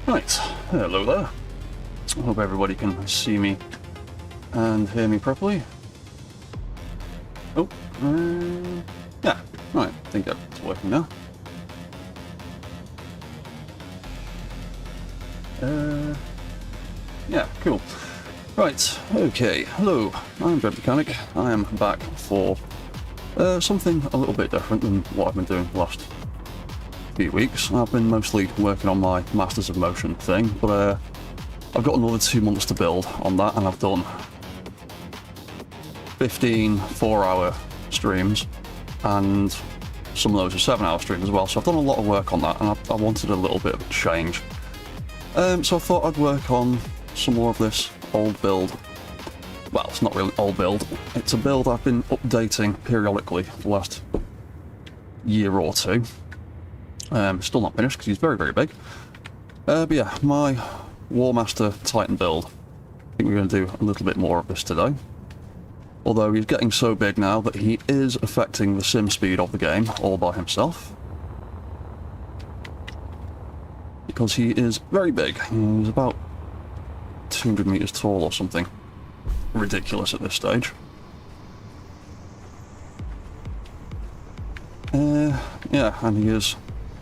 Right, hello there. I hope everybody can see me and hear me properly. Oh, yeah, right, I think that's working now. Yeah, cool. Right, okay, hello, I'm Dread Mechanic. I am back for something a little bit different than what I've been doing the last few weeks. I've been mostly working on my Masters of Motion thing, but I've got another 2 months to build on that, and I've done 15 4-hour streams, and some of those are 7-hour streams as well, so I've done a lot of work on that, and I wanted a little bit of a change. So I thought I'd work on some more of this old build. Well, it's not really old build, it's a build I've been updating periodically for the last year or two. Still not finished because he's very, very big. But yeah, my Warmaster Titan build. I think we're going to do a little bit more of this today. Although he's getting so big now that he is affecting the sim speed of the game all by himself. Because he is very big. He's about 200 meters tall or something ridiculous at this stage. Yeah, and he is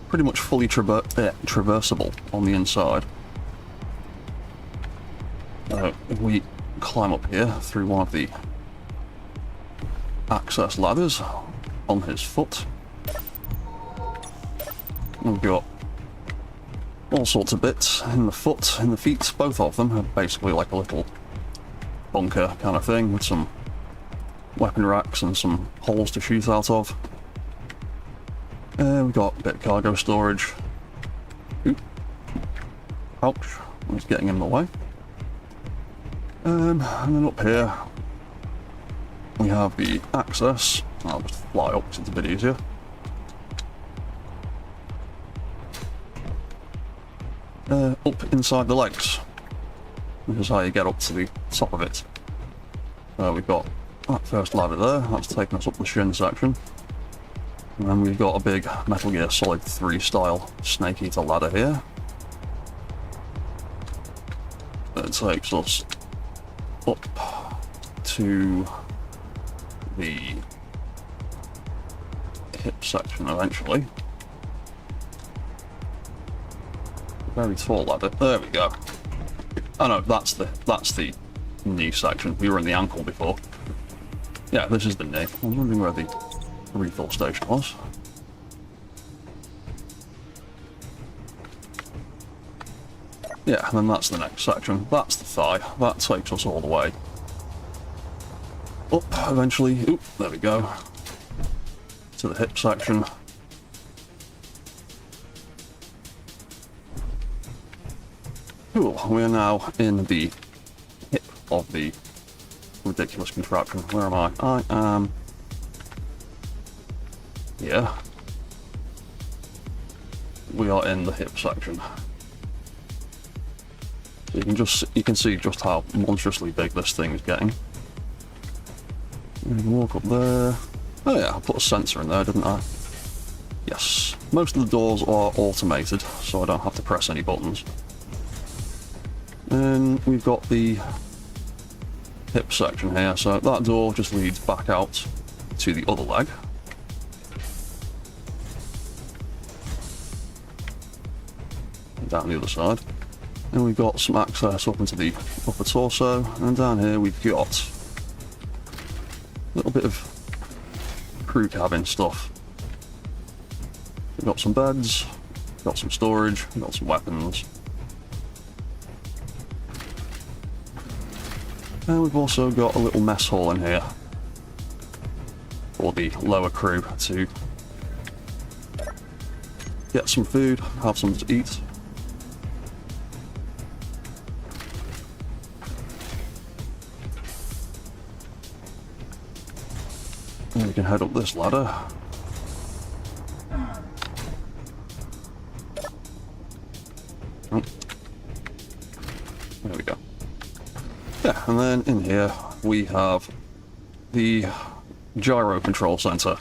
pretty much fully traversable on the inside. If we climb up here through one of the access ladders on his foot, we've got all sorts of bits in the foot, in the feet. Both of them are basically like a little bunker kind of thing with some weapon racks and some holes to shoot out of. We've got a bit of cargo storage. Oop. Ouch, I was getting in the way. And then up here we have the access. I'll just fly up because it's a bit easier. Up inside the legs. This is how you get up to the top of it. We've got that first ladder there, that's taking us up the shin section. And then we've got a big Metal Gear Solid 3 style Snake Eater ladder here. That takes us up to the hip section eventually. Very tall ladder. There we go. Oh no, that's the knee section. We were in the ankle before. Yeah, this is the knee. I was wondering where the refill station was. Yeah, and then that's the next section. That's the thigh. That takes us all the way up eventually. Oop, there we go. To the hip section. Cool, we are now in the hip of the ridiculous contraption. Where am I? I am here. We are in the hip section. You can see just how monstrously big this thing is getting. We can walk up there. Oh yeah, I put a sensor in there, didn't I? Yes. Most of the doors are automated, so I don't have to press any buttons. And we've got the hip section here, so that door just leads back out to the other leg. Down the other side. And we've got some access up into the upper torso, and down here we've got a little bit of crew cabin stuff. We've got some beds, we've got some storage, we've got some weapons. And we've also got a little mess hall in here for the lower crew to get some food, have something to eat. And we can head up this ladder. Oh. There we go. Yeah, and then in here we have the gyro control center.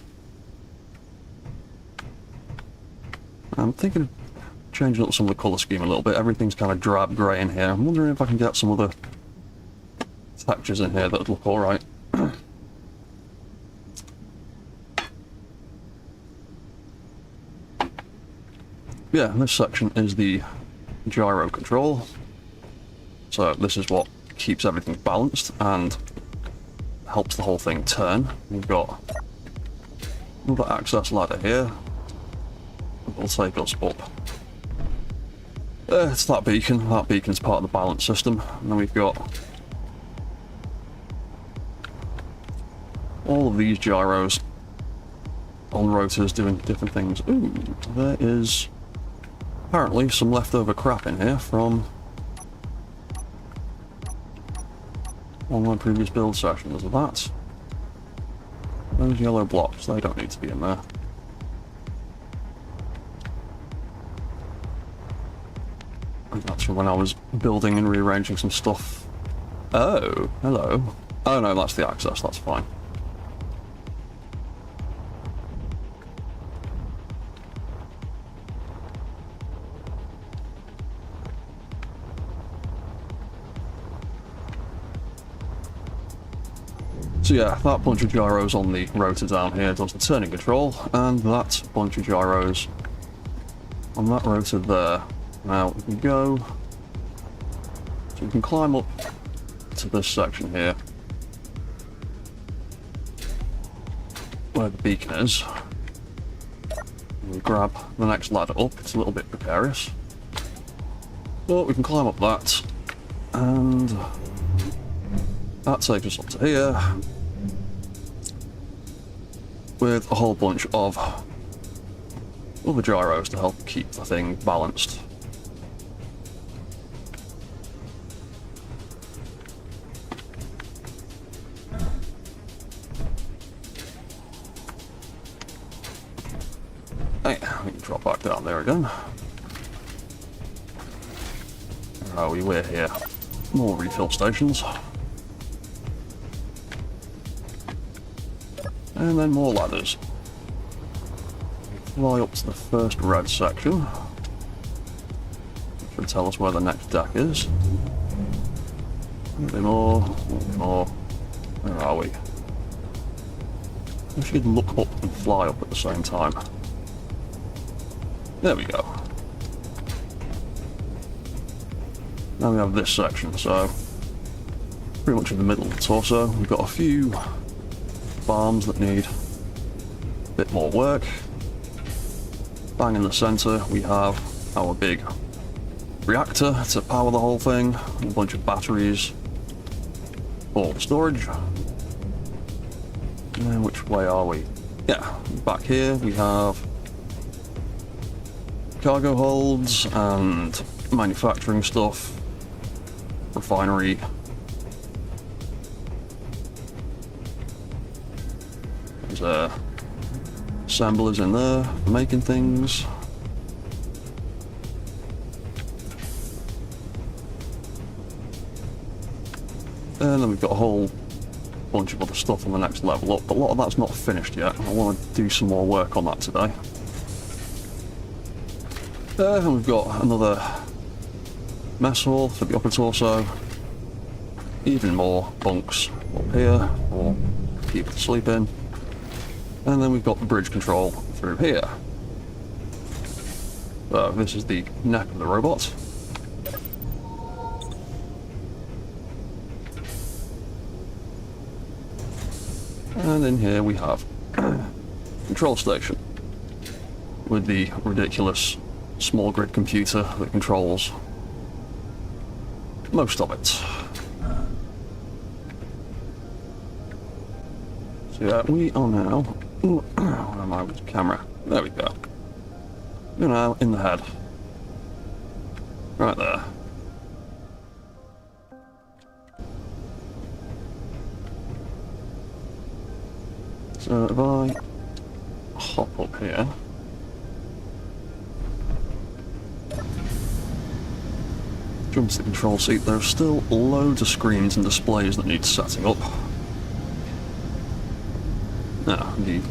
I'm thinking changing up some of the colour scheme a little bit. Everything's kind of drab grey in here. I'm wondering if I can get some other textures in here that would look alright. Yeah, this section is the gyro control. So this is what keeps everything balanced and helps the whole thing turn. We've got another access ladder here. It'll take us up. It's that beacon. That beacon's part of the balance system. And then we've got all of these gyros on rotors doing different things. Ooh, there is apparently some leftover crap in here from one of my previous build sessions. That. Those yellow blocks, they don't need to be in there. And that's from when I was building and rearranging some stuff. Oh, hello. Oh no, that's the access, that's fine. So yeah, that bunch of gyros on the rotor down here does the turning control, and that bunch of gyros on that rotor there. Now we can go, so we can climb up to this section here, where the beacon is. We grab the next ladder up, it's a little bit precarious. But we can climb up that, and that takes us up to here, with a whole bunch of other gyros to help keep the thing balanced. Hey, we can drop back down there again. Where are we? We're here. More refill stations. And then more ladders. Fly up to the first red section. Which will tell us where the next deck is. A bit more, more. Where are we? We should look up and fly up at the same time. There we go. Now we have this section, so pretty much in the middle of the torso. We've got a few farms that need a bit more work. Bang in the centre we have our big reactor to power the whole thing, and a bunch of batteries for storage. And then which way are we? Yeah, back here we have cargo holds and manufacturing stuff, refinery. There's assemblers in there for making things. And then we've got a whole bunch of other stuff on the next level up, but a lot of that's not finished yet. I want to do some more work on that today. And we've got another mess hall for the upper torso. Even more bunks up here for people to sleep in. And then we've got the bridge control through here. So this is the neck of the robot. And in here we have control station with the ridiculous small grid computer that controls most of it. So yeah, we are now, where am I with the camera? There we go. We're now in the head. Right there. So if I hop up here, jump to the control seat, there's still loads of screens and displays that need setting up. Now, the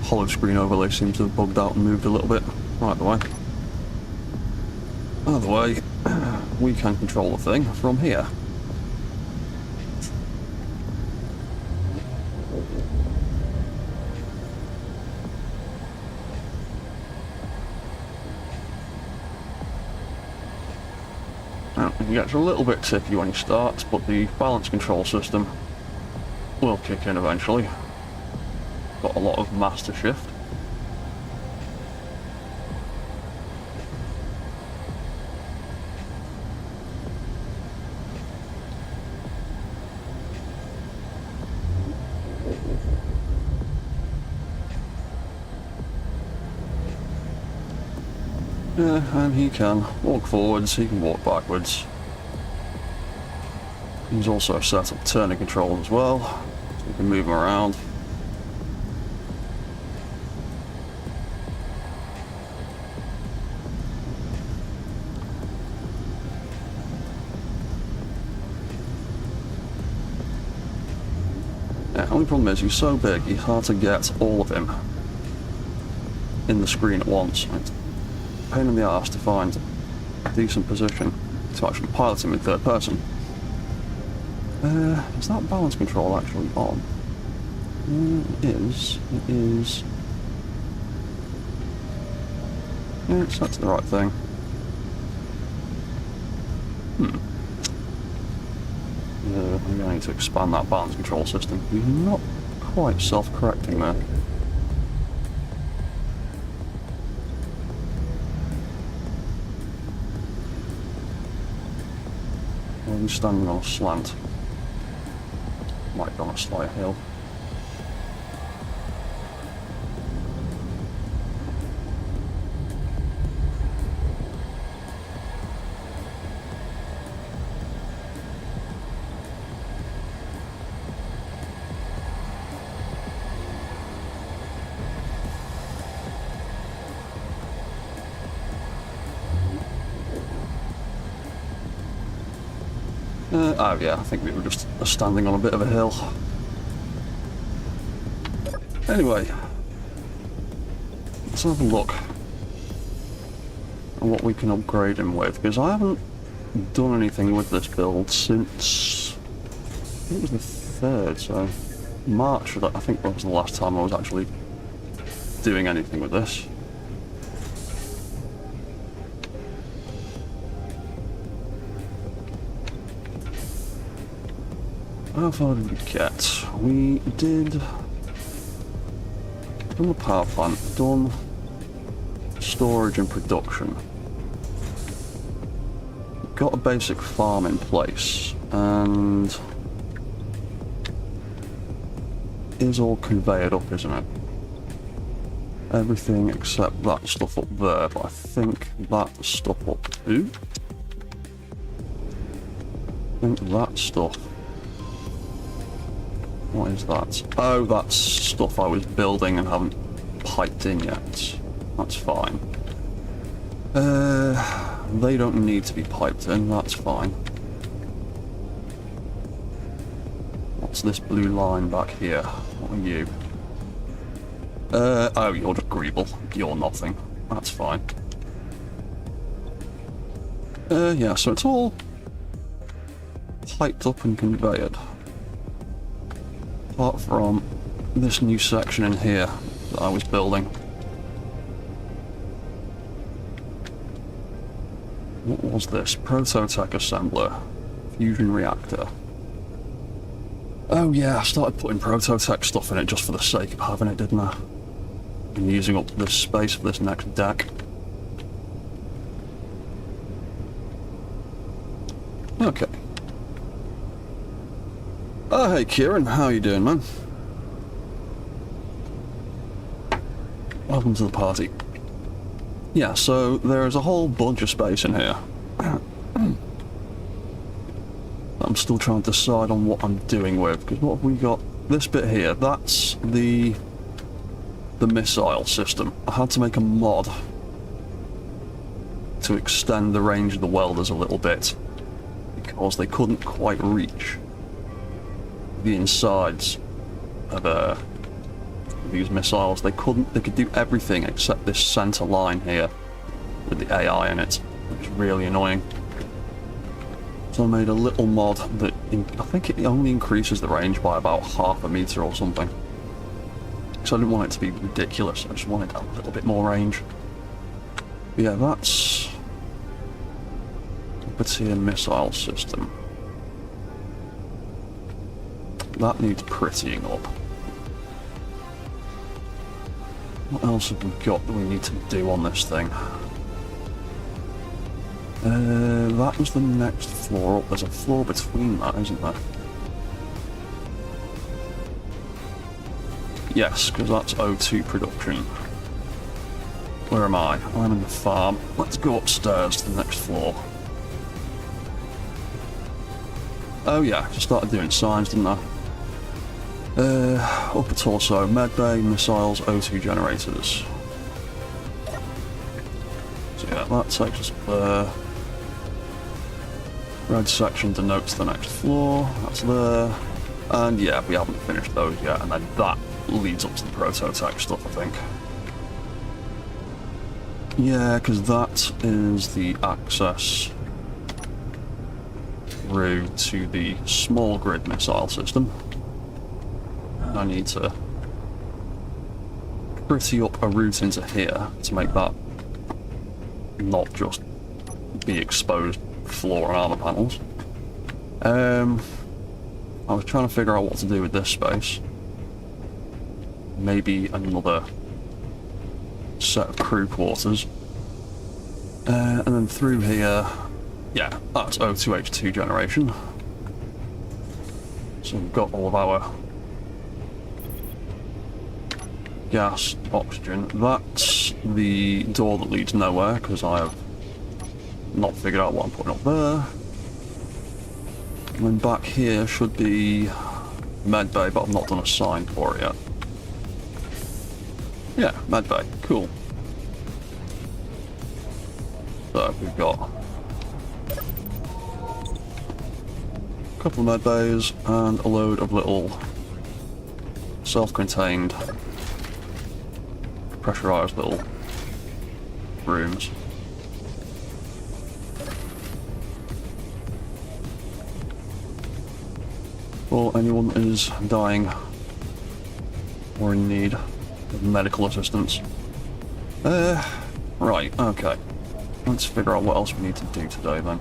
hollow screen overlay seems to have bugged out and moved a little bit. Right the way. By the way, we can control the thing from here. Now, it gets a little bit ticky when you start, but the balance control system will kick in eventually. Got a lot of master shift. Yeah, and he can walk forwards, he can walk backwards. He's also set up turning control as well, so we can move him around. Yeah, the only problem is he's so big, it's hard to get all of him in the screen at once. It's a pain in the arse to find a decent position to actually pilot him in third person. Is that balance control actually on? It is. It is. Yeah, it's set to the right thing. I'm going to expand that balance control system. He's not quite self-correcting there. Well, he's standing on a slant. Might be on a slight hill. Oh yeah, I think we were just standing on a bit of a hill. Anyway, let's have a look at what we can upgrade him with, because I haven't done anything with this build since, I think it was the 3rd, so March, I think that was the last time I was actually doing anything with this. How far did we get? We did... done the power plant, done storage and production. Got a basic farm in place, and... is all conveyed up, isn't it? Everything except that stuff up there, but I think that stuff up... Ooh? I think that stuff... What is that? Oh, that's stuff I was building and haven't piped in yet. That's fine. They don't need to be piped in, that's fine. What's this blue line back here? What are you? Oh, you're just Greeble. You're nothing. That's fine. Yeah, so it's all piped up and conveyed. Apart from this new section in here that I was building. What was this? Prototech assembler. Fusion reactor. Oh yeah, I started putting Prototech stuff in it just for the sake of having it, didn't I? And using up this space for this next deck. Okay. Oh, hey Kieran, how you doing, man? Welcome to the party. Yeah, so there is a whole bunch of space in here. I'm still trying to decide on what I'm doing with, because what have we got? This bit here, that's the missile system. I had to make a mod to extend the range of the welders a little bit, because they couldn't quite reach the insides of these missiles. They could do everything except this center line here with the AI in it. which is really annoying. So I made a little mod that, I think it only increases the range by about half a meter or something. So I didn't want it to be ridiculous, I just wanted a little bit more range. But yeah, that's Upper-tier missile system. That needs prettying up. What else have we got that we need to do on this thing? That was the next floor up. There's a floor between that, isn't there? Yes, because that's O2 production. Where am I? I'm in the farm. Let's go upstairs to the next floor. Oh yeah, just started doing signs, didn't I? Upper torso, medbay, missiles, O2 generators. So yeah, that takes us up there. Red section denotes the next floor, that's there. And yeah, we haven't finished those yet, and then that leads up to the proto-tech stuff, I think. Yeah, because that is the access through to the small grid missile system. I need to pretty up a route into here to make that not just be exposed floor and armor panels. I was trying to figure out what to do with this space. Maybe another set of crew quarters. And then through here, yeah, that's O2H2 generation. So we've got all of our gas, oxygen. That's the door that leads nowhere, because I have not figured out what I'm putting up there. And then back here should be medbay, but I've not done a sign for it yet. Yeah, medbay, cool. So we've got a couple of medbays and a load of little self-contained pressurized little rooms. For anyone that is dying or in need of medical assistance. Right, okay. Let's figure out what else we need to do today then.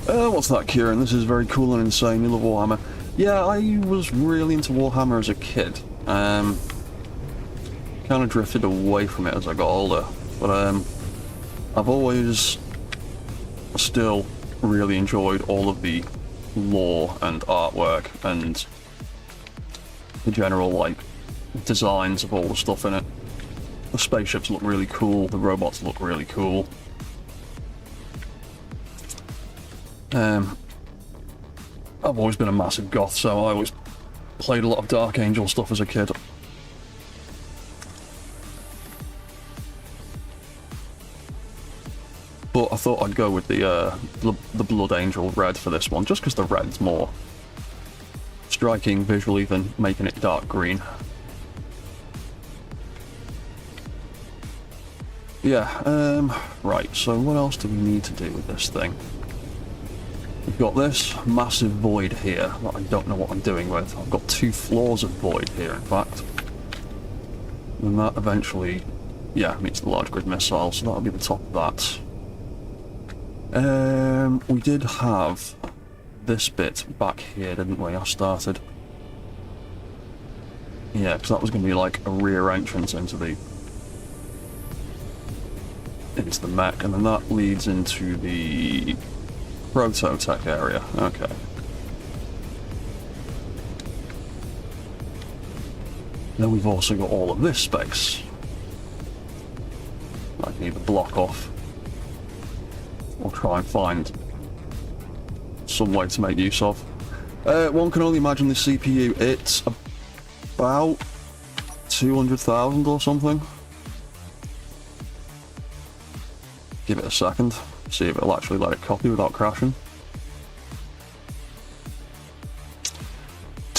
What's that, Kieran? This is very cool and insane. You love Warhammer. Yeah, I was really into Warhammer as a kid. Kind of drifted away from it as I got older. But I've always still really enjoyed all of the lore and artwork and the general, like, designs of all the stuff in it. The spaceships look really cool, the robots look really cool. I've always been a massive goth, so I always played a lot of Dark Angel stuff as a kid. But I thought I'd go with the Blood Angel red for this one, just because the red's more striking visually than making it dark green. Yeah, right, so what else do we need to do with this thing? We've got this massive void here that I don't know what I'm doing with. I've got 2 floors of void here, in fact. And that eventually, yeah, meets the large grid missile, so that'll be the top of that. We did have this bit back here, didn't we? I started. Yeah, because that was going to be like a rear entrance into the mech, and then that leads into the proto-tech area. Okay. Then we've also got all of this space. I can either block off or try and find some way to make use of. One can only imagine the CPU. It's about 200,000 or something. Give it a second, see if it'll actually let it copy without crashing.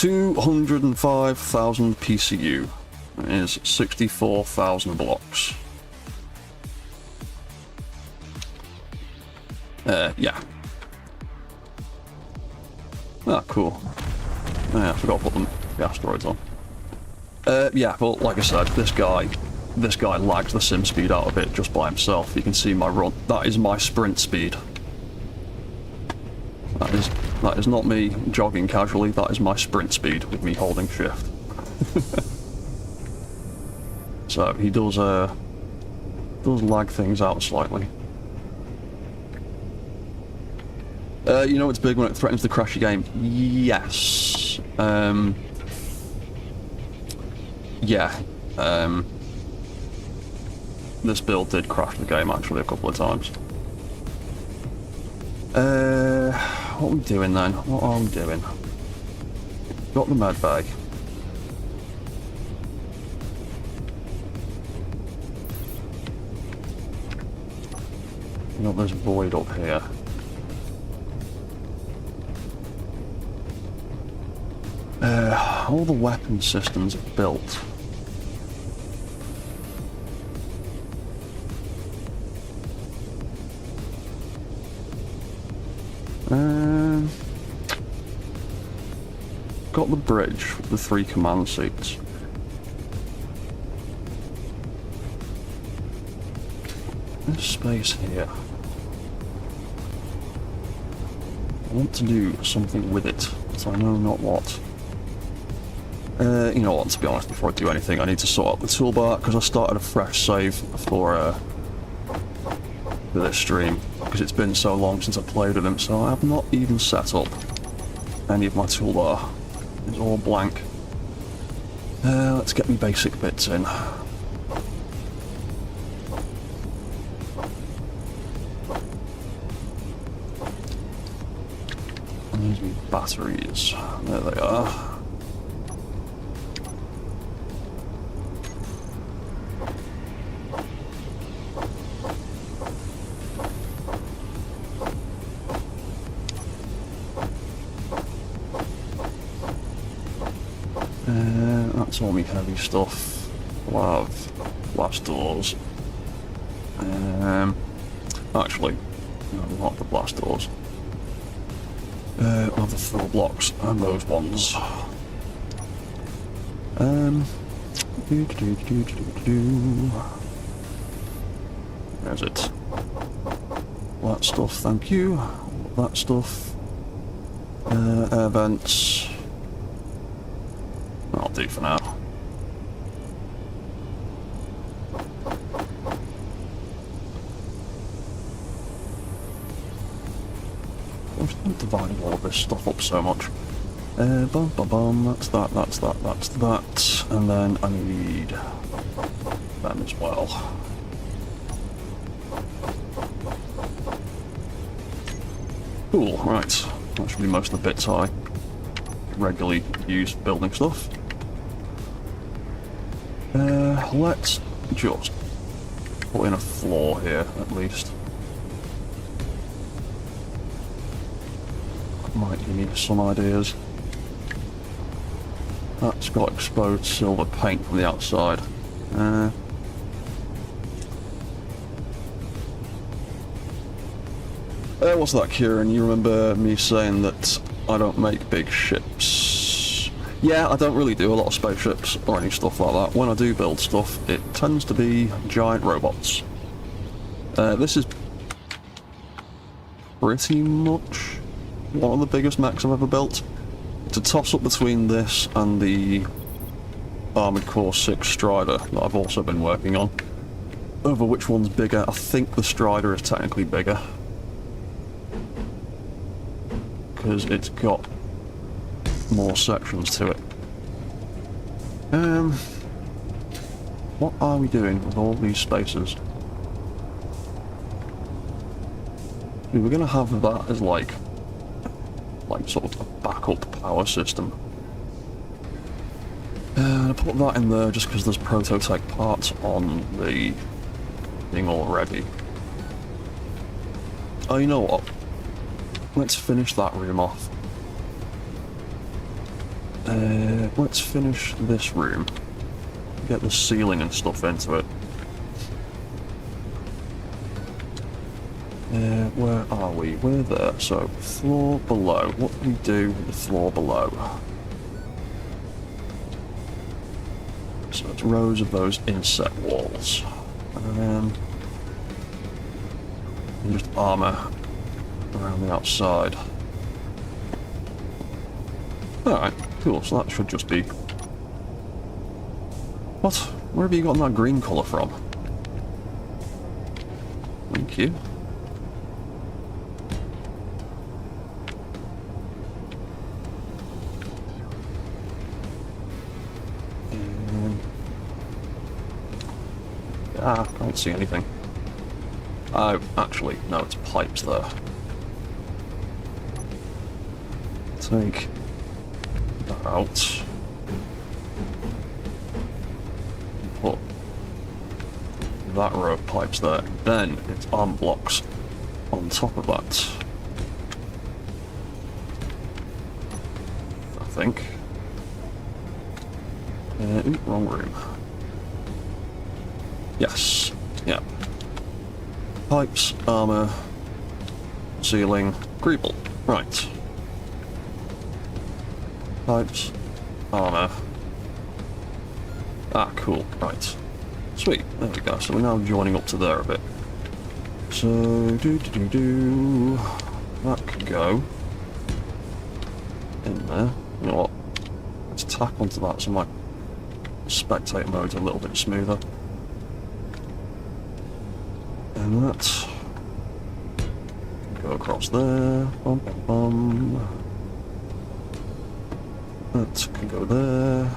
205,000 PCU is 64,000 blocks. Yeah. Ah, cool. Yeah, I forgot to put the asteroids on. Yeah, but like I said, this guy lags the sim speed out a bit just by himself. You can see my run. That is my sprint speed. That is not me jogging casually, that is my sprint speed with me holding shift. So he does lag things out slightly. You know it's big when it threatens to crash your game? Yes. Yeah. This build did crash the game actually a couple of times. What are we doing then? What are we doing? Got the med bag. Got this void up here. All the weapon systems are built. Got the bridge with the 3 command seats. There's space here. I want to do something with it, but I know not what. You know what, to be honest, before I do anything, I need to sort out the toolbar, because I started a fresh save for this stream, because it's been so long since I played with him, so I have not even set up any of my toolbar. It's all blank. Let's get me basic bits in. And there's my batteries. There they are. That's all my heavy stuff. I'll have blast doors. Actually, no, not the blast doors. I'll have the full blocks and those ones. There's it. That stuff, thank you. That stuff. Air vents. That'll do for now. I'm dividing all of this stuff up so much. Bum bum bum, that's that, that's that, that's that. And then I need them as well. Cool, right. That should be most of the bits I regularly use building stuff. Let's just put in a floor here, at least. Might give me some ideas. That's got exposed silver paint from the outside. What's that, Kieran? You remember me saying that I don't make big ships? Yeah, I don't really do a lot of spaceships or any stuff like that. When I do build stuff, it tends to be giant robots. This is pretty much one of the biggest mechs I've ever built. It's a toss-up between this and the Armoured Core 6 Strider that I've also been working on. Over which one's bigger, I think the Strider is technically bigger. Because it's got more sections to it. What are we doing with all these spaces? We're gonna have that as like sort of a backup power system. I put that in there just because there's prototype parts on the thing already. Oh, you know what? Let's finish that room off. Let's finish this room. Get the ceiling and stuff into it. Where are we? We're there. So, floor below. What do we do with the floor below? So it's rows of those inset walls. And just armour around the outside. Alright, cool. So that should just be... What? Where have you gotten that green colour from? Thank you. I can't see anything. Oh, actually, no, it's pipes there. Take that out. Put that row of pipes there. Then it's arm blocks on top of that. I think. Ooh, wrong room. Yes. Yeah. Pipes, armour, ceiling, greeble. Right. Pipes, armour. Ah, cool. Right. Sweet. There we go. So we're now joining up to there a bit. So, that could go in there. You know what? Let's tack onto that so my spectate mode's a little bit smoother. And that go across there. Bum, bum, bum. That can go there.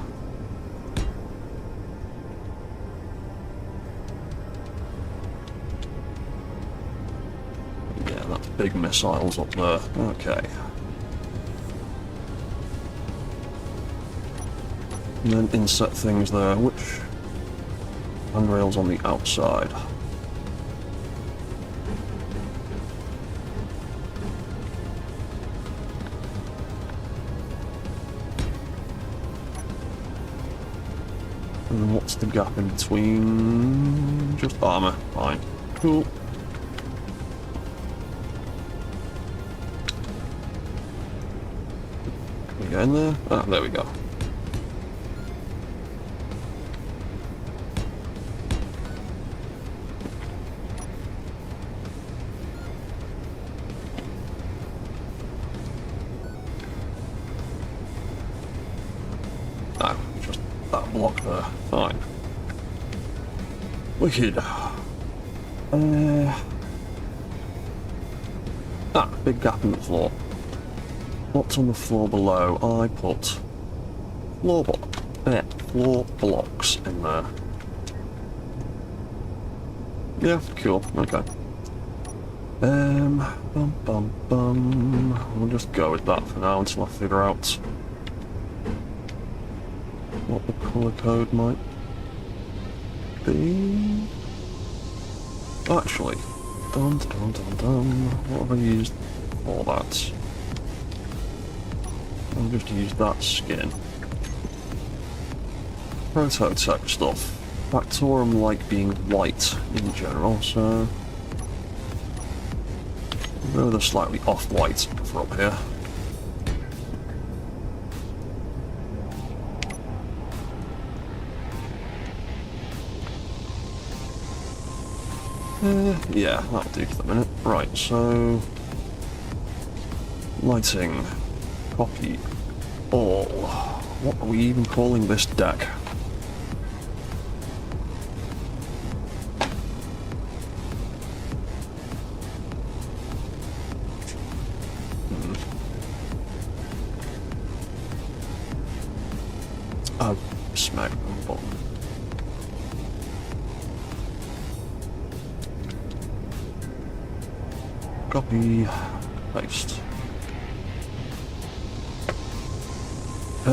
Yeah, that's big missiles up there. Okay. And then inset things there, which handrails on the outside. And what's the gap in between? Just armour. Fine. Cool. Can we get in there? Ah, there we go. Ah, just that block there. Fine. Wicked. Big gap in the floor. What's on the floor below? I put floor blocks in there. Yeah, cool. Okay. Bum bum bum. We'll just go with that for now until I figure out what the colour code might be. Actually, what have I used for that? I'll just use that skin. Prototech stuff. Factorum like being white in general, so I'll go with a slightly off-white for up here. Yeah, that'll do for the minute. Right, so lighting, copy, all. What are we even calling this deck? Oh, smack on the bottom. Copy, paste. I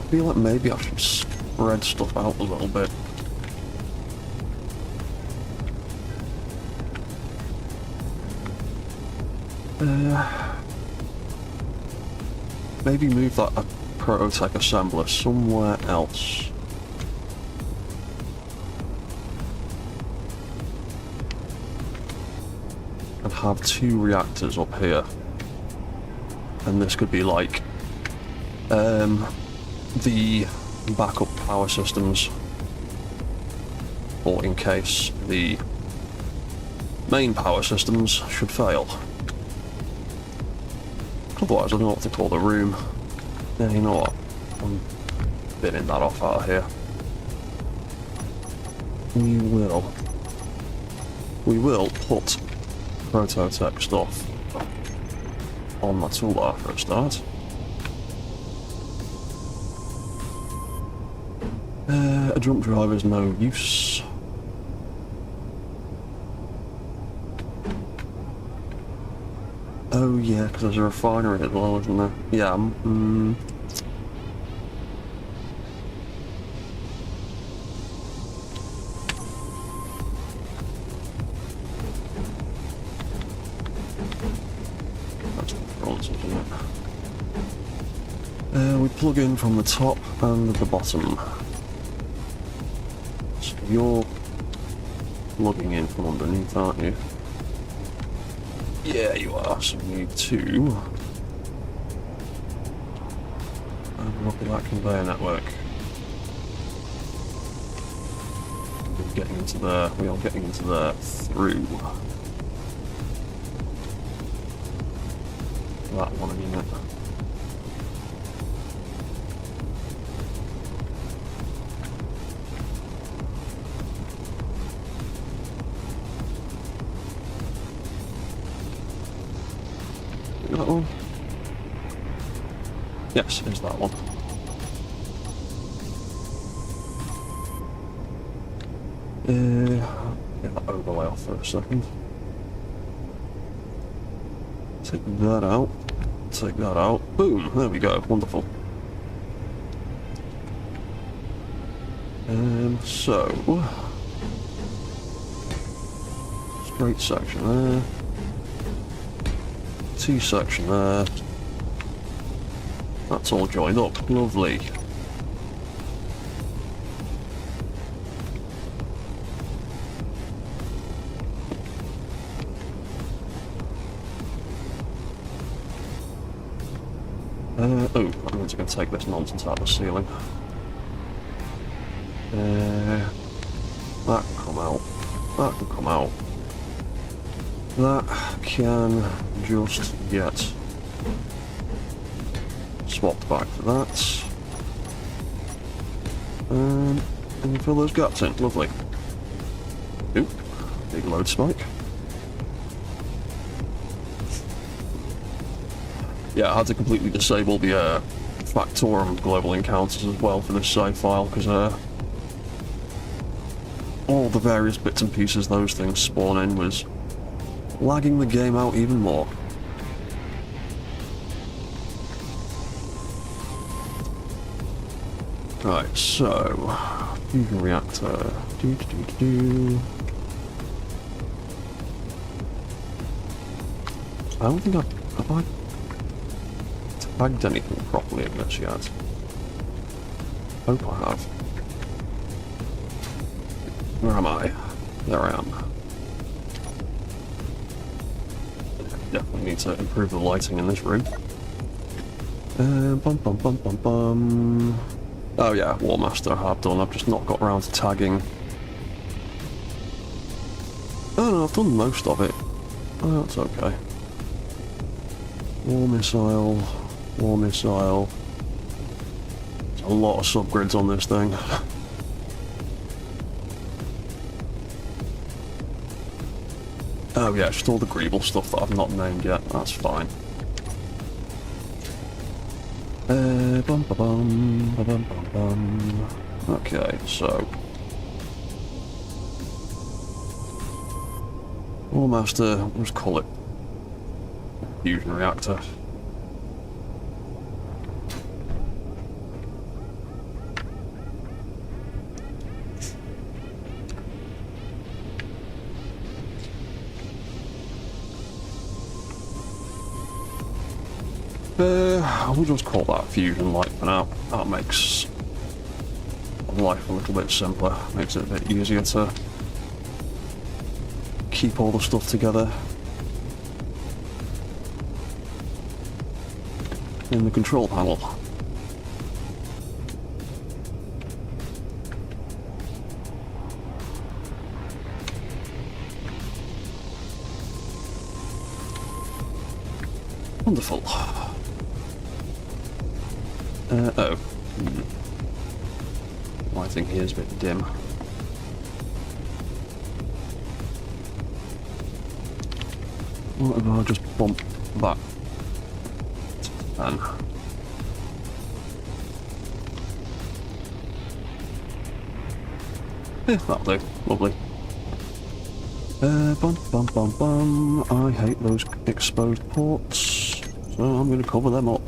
feel like maybe I should spread stuff out a little bit. Maybe move that prototype assembler somewhere else. And have 2 reactors up here. And this could be like the backup power systems, or in case the main power systems should fail. Otherwise, I don't know what to call the room. Yeah, you know what? I'm binning that off out of here. We will put prototech stuff on my toolbar for a start. A jump drive is no use. Oh yeah, because there's a refinery as well, isn't there? Yeah, That's bronze, isn't it? We plug in from the top and the bottom. So you're plugging in from underneath, aren't you? Yeah, you are. So we need 2. And look at that conveyor network. We're getting into there. We are getting into there through that one unit. That one? Yes, it's that one. Get that overlay off for a second. Take that out. Take that out. Boom! There we go. Wonderful. So straight section there. T-section there. That's all joined up. Lovely. Oh, I'm going to take this nonsense out of the ceiling. That can come out. That can come out. That can just get swapped back to that. And fill those gaps in. Lovely. Oop. Big load spike. Yeah, I had to completely disable the Factorum global encounters as well for this save file, because all the various bits and pieces those things spawn in was lagging the game out even more. Right, so fusion reactor. I don't think have I tagged anything properly in this yet. Hope I have. Where am I? There I am. Definitely need to improve the lighting in this room. Oh yeah, Warmaster I've done. I've just not got around to tagging. Oh no, I've done most of it. Oh, that's okay. War missile. War missile. There's a lot of subgrids on this thing. Oh yeah, just all the Greeble stuff that I've not named yet, that's fine. Okay, so... Warmaster, let's call it fusion reactor. We'll just call that fusion light for now. That makes life a little bit simpler, makes it a bit easier to keep all the stuff together in the control panel. Wonderful. Oh. Lighting here is a bit dim. What if I just bump that? And yeah, that'll do. Lovely. Bum bum bum bum. I hate those exposed ports, so I'm going to cover them up.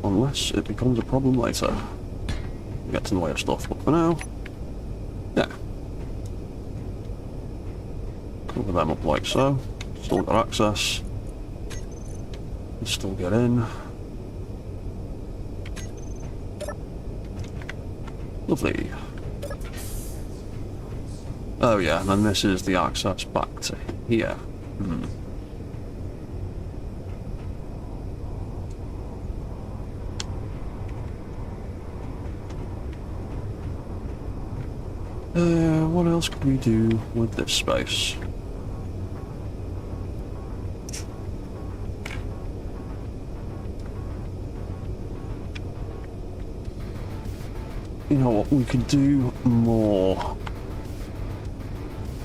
Unless it becomes a problem later. Gets in the way of stuff, but for now, yeah. Cover them up like so. Still got access. Can still get in. Lovely. Oh yeah, and then this is the access back to here. What else could we do with this space? You know what, we could do more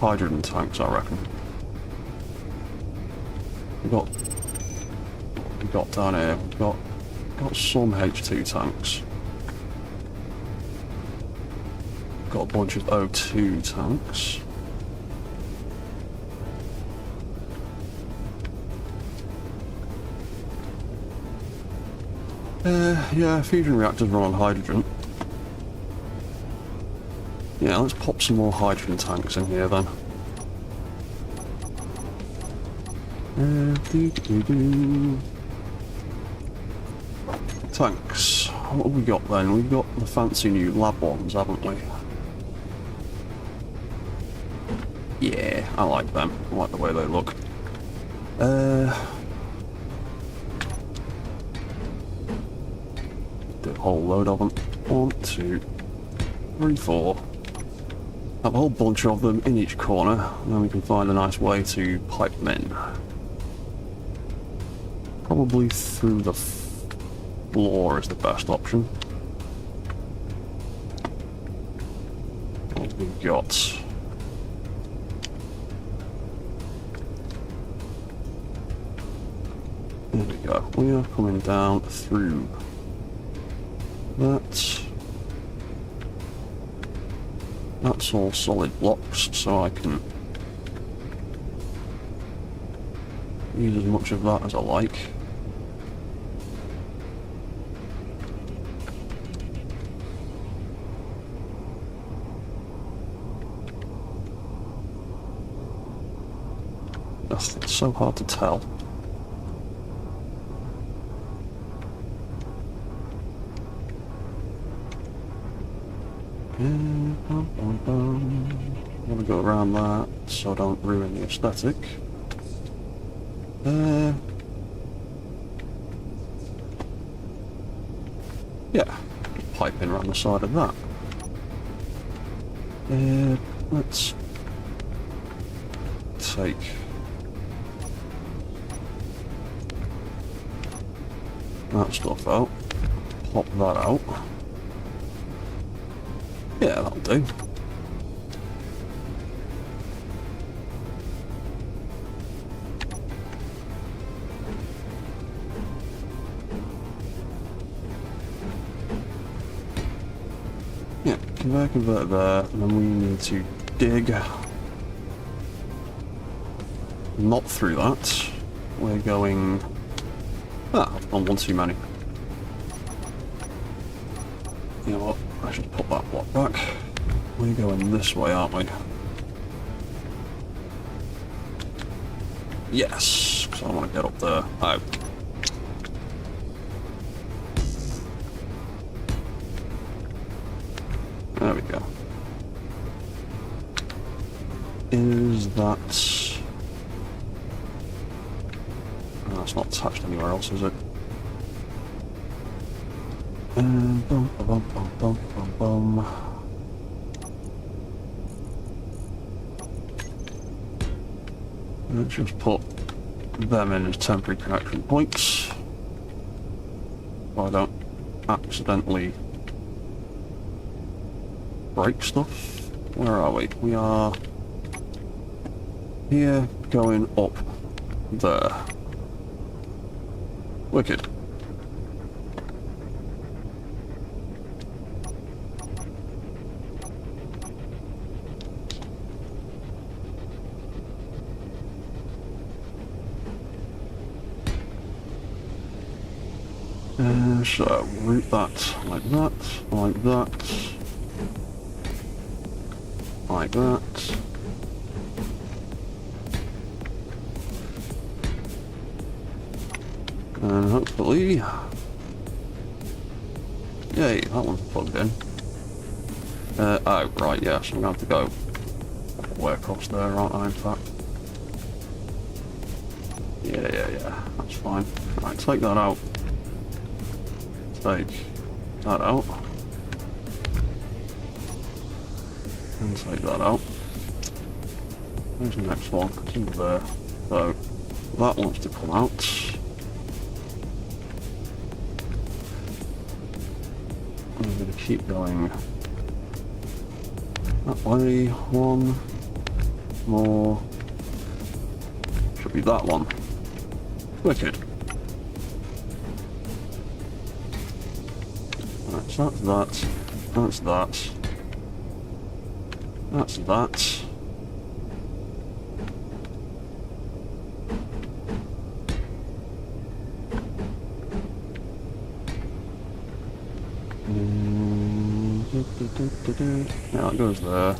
hydrogen tanks, I reckon. We got down here, we've got some H2 tanks. Got a bunch of O2 tanks. Yeah, fusion reactors run on hydrogen. Yeah, let's pop some more hydrogen tanks in here then. Tanks. What have we got then? We've got the fancy new lab ones, haven't we? Yeah, I like them. I like the way they look. Do a whole load of them. 1, 2, 3, 4. Have a whole bunch of them in each corner, and then we can find a nice way to pipe them in. Probably through the floor is the best option. What have we got? There we go. We are coming down through that. That's all solid blocks, so I can use as much of that as I like. It's so hard to tell. I want to go around that so I don't ruin the aesthetic. Yeah, pipe in around the side of that. Let's take that stuff out, pop that out. Yeah, that'll do. Yeah, convert there, and then we need to dig. Not through that. We're going... Ah, I've gone one too many. You know what? I should put that block back. We're going this way, aren't we? Yes, because I want to get up there. Oh. There we go. Is that... Oh, it's not attached anywhere else, is it? Bum, bum, bum, bum, bum, bum. Let's just put them in as temporary connection points, so I don't accidentally break stuff. Where are we? We are here, going up there. Wicked. So, route that, like that, like that, like that. And hopefully... Yay, that one's plugged in. Oh, right, yeah, so I'm going to have to go way across there, aren't I, in fact? Yeah, that's fine. Right, take that out. Take that out. And take that out. Where's the next one? It's over there. So, that wants to come out. I'm going to keep going that way. One more. Should be that one. Wicked. Right, so that's that. That's that. That's that. Yeah, that goes there.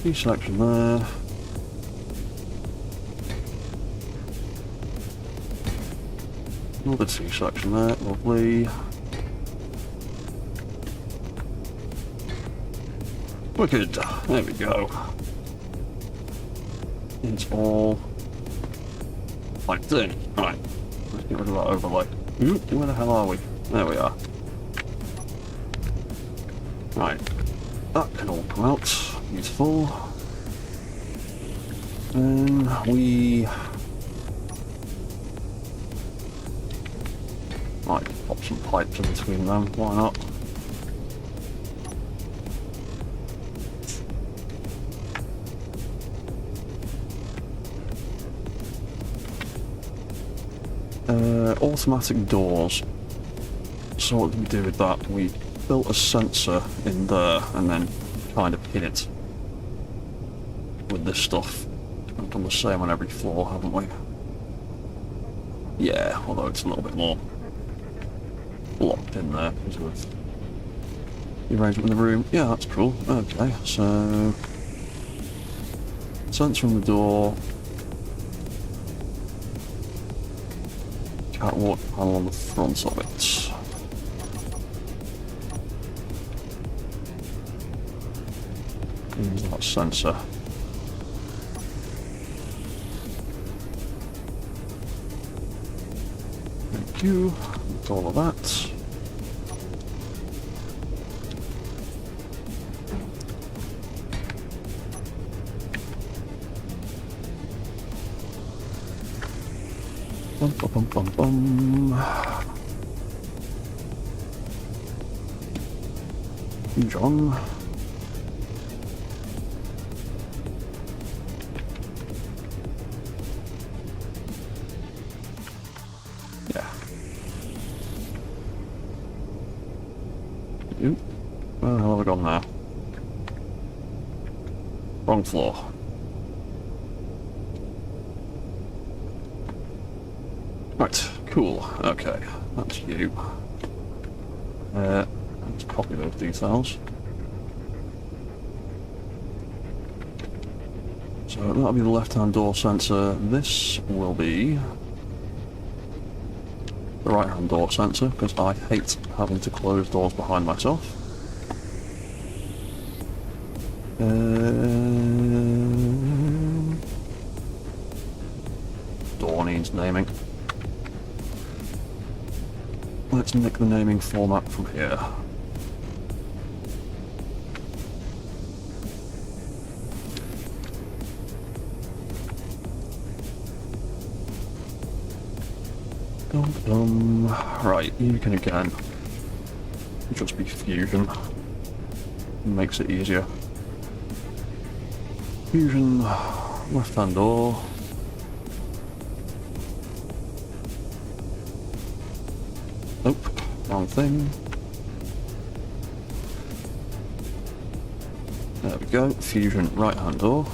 T-section there. Another T-section there, lovely. Wicked, there we go. It's all like this. Right, let's get rid of that overlay. Where the hell are we? There we are. Right, that can all come out. Beautiful. And we might pop some pipes in between them, why not? Automatic doors. So what did we do with that? We built a sensor in there and then kind of hid it with this stuff. We've done the same on every floor, haven't we? Yeah, although it's a little bit more locked in there because of the arrangement in the room. Yeah, that's cool. Okay, so sensor on the door, catwalk panel on the front of it. Use that sensor. Thank you. That's all of that. Bum bum bum bum bum. John. Yeah. Oop. Where the hell have I gone now? Wrong floor. Right, cool. Okay, that's you. Let's copy those details. So So that'll be the left-hand door sensor. This will be the right-hand door sensor, because I hate having to close doors behind myself. Door needs naming. Let's nick the naming format from here. Right, you can again just be fusion. Makes it easier. Fusion, left-hand door. Nope, wrong thing. There we go, fusion, right-hand door.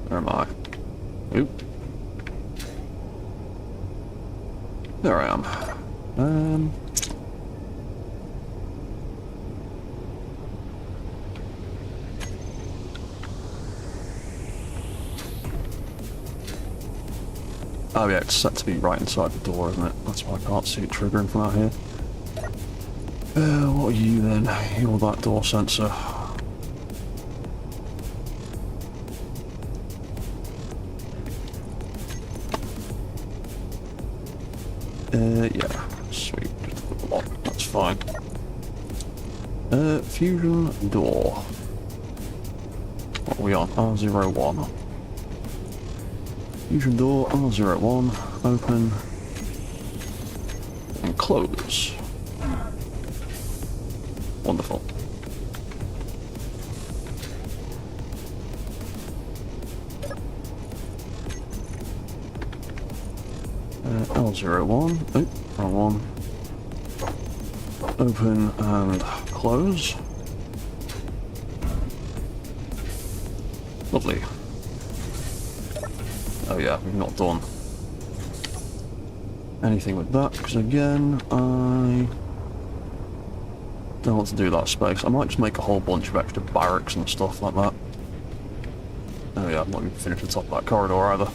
Where am I? Oop. There I am. Oh yeah, it's set to be right inside the door, isn't it? That's why I can't see it triggering from out here. What are you then? You're that door sensor. Yeah, sweet. Just put the lock. That's fine. Fusion door. What are we on? R01. Fusion door, R01. Open. And close. Wonderful. L01, oh, wrong one. Open and close. Lovely. Oh yeah, we've not done anything with that, because again, I don't want to do that space. I might just make a whole bunch of extra barracks and stuff like that. Oh yeah, I'm not even finished the top of that corridor either.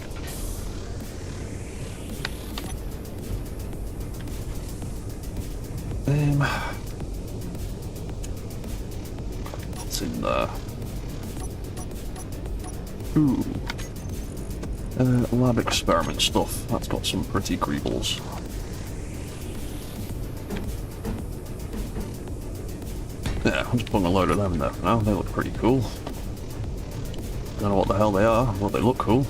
What's in there? Ooh. Lab experiment stuff. That's got some pretty greebles. Yeah, I'm just putting a load of them in there for now. They look pretty cool. Don't know what the hell they are, but they look cool.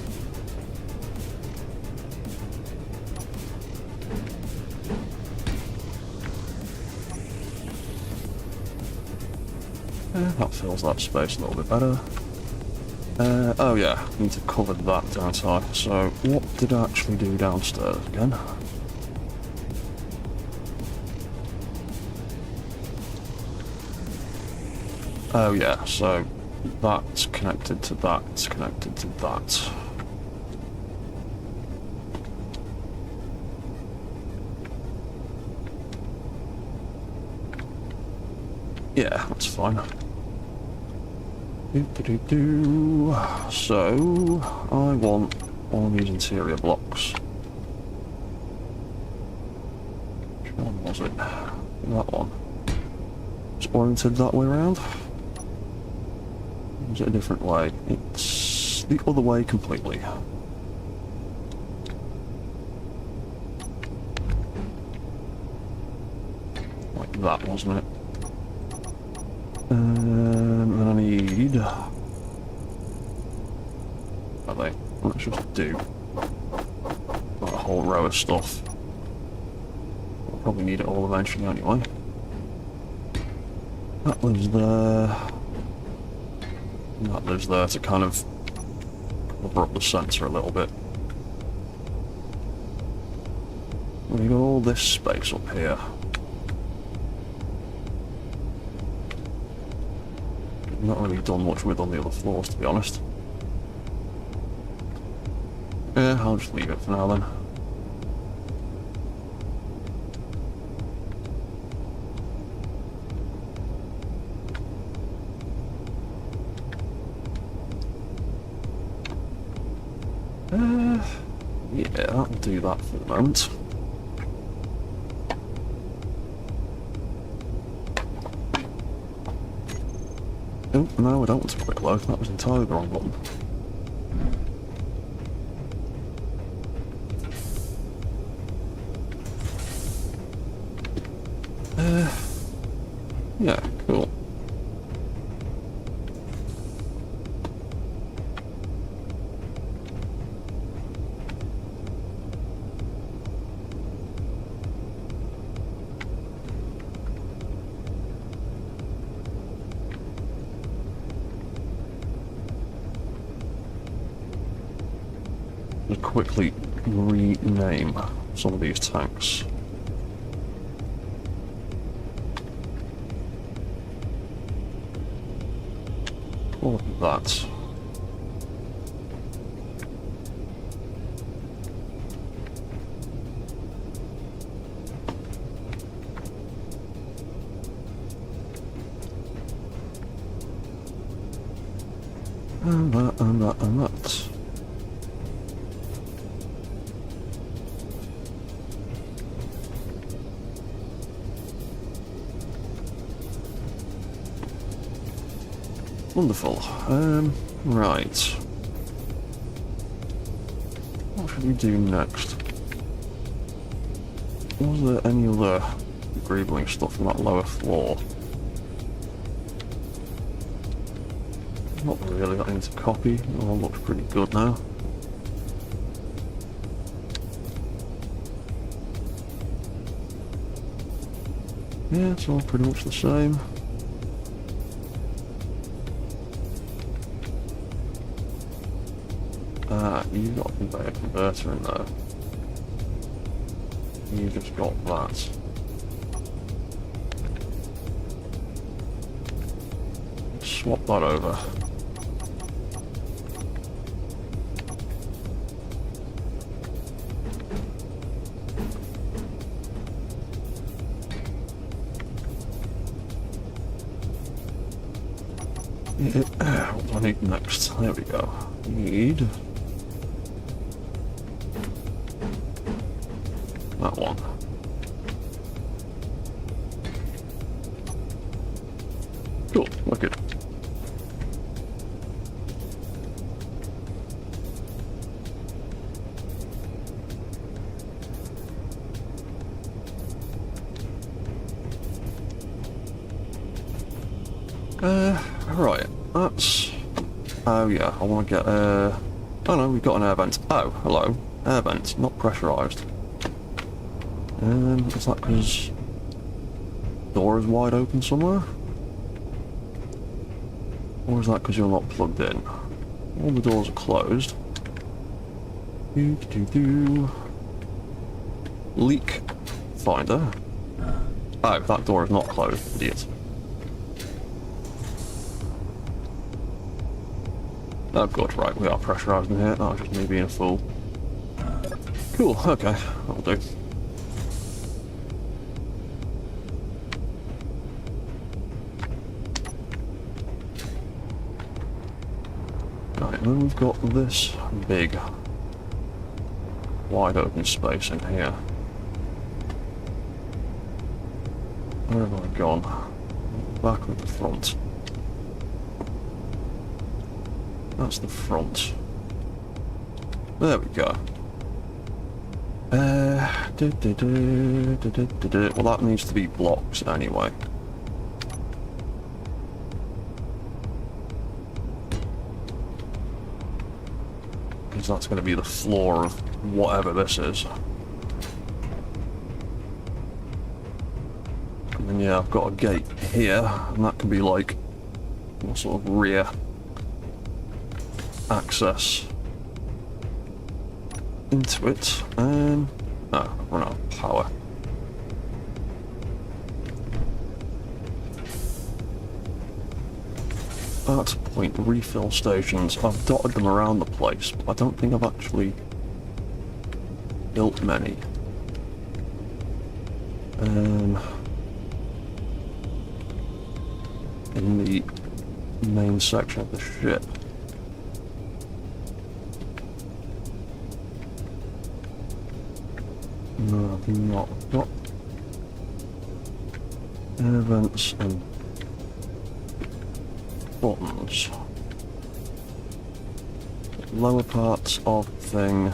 That fills that space a little bit better. Oh yeah, need to cover that downside. So, what did I actually do downstairs again? Oh yeah, so that's connected to that, it's connected to that. Yeah, that's fine. So, I want one of these interior blocks. Which one was it? That one. It's oriented that way around? Or is it a different way? It's the other way completely. Like that, wasn't it? And then I need... Let's just do a whole row of stuff. I'll probably need it all eventually anyway. That lives there. And that lives there to kind of cover up the sensor a little bit. We need all this space up here. Not really done much with on the other floors, to be honest. Yeah, I'll just leave it for now then. Yeah, that'll do that for the moment. Oh, no, I don't want a quick load. That was entirely the wrong button. Yeah, cool. Just quickly rename some of these tanks. All of that. And that, and that, and that. Wonderful. Right. What should we do next? Was there any other greebling stuff on that lower floor? Not really got into copy. It all looks pretty good now. Yeah, it's all pretty much the same. You've got a conveyor converter in there. You just got that. Swap that over. What do I need next? There we go. Need that one. Cool, wicked. Right, that's... Oh yeah, I want to get oh no, we've got an air vent. Oh, hello. Air vent, not pressurised. Is that because door is wide open somewhere? Or is that because you're not plugged in? All the doors are closed. Leak finder. Oh, that door is not closed, idiot. Oh good, right, we are pressurised in here. That was just me being a fool. Cool, okay, that'll do. Right, and then we've got this big, wide open space in here. Where have I gone? Back or the front? That's the front. There we go. Well, that needs to be blocks anyway. Because that's going to be the floor of whatever this is. And then yeah, I've got a gate here, and that can be like a sort of rear access into it. Oh, I've run out of power. At point refill stations, I've dotted them around the place, but I don't think I've actually built many. In the main section of the ship. No, I've not. I've got air vents and buttons. Lower parts of the thing.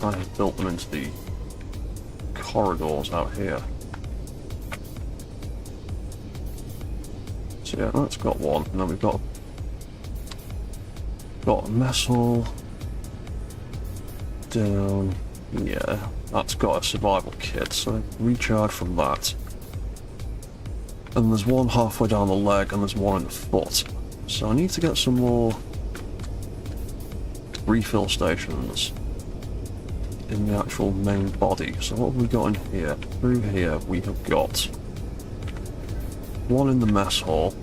I have built them into the corridors out here. So yeah, that's got one, and then we've got a mess hall down here. That's got a survival kit, so recharge from that. And there's one halfway down the leg, and there's one in the foot. So I need to get some more refill stations in the actual main body. So what have we got in here? Through here we have got one in the mess hall.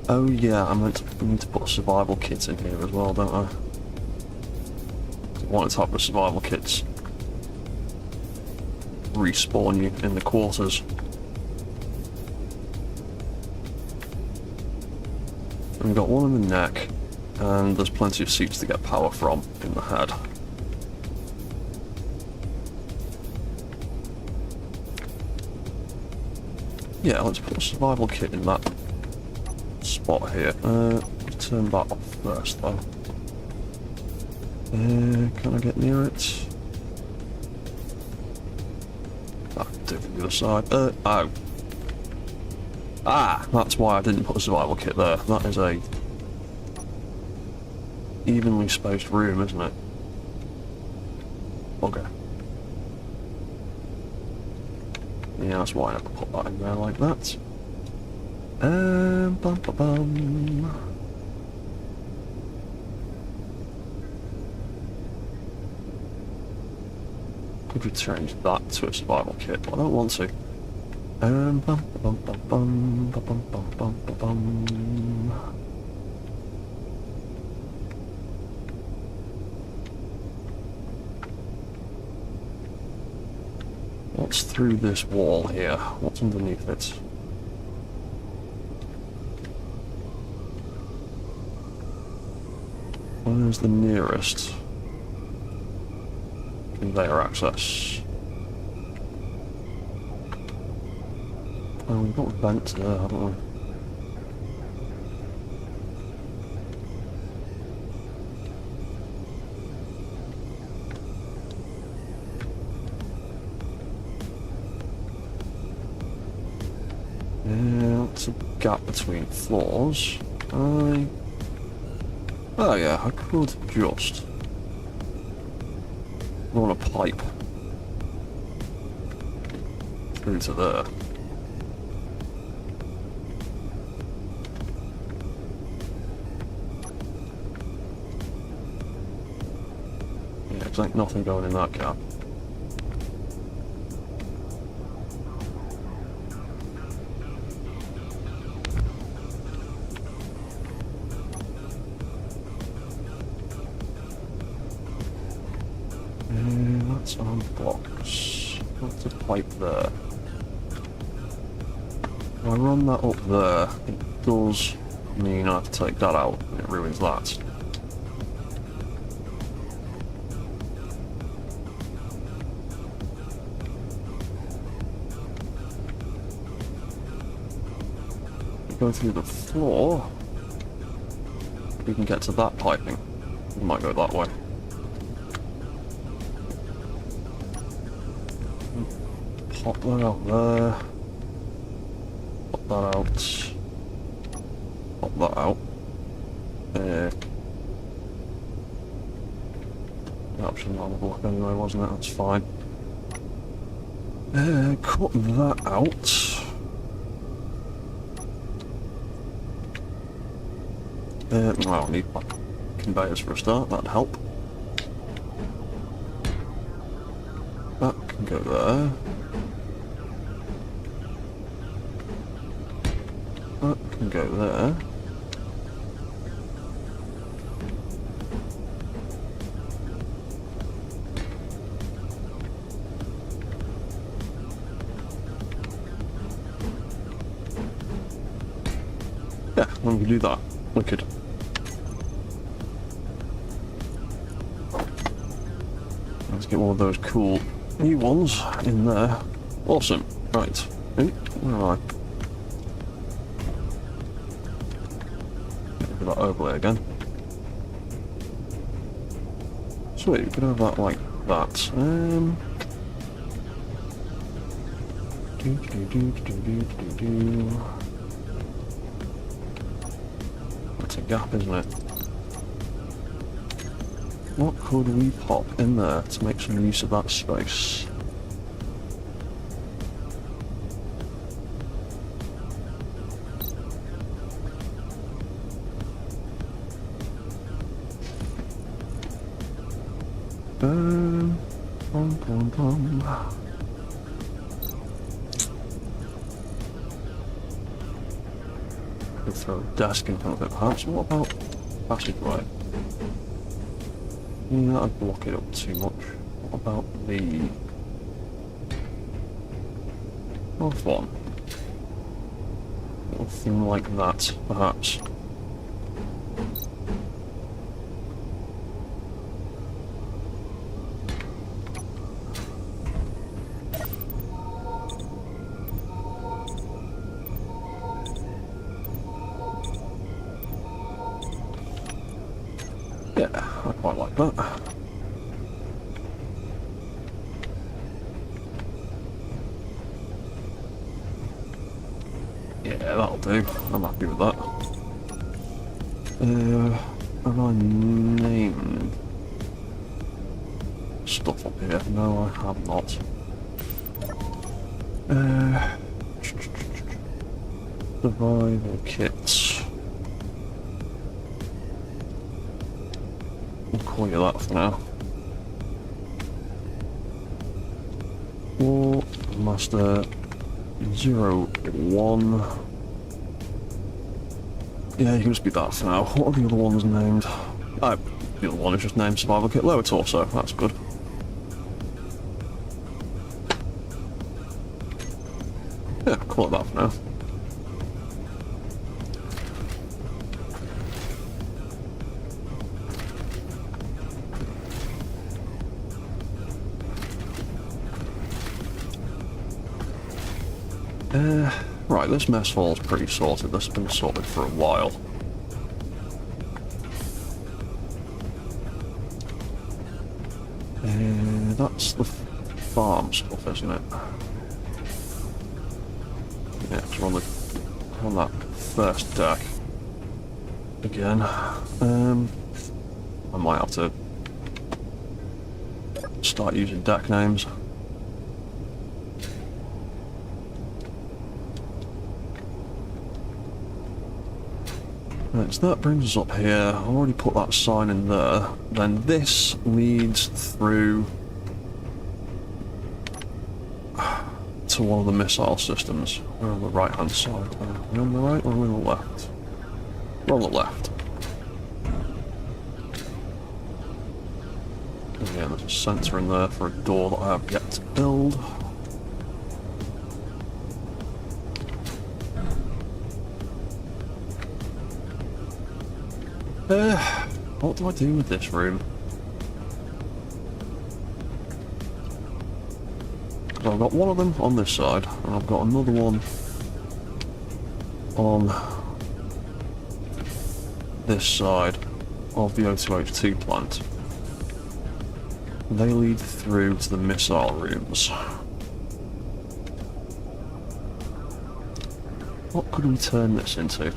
Oh yeah, I need to put a survival kit in here as well, don't I? I wanted to have the survival kits respawn you in the quarters. And we've got one in the neck, and there's plenty of seats to get power from in the head. Yeah, let's put a survival kit in that spot here. Turn that off first though. Can I get near it? I can do it from the other side. Oh. Ah, that's why I didn't put a survival kit there. That is a evenly spaced room, isn't it? Okay. Yeah, that's why I never put that in there like that. Bum bum bum. Could we change that to a survival kit? But I don't want to. Bum bum bum bum bum bum bum bum bum. What's through this wall here? What's underneath it? Where's the nearest conveyor access? Oh, we've got a vent there, haven't we? Yeah, it's a gap between floors. Oh yeah, I could just run a pipe through to there. Yeah, there's like nothing going in that gap. That's on blocks. That's a pipe there. If I run that up there, it does mean I have to take that out, and it ruins that. Go through the floor, we can get to that piping. We might go that way. Pop that out there. Pop that out. Pop that out. The option on the block anyway, wasn't it? That's fine. Cut that out. Well, I'll need my conveyors for a start, that'd help. That can go there. can go there. Yeah, we can do that. Wicked. Let's get one of those cool new ones in there. Awesome. Right. Ooh, where am I? Get rid of that overlay again. Sweet, we can have that like that. That's a gap, isn't it? What could we pop in there to make some use of that space? Could throw a desk in front of it perhaps. What about passageway? That'd block it up too much. What about the fourth one? A little thing like that, perhaps. Yeah, I quite like that. Yeah, that'll do. I'm happy with that. Have I named stuff up here? No, I have not. Survival kits. We'll call you that for now. Warmaster 01. Yeah, you can just be that for now. What are the other ones named? The other one is just named Survival Kit Lower Torso. That's good. Yeah, call it that for now. Right, this mess hall's pretty sorted. This has been sorted for a while. That's the farm stuff, isn't it? Yeah, it's on that first deck. Again. I might have to start using deck names. Right, so that brings us up here. I've already put that sign in there. Then this leads through to one of the missile systems. We're on the right hand side. Are we on the right or are we on the left? We're on the left. Again, there's a sensor in there for a door that I have yet to build. What do I do with this room? Because I've got one of them on this side, and I've got another one on this side of the O2H2 plant. They lead through to the missile rooms. What could we turn this into?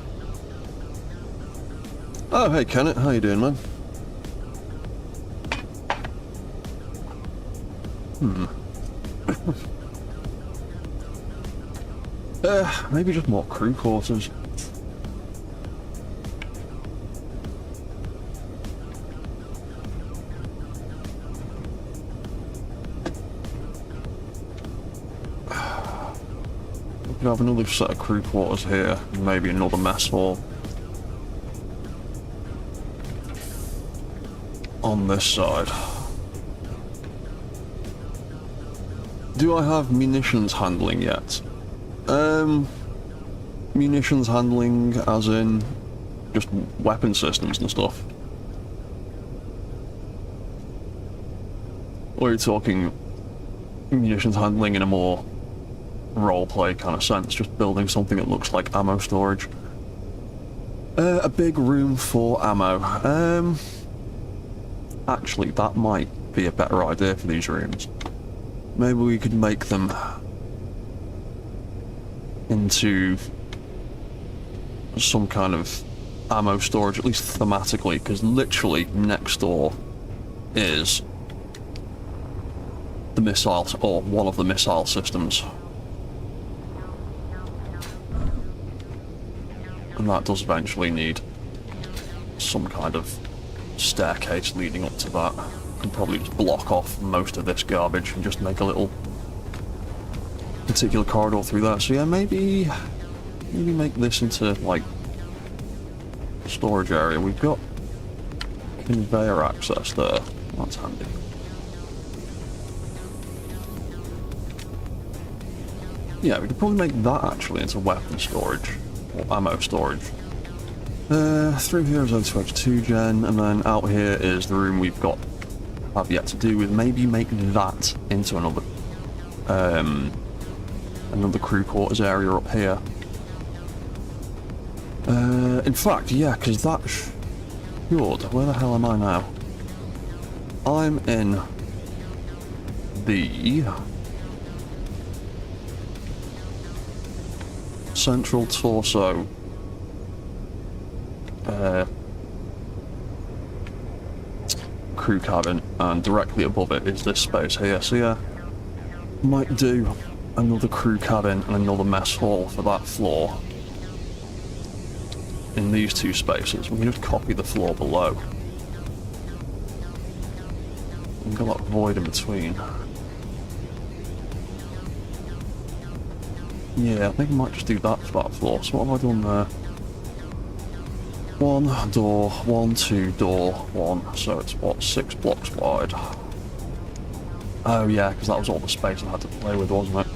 Oh, hey Kenneth, how you doing, man? Maybe just more crew quarters. could have another set of crew quarters here, maybe another mess hall on this side. Do I have munitions handling yet? Munitions handling as in just weapon systems and stuff? Or are you talking munitions handling in a more roleplay kind of sense, just building something that looks like ammo storage? A big room for ammo. Actually, that might be a better idea for these rooms. Maybe we could make them into some kind of ammo storage, at least thematically, because literally next door is the missiles, or one of the missile systems. And that does eventually need some kind of staircase leading up to that. And probably just block off most of this garbage and just make a little particular corridor through that. So yeah, maybe make this into like storage area. We've got conveyor access there. That's handy. Yeah, we could probably make that actually into weapon storage or ammo storage. Through here is O2X2 gen, and then out here is the room we've got have yet to do with. Maybe make that into another crew quarters area up here. In fact, yeah, because that should... Where the hell am I now? I'm in the central torso crew cabin, and directly above it is this space here. So yeah, might do another crew cabin and another mess hall for that floor in these two spaces. We can just copy the floor below. We've got that void in between. Yeah, I think I might just do that for that floor. So what have I done there? One door, one, two door, one. So it's what, 6 blocks wide? Oh yeah, because that was all the space I had to play with, wasn't it?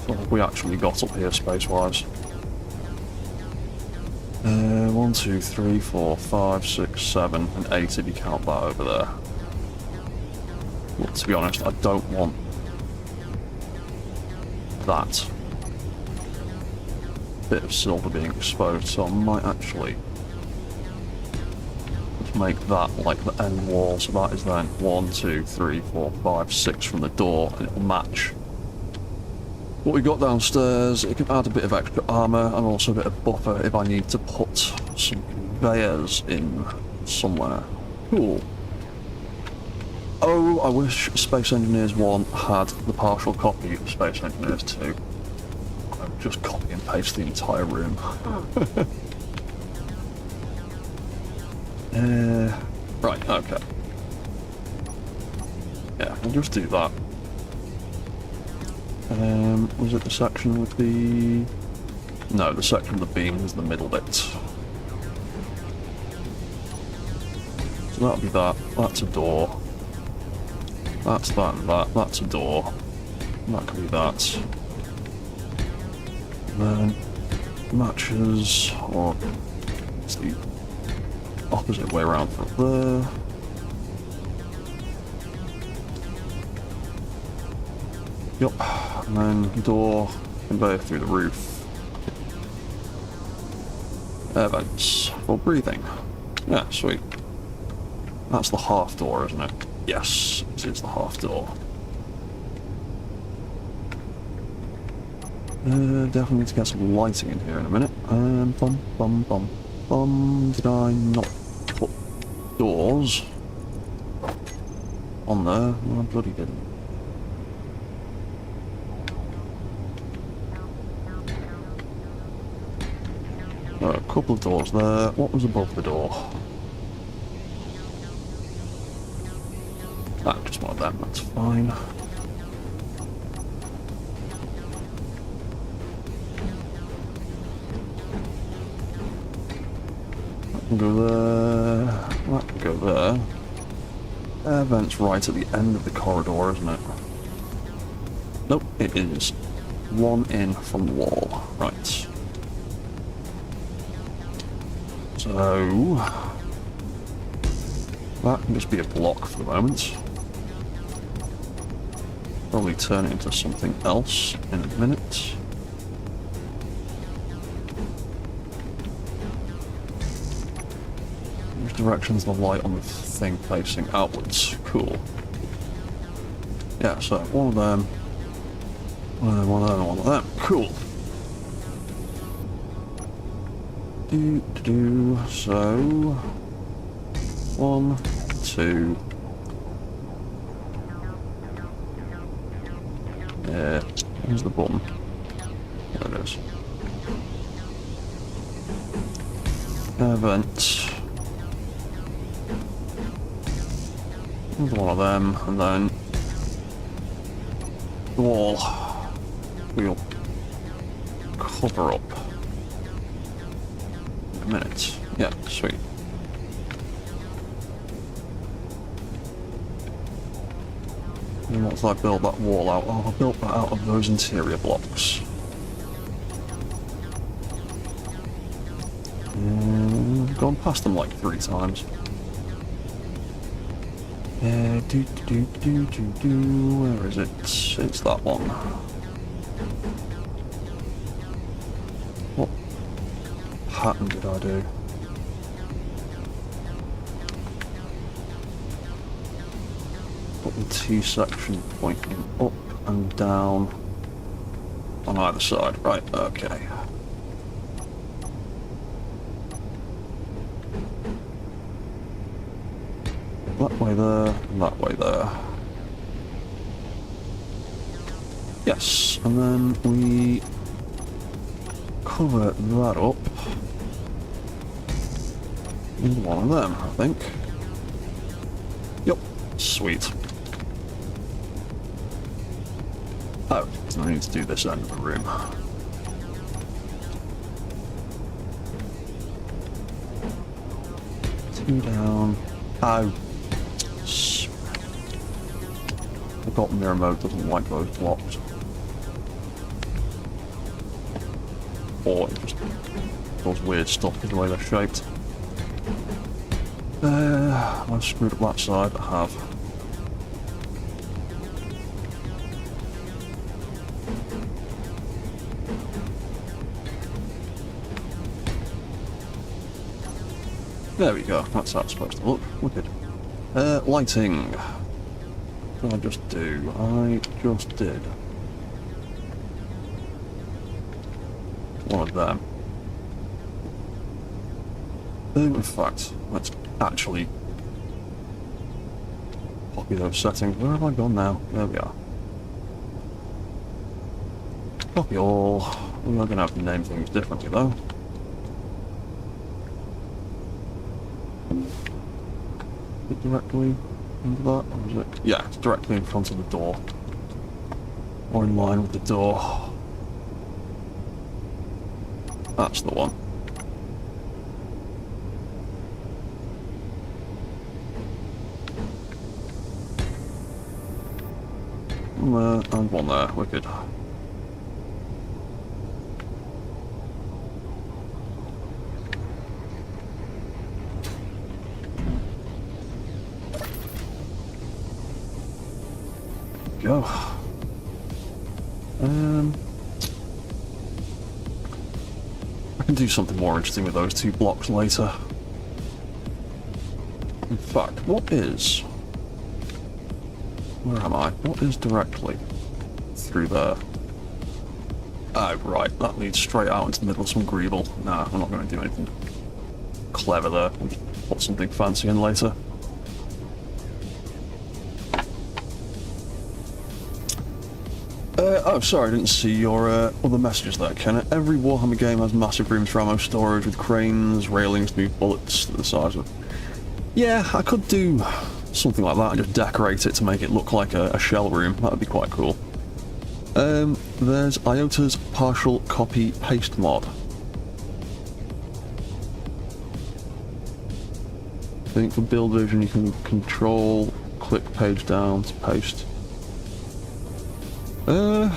So we actually got up here space-wise. 1, 2, 3, 4, 5, 6, 7, and 8 if you count that over there. Well, to be honest, I don't want that bit of silver being exposed, so I might actually just make that like the end wall, so that is then 1, 2, 3, 4, 5, 6 from the door, and it'll match what we got downstairs. It can add a bit of extra armour and also a bit of buffer if I need to put some conveyors in somewhere. Cool. Oh, I wish Space Engineers 1 had the partial copy of Space Engineers 2. I would just copy and paste the entire room. Right, okay. Yeah, we'll just do that. Was it the section with the... No, the section with the beam was the middle bit. So that'll be that. That's a door. That's that and that. That's a door. That could be that. And then matches, or it's the opposite way around from there. Yep. And then door, conveyor through the roof. Air vents for breathing. Yeah, sweet. That's the half door, isn't it? Yes, it is the half door. Definitely need to get some lighting in here in a minute. Bum, bum, bum, bum. Did I not put doors on there? Well, I bloody didn't. A couple of doors there. What was above the door? Ah, just one of them, that's fine. We'll go there. That can go there. Air vent's right at the end of the corridor, isn't it? Nope, it is. One in from the wall. Right. So that can just be a block for the moment. Probably turn it into something else in a minute. Which direction's the light on the thing facing outwards? Cool. Yeah, so one of them, one of them, one of them, one of them. Cool. So 1, 2. Yeah, here's the button. There it is. Vent. Another one of them, and then the wall. We'll cover up. In a minute. Yeah, sweet. And once I build that wall out, oh, I built that out of those interior blocks. Gone past them like 3 times. Where is it? It's that one. What pattern did I do? Put the T-section pointing up and down on either side. Right, okay. That way there, and that way there. Yes, and then we cover that up in one of them, I think. Yep, sweet. Oh, so I need to do this end of the room. Two down. Ow. Forgotten the remote doesn't like those blocks. Or it just does weird stuff with the way they're shaped. I've screwed up that side, I have. There we go, that's how it's supposed to look. Wicked. Lighting. What did I just do? I just did one of them. In fact, let's actually copy those settings. Where have I gone now? There we are. Copy all. We are going to have to name things differently though. Is it directly into that, or is it? Yeah, it's directly in front of the door. Or in line with the door. That's the one. One there, and one there. Wicked. Go. I can do something more interesting with those 2 blocks later. In fact, what is... Where am I? What is directly through there? Oh, right. That leads straight out into the middle of some greeble. Nah, I'm not going to do anything clever there. We'll just put something fancy in later. Oh, sorry, I didn't see your other messages there, Ken. Every Warhammer game has massive rooms for ammo storage with cranes, railings to move bullets to the sides of it. Yeah, I could do something like that and just decorate it to make it look like a shell room. That would be quite cool. There's IOTA's partial copy paste mod. think for build vision you can control, click page down to paste. I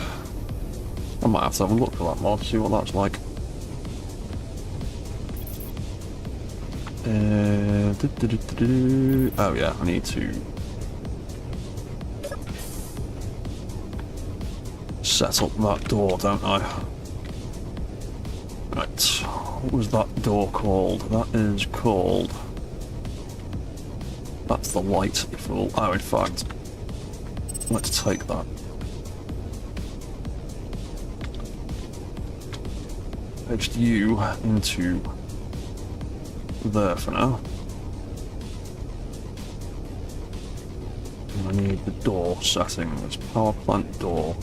might have to have a look for that mod, see what that's like. Oh yeah, I need to set up that door, don't I? Right, what was that door called? That is called... That's the light, you fool. Oh, in fact, let's take that. Paste you into there for now. And I need the door settings. Power plant door.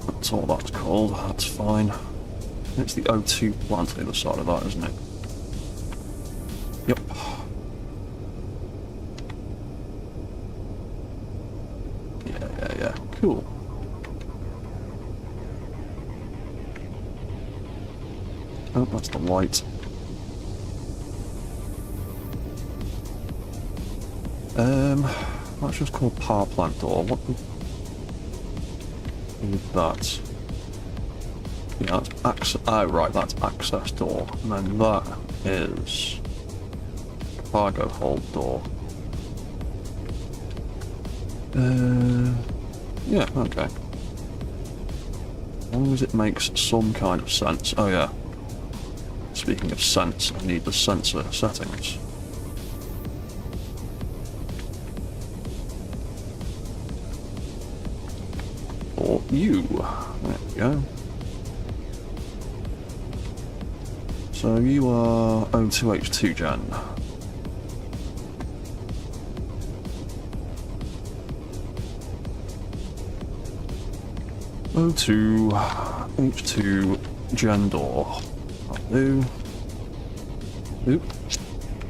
That's all that's called. That's fine. It's the O2 plant on the other side of that, isn't it? Yep. Yeah. Cool. Oh, that's the light. That's just called power plant door. What is that? Yeah, that's access. Oh, right, that's access door. And then that is cargo hold door. Yeah, okay. As long as it makes some kind of sense. Oh, yeah. Speaking of sense, I need the sensor settings. For you. There we go. So you are O2H2 gen. O2H2 gen door. That'll do. Oop.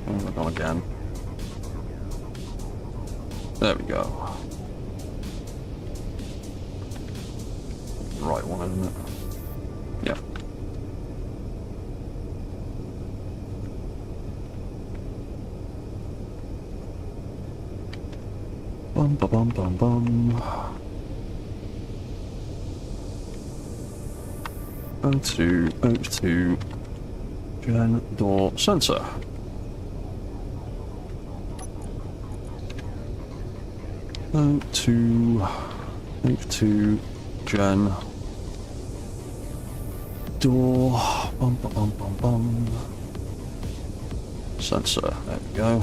Oh my god, again. There we go. Right one, isn't it? Yeah. Bum ba bum bum bum. O2 gen door sensor. O2 gen door bum bum bum bum bum sensor. There we go.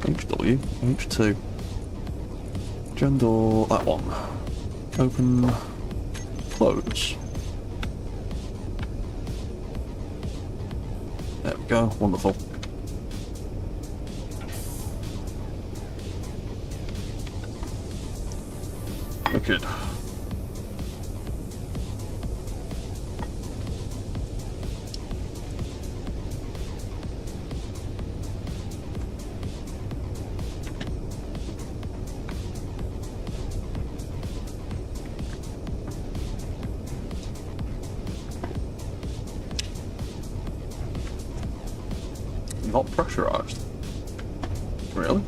HW H2 gen door, that one. Open, close. There we go, wonderful. Good. Not pressurized. Really?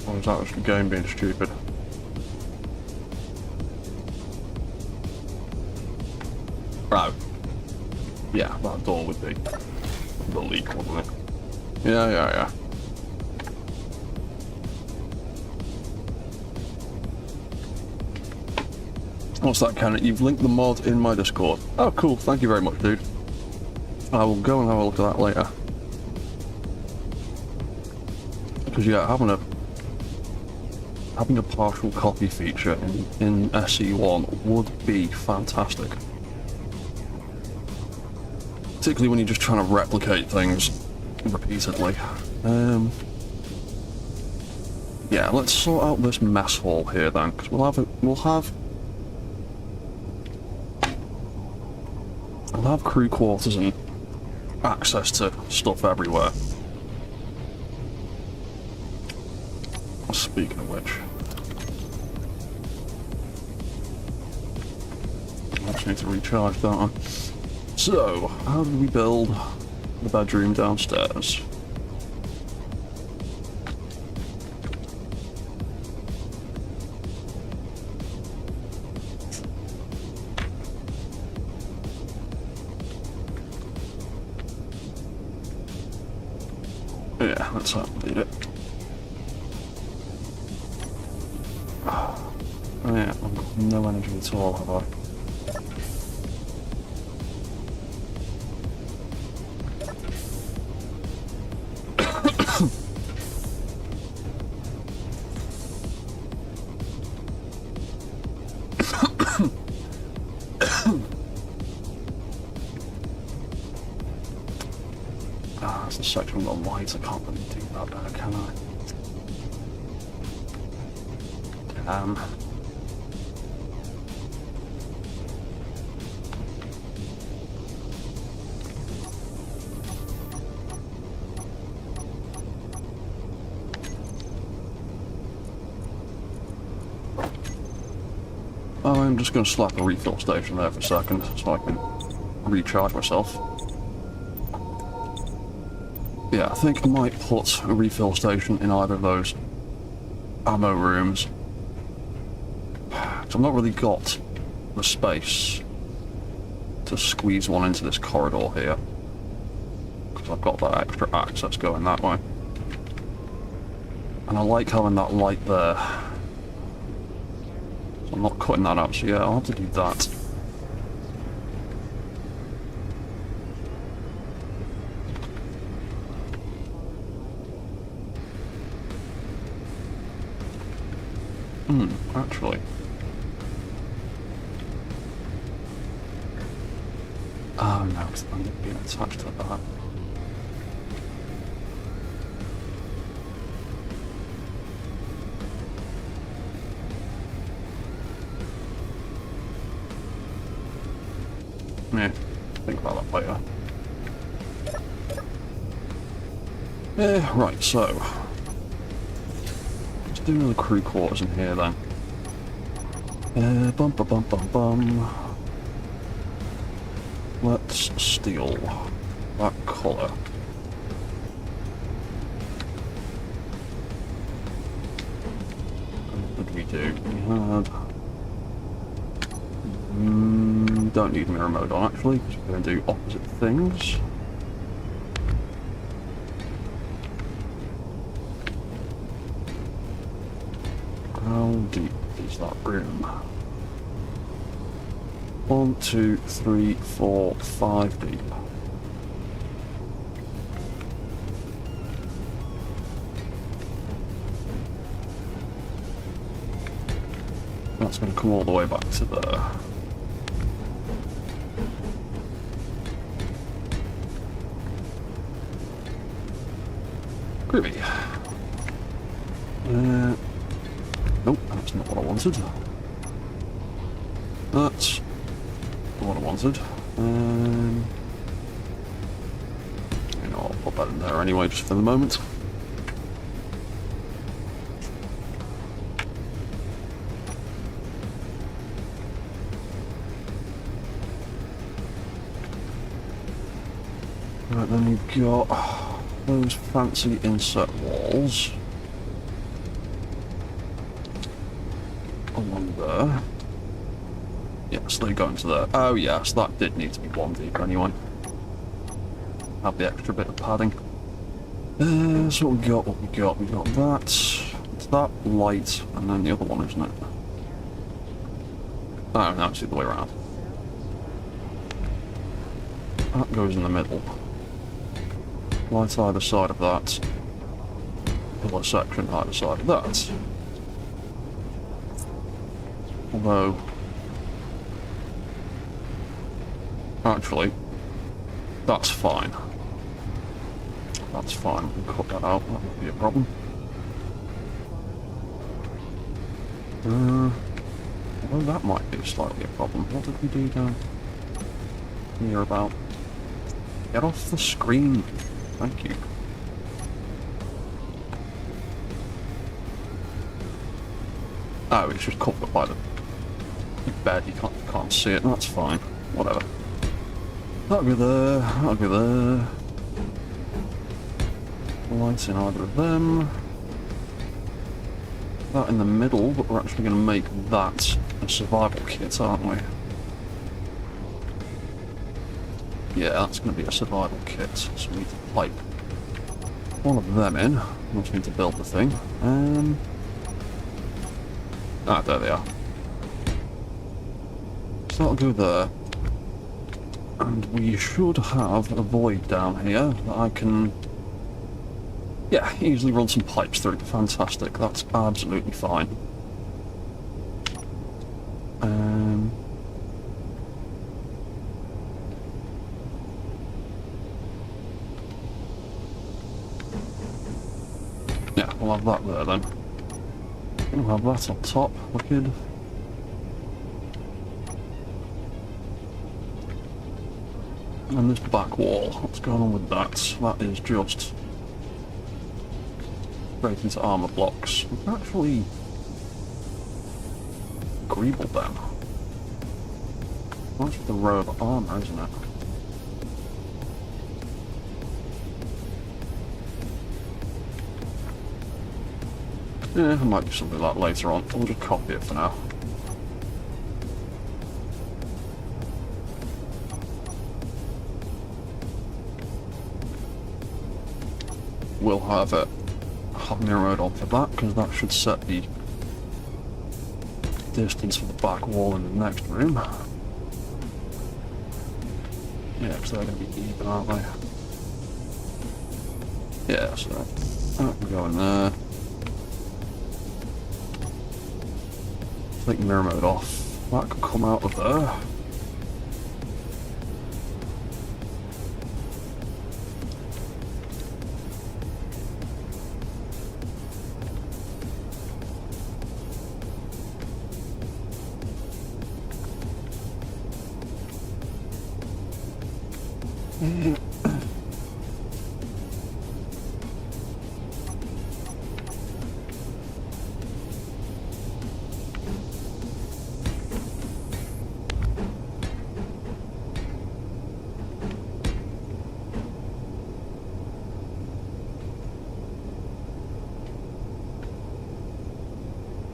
Or is that just the game being stupid? Oh. Yeah, that door would be the leak, wouldn't it? Yeah. What's that, Kenneth? You've linked the mod in my Discord. Oh, cool. Thank you very much, dude. I will go and have a look at that later. Because, yeah, having a partial copy feature in SE1 would be fantastic. Particularly when you're just trying to replicate things repeatedly. Yeah, let's sort out this mess hall here then, because we'll have crew quarters and access to stuff everywhere. Speaking of which, I just need to recharge, don't I? So, how did we build the bedroom downstairs? Yeah, that's how I did it. Oh yeah, I've got no energy at all, have I? That's the section with the lights. I can't really do that better, can I? Damn. I'm just going to slap a refill station there for a second so I can recharge myself. Yeah, I think I might put a refill station in either of those ammo rooms. I've not really got the space to squeeze one into this corridor here, because I've got that extra access going that way. And I like having that light there. So I'm not cutting that out, so yeah, I'll have to do that. Actually. Oh no, because I'm being attached to that. Yeah, think about that later. Yeah, right, so let's do the crew quarters in here then. Bum bum bum bum bum. Let's steal that colour. What did we do? We had... don't need mirror mode on actually, because we're going to do opposite things. How deep is that room? 1, 2, 3, 4, 5 deep. That's going to come all the way back to there. Groovy. Nope, that's not what I wanted. That's what I wanted. You know, I'll put that in there anyway, just for the moment. Right, then you've got those fancy inset walls along there. Yes, they go into there. Oh yes, that did need to be 1 deep anyway. Have the extra bit of padding. So what we got, we got that. It's that light, and then the other one, isn't it? Oh, no, it's the other way around. That goes in the middle. Light either side of that. Pillar section either side of that. Although... actually, that's fine. That's fine, we can cut that out, that won't be a problem. Although that might be slightly a problem. What did we do down here about? Get off the screen. Thank you. Oh, it's just covered by the bed. You can't see it. That's fine. Whatever. That'll be there. That'll be there. Lights in either of them. That in the middle, but we're actually going to make that a survival kit, aren't we? Yeah, that's going to be a survival kit. So we need to pipe one of them in. We just need to build the thing. Ah, there they are. So that'll go there. And we should have a void down here that I can, yeah, easily run some pipes through. Fantastic. That's absolutely fine. Yeah, we'll have that there then. We'll have that on top. Wicked. And this back wall, what's going on with that? That is just straight into armour blocks. We can actually greeble them. That's the row of armour, isn't it? Yeah, it might be something like that later on. We'll just copy it for now. We'll have a mirror mode on for that, because that should set the distance for the back wall in the next room. Yeah, because they're going to be even, aren't they? Yeah, so that can go in there. Take mirror mode off. That could come out of there.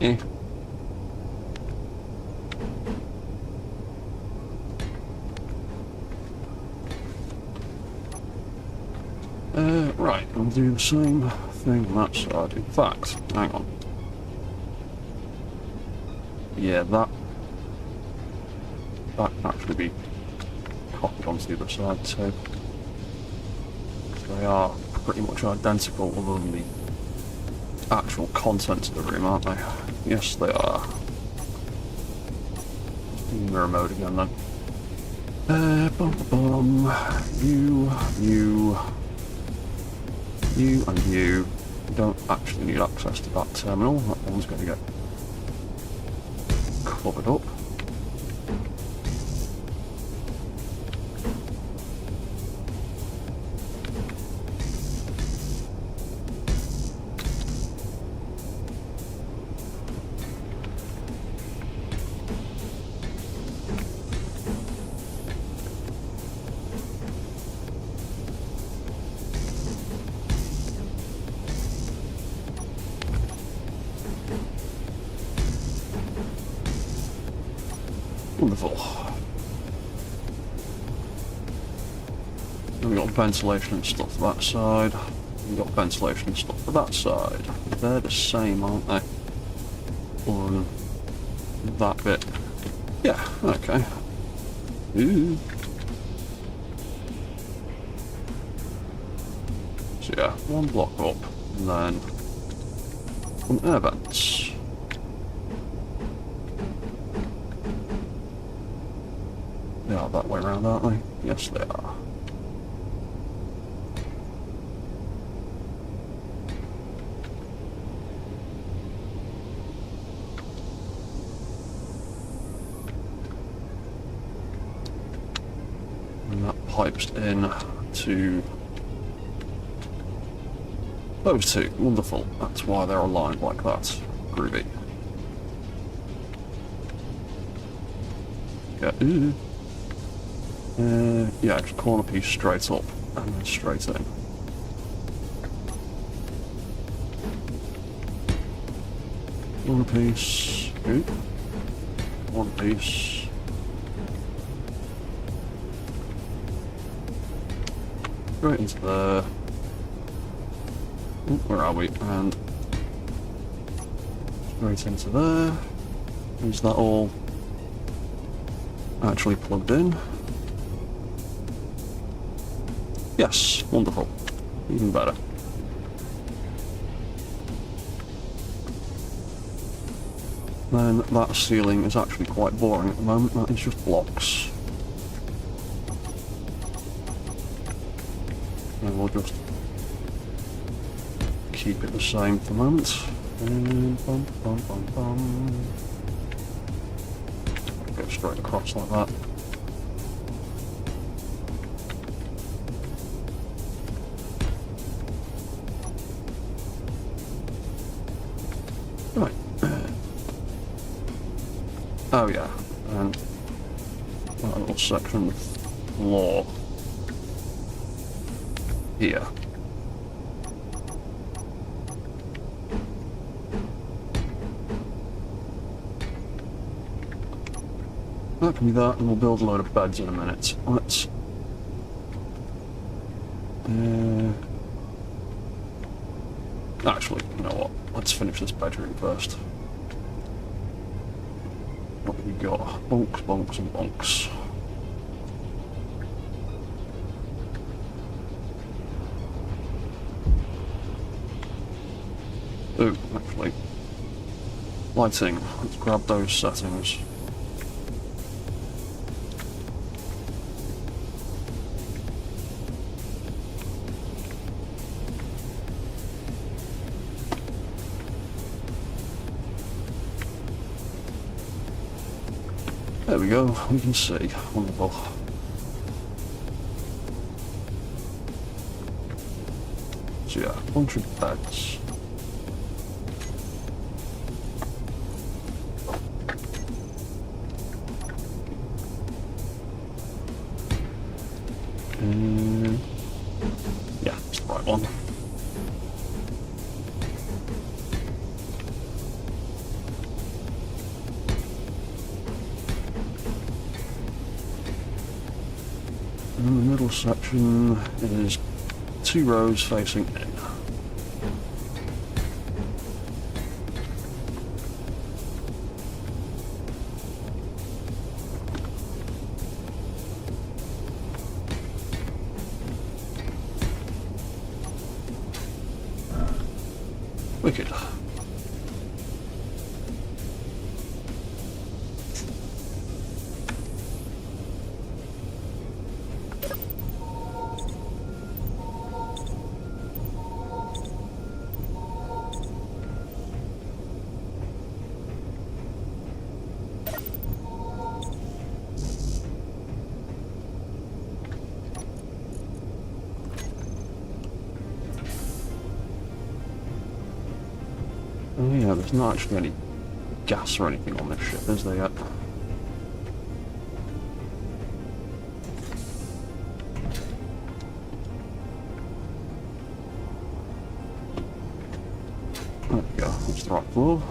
Eh. Right, I'll do the same thing on that side. In fact, hang on. Yeah, that can actually be copied onto the other side too. They are pretty much identical other than the actual contents of the room, aren't they? Yes, they are. Mirror mode again then. You and you don't actually need access to that terminal. That one's going to get covered up. Wonderful. Then we've got ventilation and stuff for that side. We've got ventilation and stuff for that side. They're the same, aren't they? Other than that bit. Yeah, okay. Ooh. So yeah, one block up, and then some air vents. They are that way around, aren't they? Yes, they are. And that pipes in to those two. Wonderful. That's why they're aligned like that. Groovy. Yeah, just corner piece straight up and then straight in. One piece. Good. One piece. Straight into there. Ooh, where are we? And straight into there. Is that all actually plugged in? Yes, wonderful. Even better. Then that ceiling is actually quite boring at the moment. That is just blocks. And we'll just keep it the same for the moment. And bum, bum, bum, bum. Go straight across like that. Right. Oh yeah, and that little section of floor here. That can be that, and we'll build a load of beds in a minute. Let's... actually, you know what? Let's finish this bedroom first. What have we got? Bonks, bonks, and bonks. Ooh, actually. Lighting. Let's grab those settings. There we go, we can see. Wonderful. So yeah, a bunch of beds. Yeah, it's the right one. And the middle section is 2 rows facing in. Wicked. Oh yeah, there's not actually any gas or anything on this ship, is there yet? There we go, that's the right floor.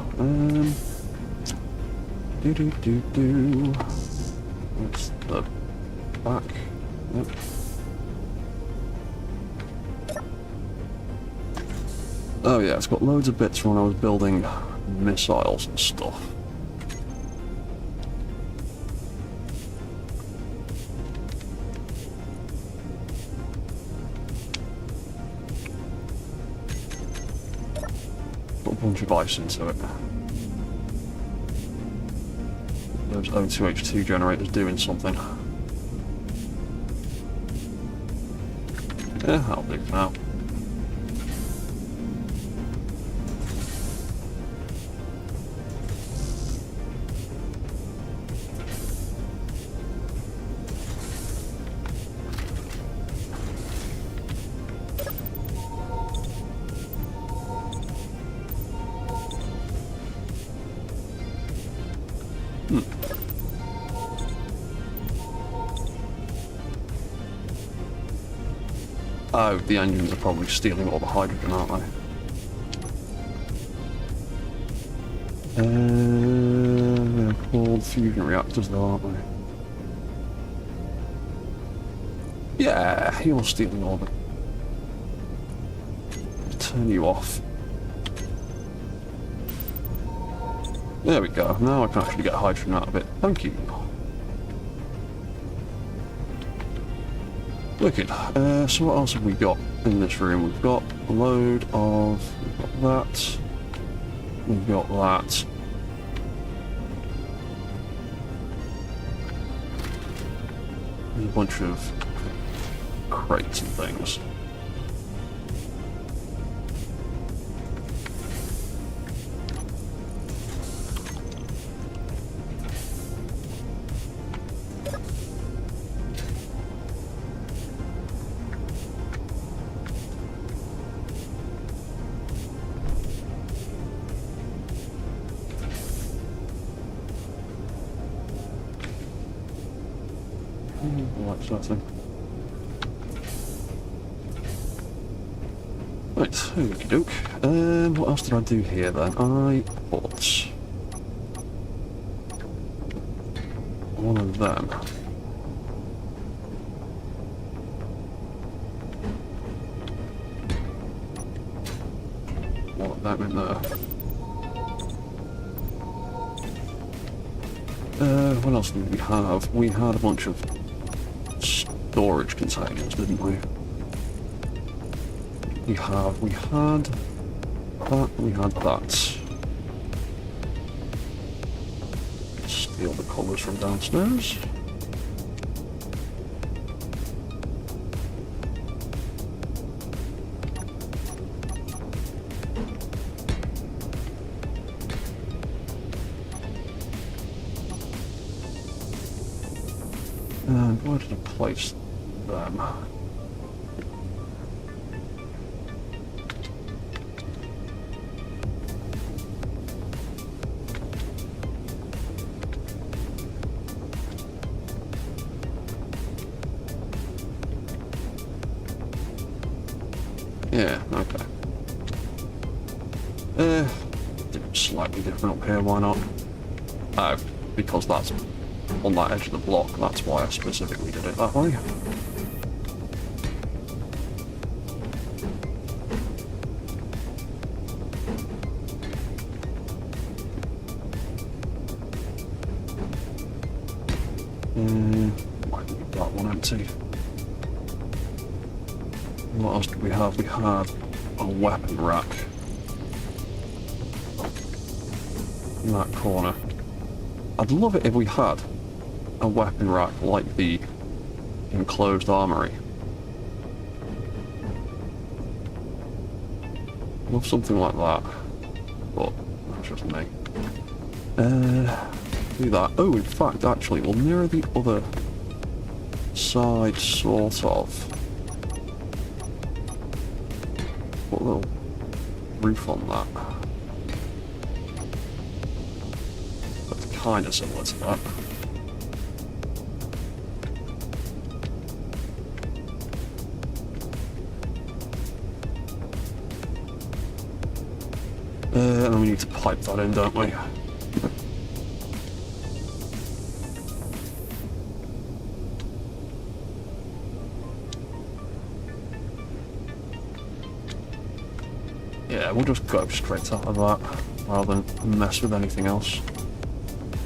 That's the back. Yep. Oh yeah, it's got loads of bits from when I was building missiles and stuff. Put a bunch of ice into it. Those O2H2 generators doing something. Yeah, that'll do for now. Oh, the engines are probably stealing all the hydrogen, aren't they? They're called fusion reactors, though, aren't they? Yeah, you're stealing all the... Turn you off. There we go. Now I can actually get hydrogen out of it. Thank you. Wicked. So what else have we got in this room? We've got a load of... We've got that. We've got that. There's a bunch of crates and things. Nothing. Right, okie doke. What else did I do here then? I bought one of them. One of them in there. What else did we have? We had a bunch of storage containers, didn't we? We had that, we had that. Steal the colours from downstairs. And where did I place them? Yeah, okay. Slightly different up here, why not? Oh, because that's on that edge of the block, that's why I specifically did it that way. Might leave that one empty. What else did we have? We had a weapon rack in that corner. I'd love it if we had a weapon rack like the enclosed armory. Love something like that, but that's just me. Do that. Oh, in fact, actually, we'll mirror the other side, sort of. Put a little roof on that. That's kind of similar to that. And then we need to pipe that in, don't we? Yeah, we'll just go straight out of that, rather than mess with anything else.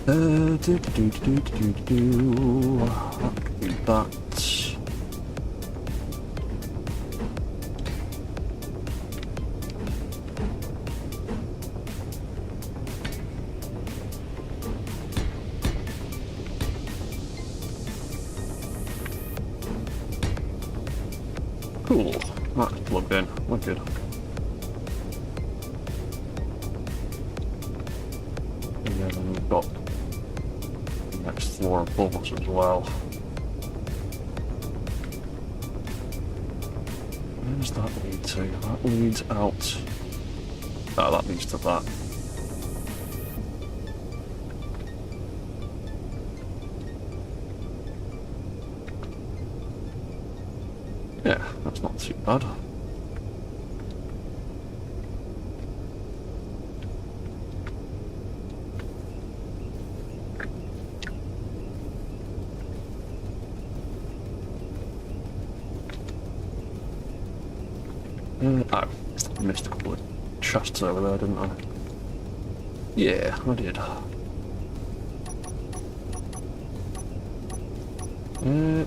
Do that. Cool, that's plugged in, we're good. And then we've got the next floor above us as well. Where does that lead to? That leads out. Oh, that leads to that. Yeah, that's not too bad. Oh, I missed a couple of chests over there, didn't I? Yeah, I did.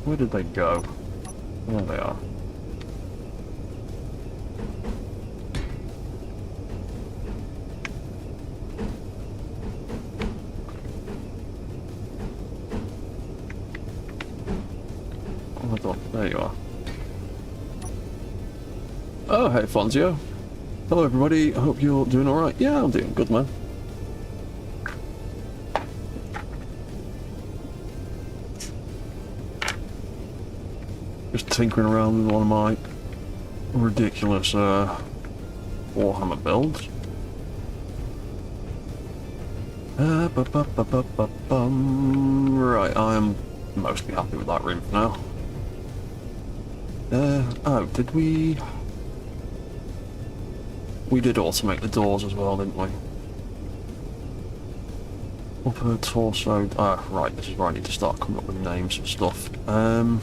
Where did they go? There they are. Oh, I thought, there you are. Oh, hey Fonzio. Hello everybody, I hope you're doing alright. Yeah, I'm doing good, man. Just tinkering around with one of my ridiculous Warhammer builds. Right, I am mostly happy with that room for now. Oh, did we... We did automate the doors as well, didn't we? Upper torso... Ah, right, this is where I need to start coming up with names for stuff. Upper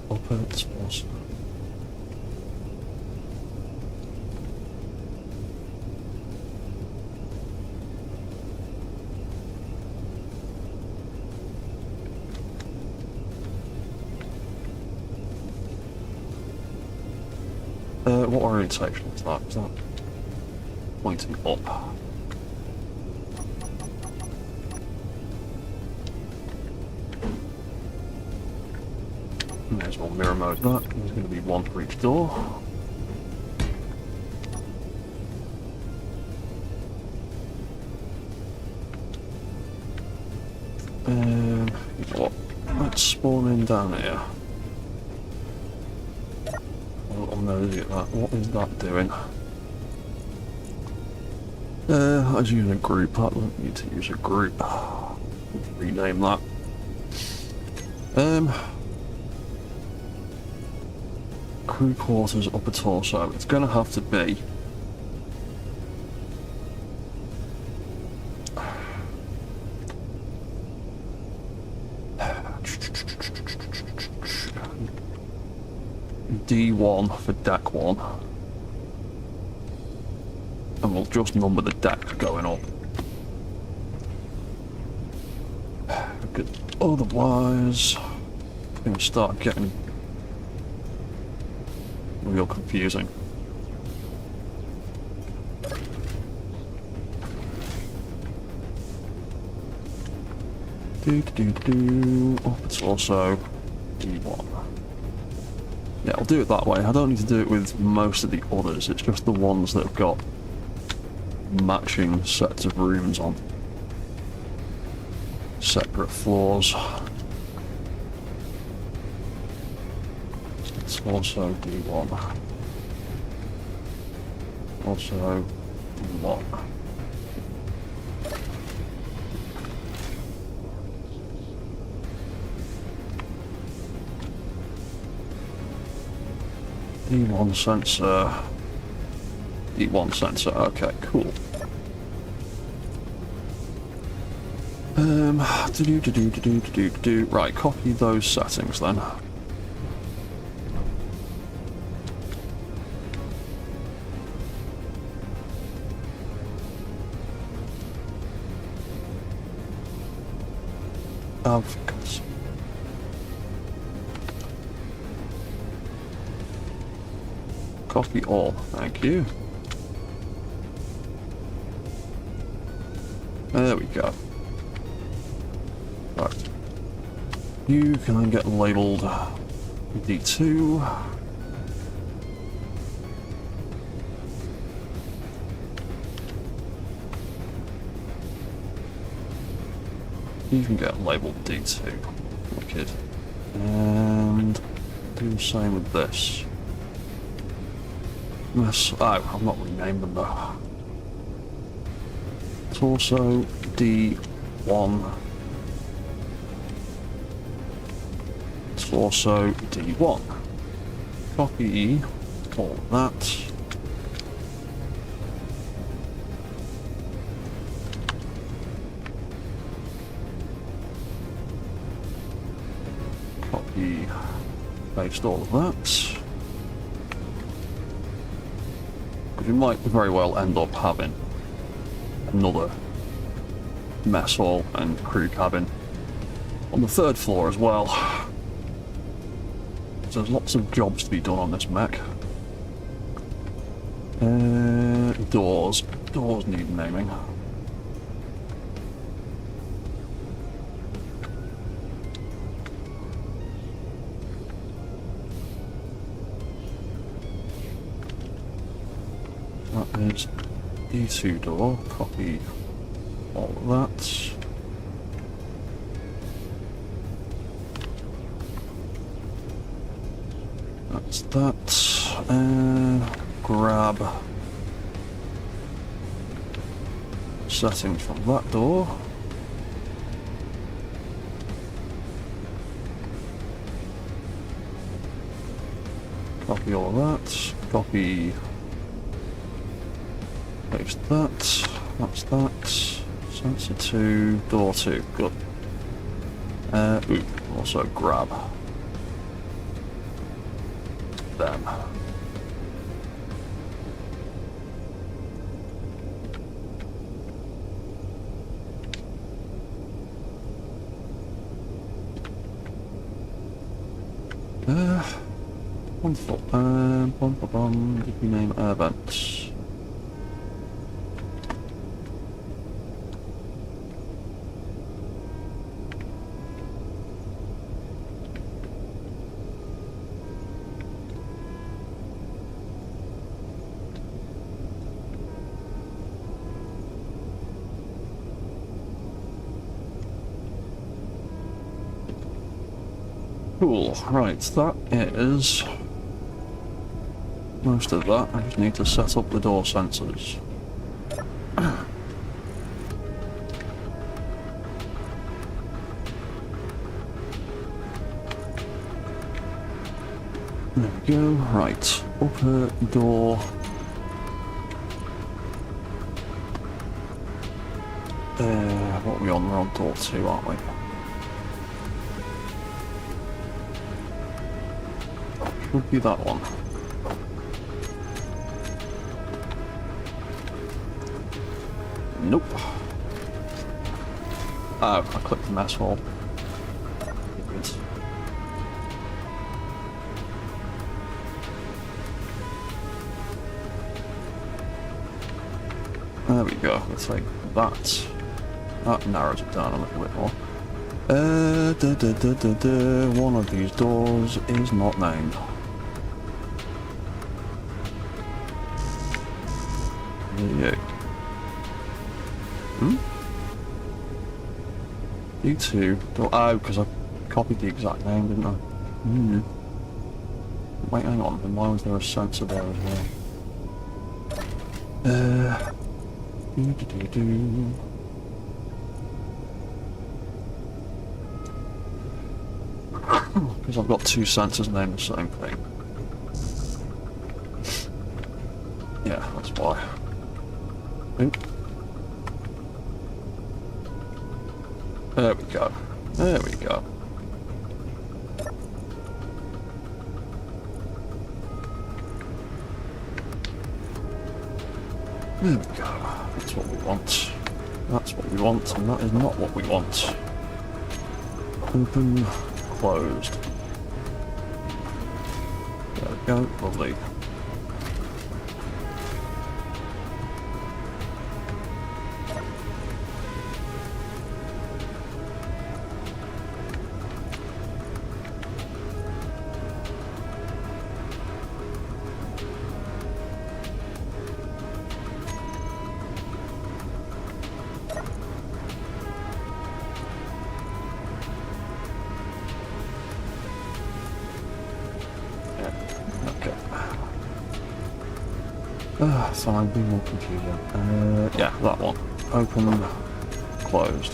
torso... what orientation is that? Is that pointing up? May as well mirror mode that. There's going to be one for each door. You know what? Let's spawn in down here. Nosy at that. What is that doing? I was using a group. I don't need to use a group. Rename that. Crew quarters, upper torso. It's gonna have to be D1 for deck 1, and we'll just number the decks going up. Because otherwise, it's going to start getting real confusing. Oh, it's also D1. Yeah, I'll do it that way. I don't need to do it with most of the others, it's just the ones that have got matching sets of rooms on separate floors. It's also D1. Also D1. D1 sensor. D1 sensor. Okay, cool. Right, copy those settings then. Of course. Copy all, thank you. There we go. Right. You can then get labelled D2. You can get labelled D2. Wicked. And do the same with this. Yes, oh, I've not renamed them though. Torso D1. That's also D1. Copy all of that. Copy, paste all of that. Because we might very well end up having another mess hall and crew cabin on the 3rd floor as well. So there's lots of jobs to be done on this mech. Doors. Doors need naming. That is D2 door. Copy all of that. That's that. Grab settings from that door. Copy all of that. Copy. Paste that. That's that. Sensor 2, door 2. Good. Also grab them. Wonderful. Did we name air vents? Cool, right, that is most of that. I just need to set up the door sensors. There we go, right, upper door. What are we on? We're on door 2, aren't we? Should be that one. Nope. Oh, I clicked the mess hall. There we go. Let's take that. That narrows it down a little bit more. One of these doors is not named. Yeah. D2. Oh, because I copied the exact name, didn't I? Wait, hang on. Then why was there a sensor there as well? Because I've got two sensors named the same thing. Yeah, that's why. Oop. There we go. There we go. There we go. That's what we want. That's what we want, and that is not what we want. Open, closed. There we go, lovely. So I'm being more confusing. Yeah, that one. Open, closed.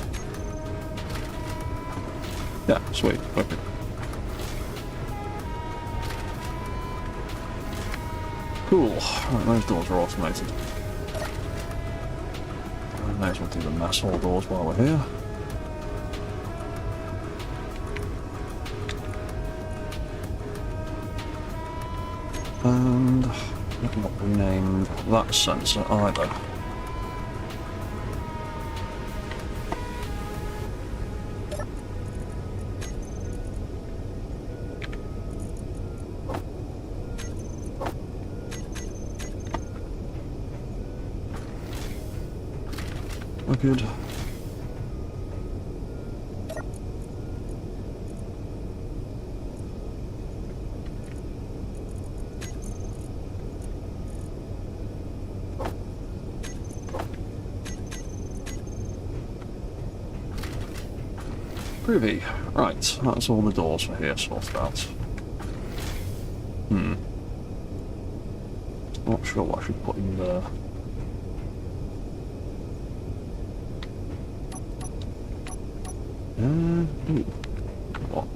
Yeah, sweet. Okay. Cool. Right, those doors are automated. I may as well do the mess hall doors while we're here. And I've not renamed that sensor either. We're good. Groovy. Right, that's all the doors for here sorted out. Not sure what I should put in there. Ooh. What?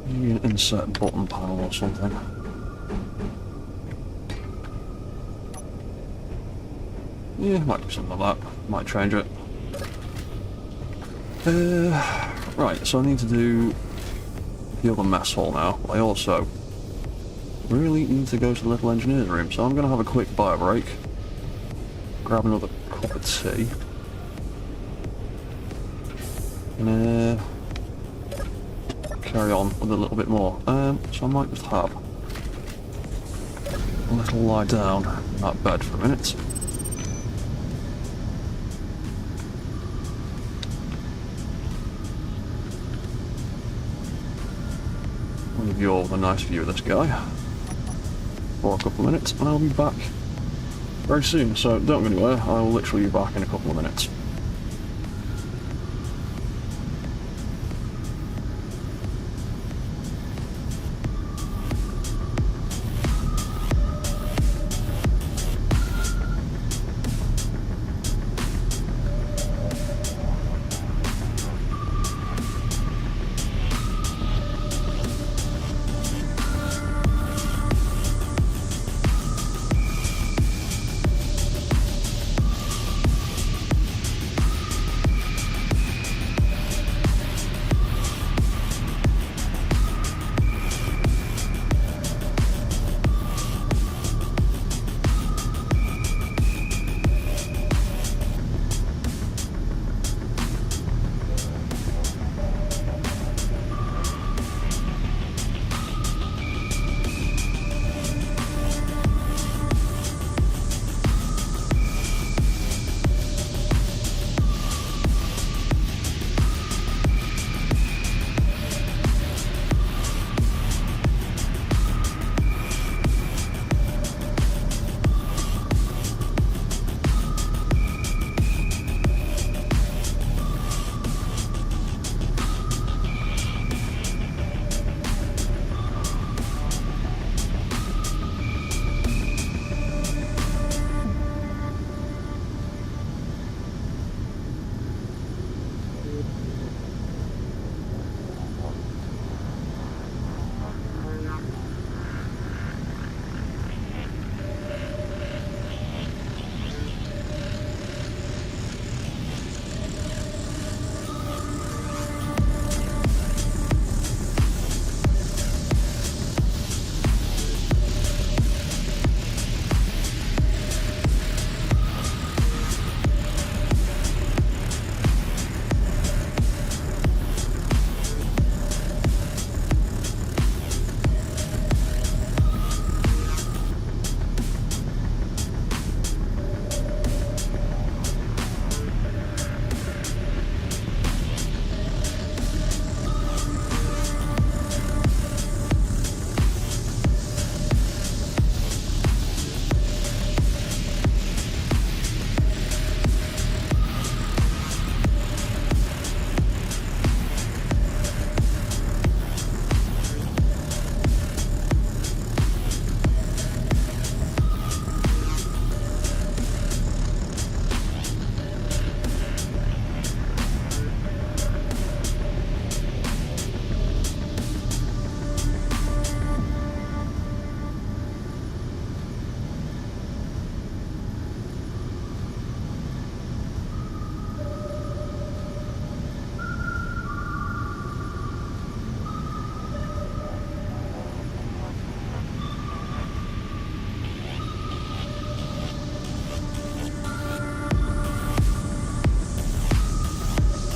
Maybe an insert button panel or something. Yeah, might do something like that. Might change it. Right, so I need to do the other mess hall now. I also really need to go to the little engineer's room, so I'm going to have a quick bio break. Grab another cup of tea. And carry on with a little bit more. So I might just have a little lie down in that bed for a minute. I'll give you all a nice view of this guy for a couple of minutes, and I'll be back very soon, so don't go anywhere. I will literally be back in a couple of minutes.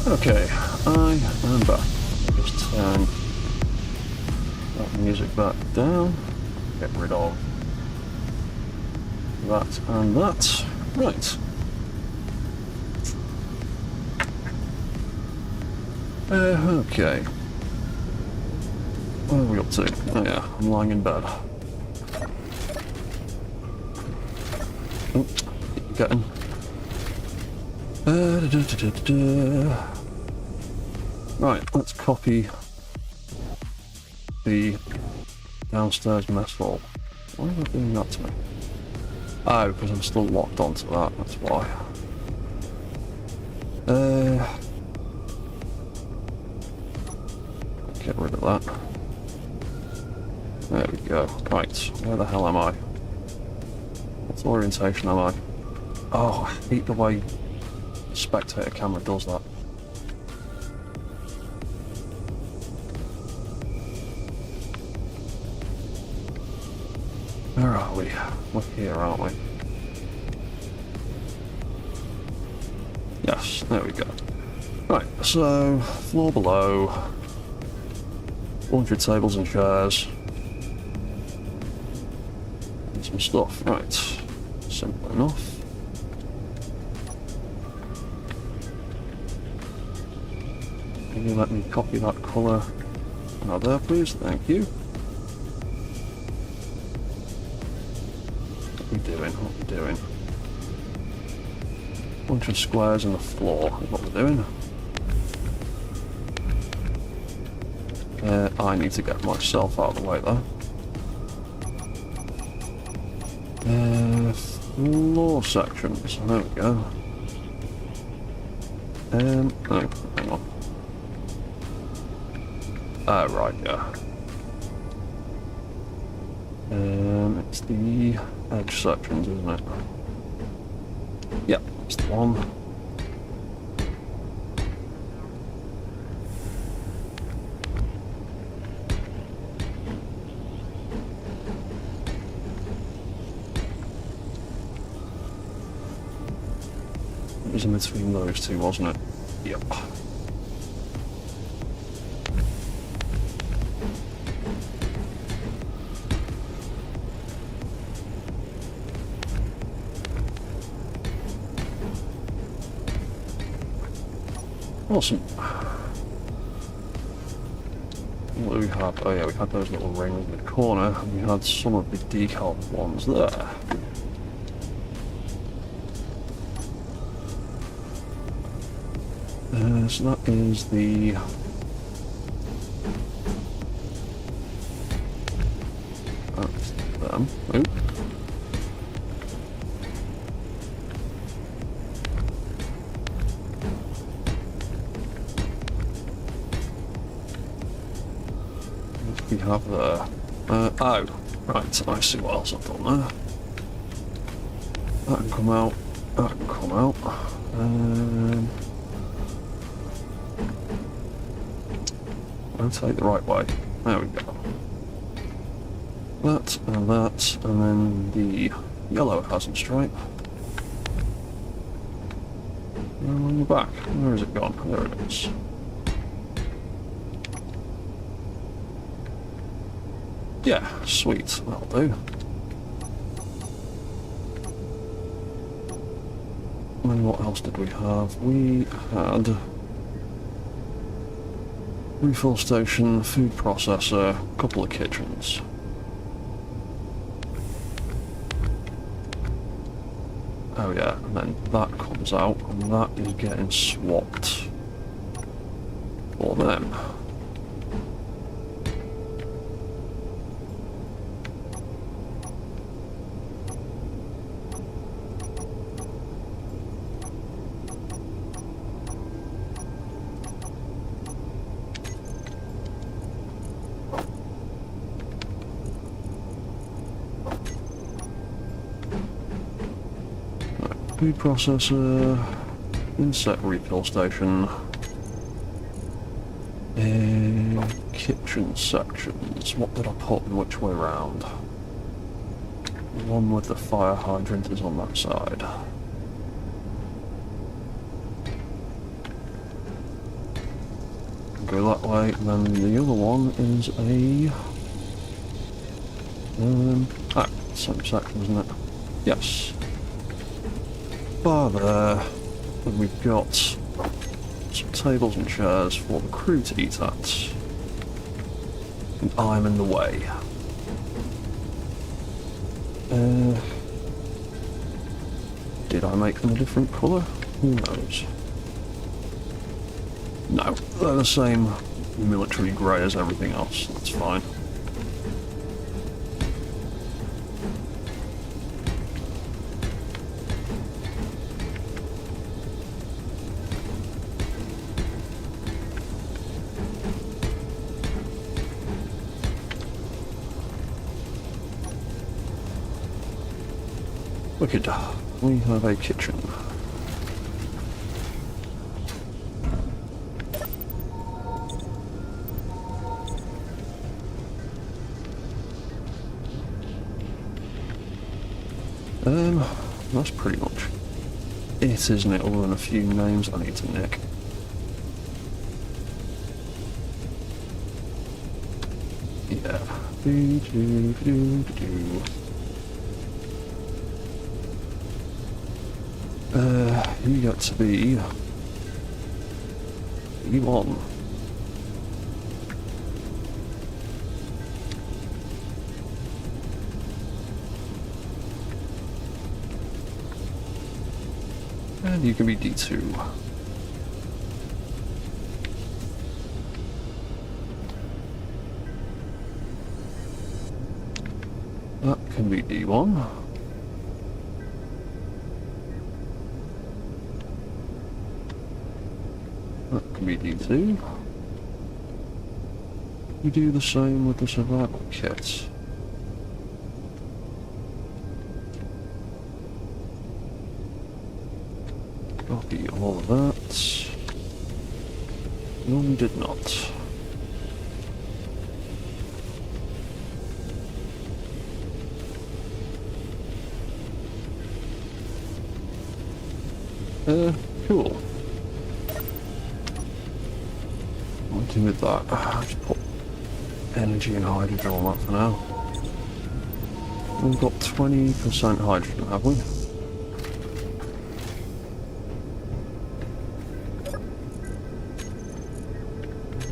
Okay, I am back. Just turn that music back down. Get rid of that and that. Right. Okay. What are we up to? Oh yeah, I'm lying in bed. Oh, getting. Right, let's copy the downstairs mess hall. Why am I doing that to me? Oh, because I'm still locked onto that, that's why. Get rid of that. There we go. Right, where the hell am I? What orientation am I? Oh, I hate the way the spectator camera does that. Where are we? We're here, aren't we? Yes, there we go. Right, so, floor below. Laundry tables and chairs. And some stuff. Right. Simple enough. Can you let me copy that colour out there, please? Thank you. What are we doing? What are we doing? Bunch of squares in the floor is what we're doing. I need to get myself out of the way though. Floor sections. There we go. Oh, hang on. Oh, right, yeah. It's the edge sections, isn't it? Yep, that's the one. It was in between those two, wasn't it? Yep. Awesome. What do we have? Oh yeah, we had those little rings in the corner, and we had some of the decal ones there. So that is the... That's them. Oop. What do we have there? Oh, right, I see what else I've done there. That can come out, that can come out. Rotate the right way. There we go. That, and then the yellow housing stripe. And on the back. Where is it gone? There it is. Yeah, sweet. That'll do. And then what else did we have? We had refill station, food processor, a couple of kitchens. Oh yeah, and then that comes out, and that is getting swapped for them. Food processor, insect refill station, kitchen sections. What did I put and which way round? The one with the fire hydrant is on that side. go that way, and then the other one is a... same section, isn't it? Yes. Bar there, and we've got some tables and chairs for the crew to eat at. And I'm in the way. Did I make them a different colour? Who knows? No, they're the same military grey as everything else, that's fine. Wicked. We have a kitchen. That's pretty much it, isn't it? Other than a few names I need to nick. Yeah. You got to be E1. And you can be D2. That can be D1. That can be D2. We do the same with the survival kit. Copy all of that. No, we did not. Cool. What do with that? I'll just put energy and hydrogen on that for now. We've got 20% hydrogen, have we?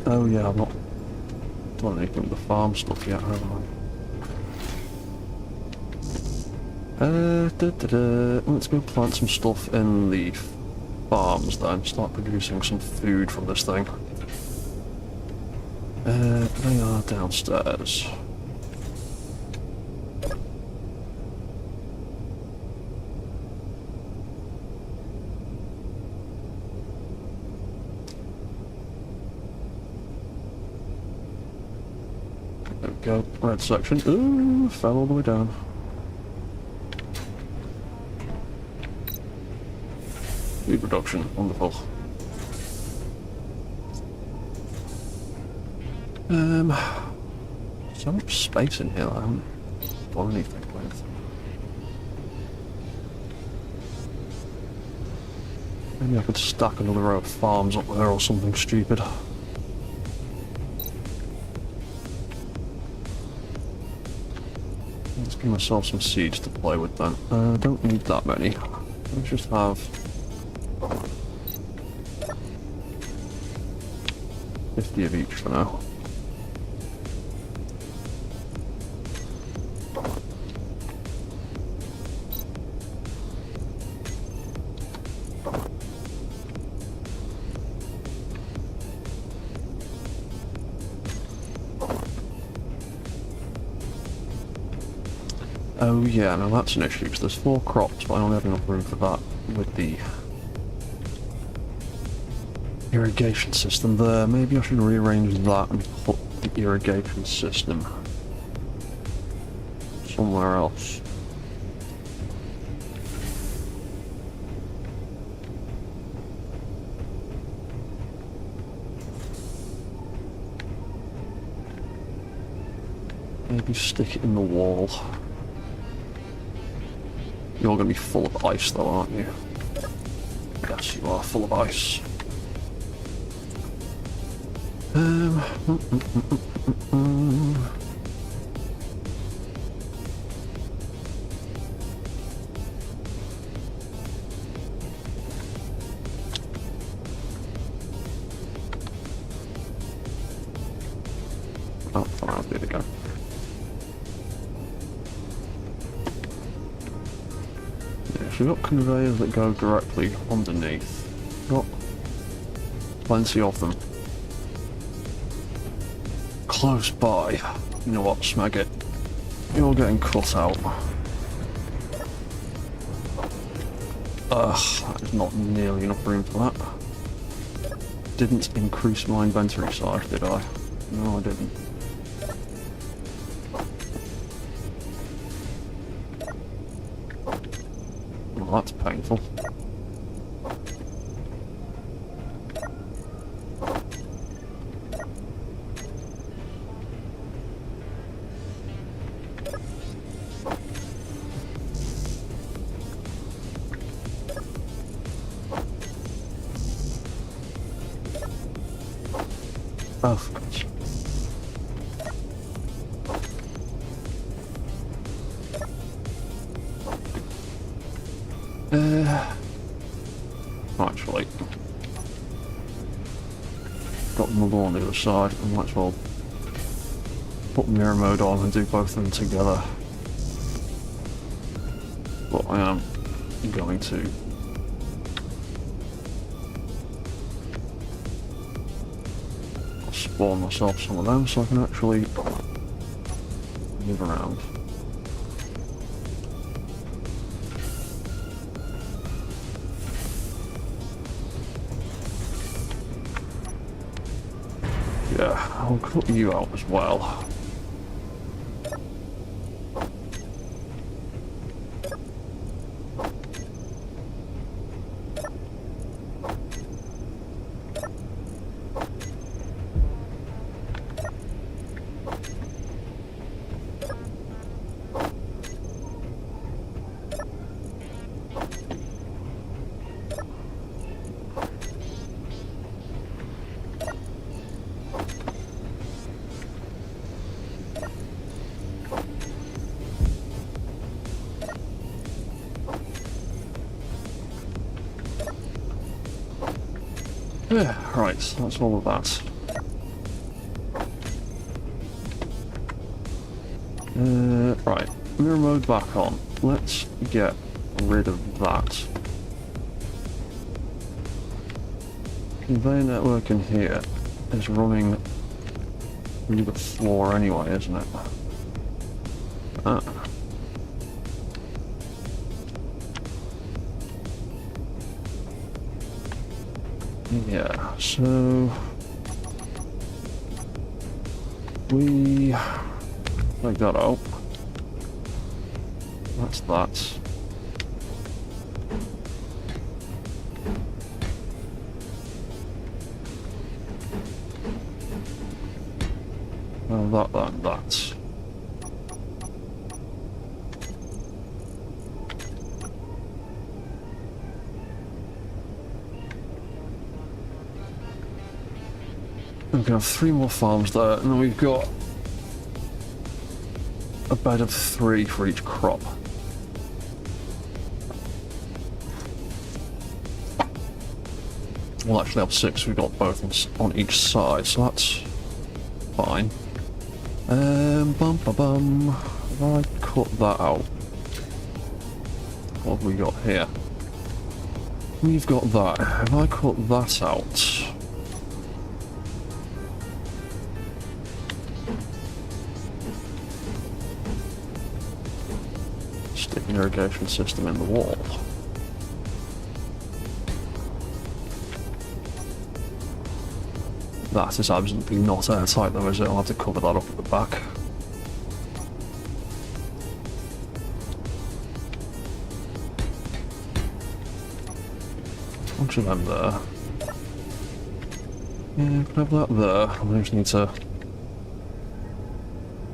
Oh yeah, I've not done anything with the farm stuff yet, have I? Let's go plant some stuff in the farms then, start producing some food from this thing. They are downstairs. There we go, red section. Ooh, fell all the way down. Food production, wonderful. So much space in here that I haven't done anything with. Maybe I could stack another row of farms up there or something stupid. Let's give myself some seeds to play with then. I don't need that many. Let's just have 50 of each for now. Oh yeah, now that's an issue, because there's 4 crops, but I don't have enough room for that with the irrigation system there. Maybe I should rearrange that and put the irrigation system somewhere else. Maybe stick it in the wall. You're going to be full of ice though, aren't you? Yes, you are full of ice. Um, Oh, I'll do it again. Yeah, so we've got conveyors that go directly underneath. Got plenty of them. Close by. You know what, smeg it. You're getting cut out. Ugh, that is not nearly enough room for that. Didn't increase my inventory size, did I? No, I didn't. Well, that's painful. Oh, gosh. Actually, got another one on the other side. I might as well put mirror mode on and do both of them together. But I am going to spawn myself some of them so I can actually move around. Yeah, I'll cut you out as well. Yeah, right, so that's all of that. Right, mirror mode back on. Let's get rid of that. Conveyor network in here is running through the floor anyway, isn't it? Yeah, so we take that out. That's that. Well, that. We can have 3 more farms there, and then we've got a bed of 3 for each crop. We'll actually have 6, we've got both on each side, so that's fine. If I cut that out, what have we got here? We've got that. If I cut that out, stick an irrigation system in the wall. That is absolutely not airtight though, is it? I'll have to cover that up at the back. Bunch of them there. Yeah, can I have that there? I just need to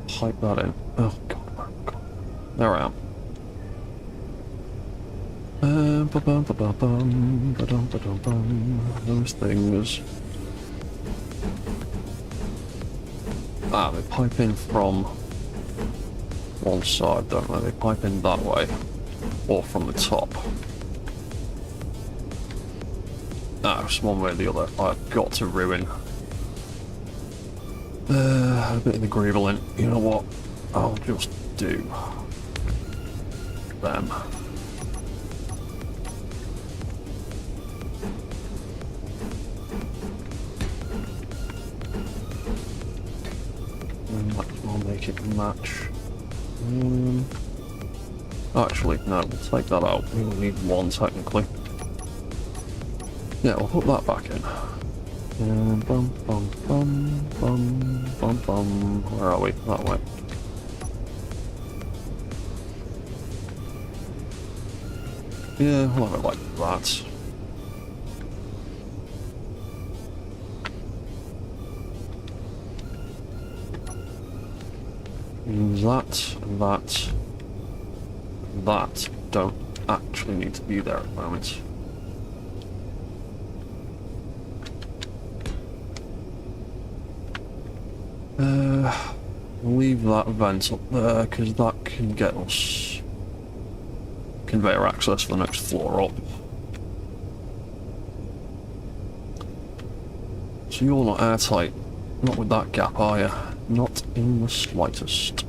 pipe that in. Oh god. There I am. Those things. Ah, they pipe in from one side, don't they? They pipe in that way. Or from the top. Ah, it's one way or the other. I've got to ruin a bit of the greeble in. You know what? I'll just do them. And I'll make it match. Actually, no, we'll take that out. We only need one technically. Yeah, we'll put that back in. Bum, bum, bum, bum, bum, bum. Where are we? That way. Yeah, we'll have it like that. That don't actually need to be there at the moment. Leave that vent up there, because that can get us conveyor access for the next floor up. So you're not airtight. Not with that gap, are you? Not in the slightest.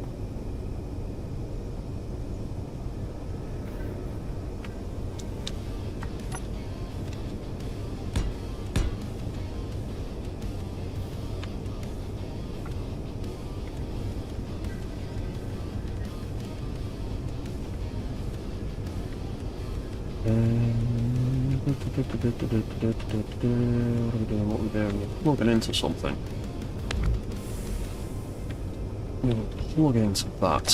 What are we doing? Plugging into something. We'll plug into that.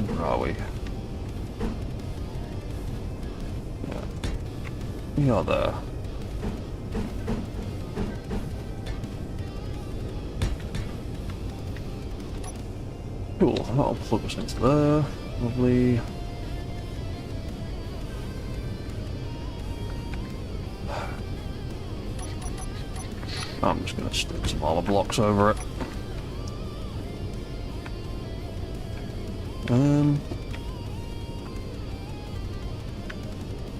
Where are we? Yeah. We are there. Cool, that'll plug us into there. Lovely. I'm just going to stick some armor blocks over it.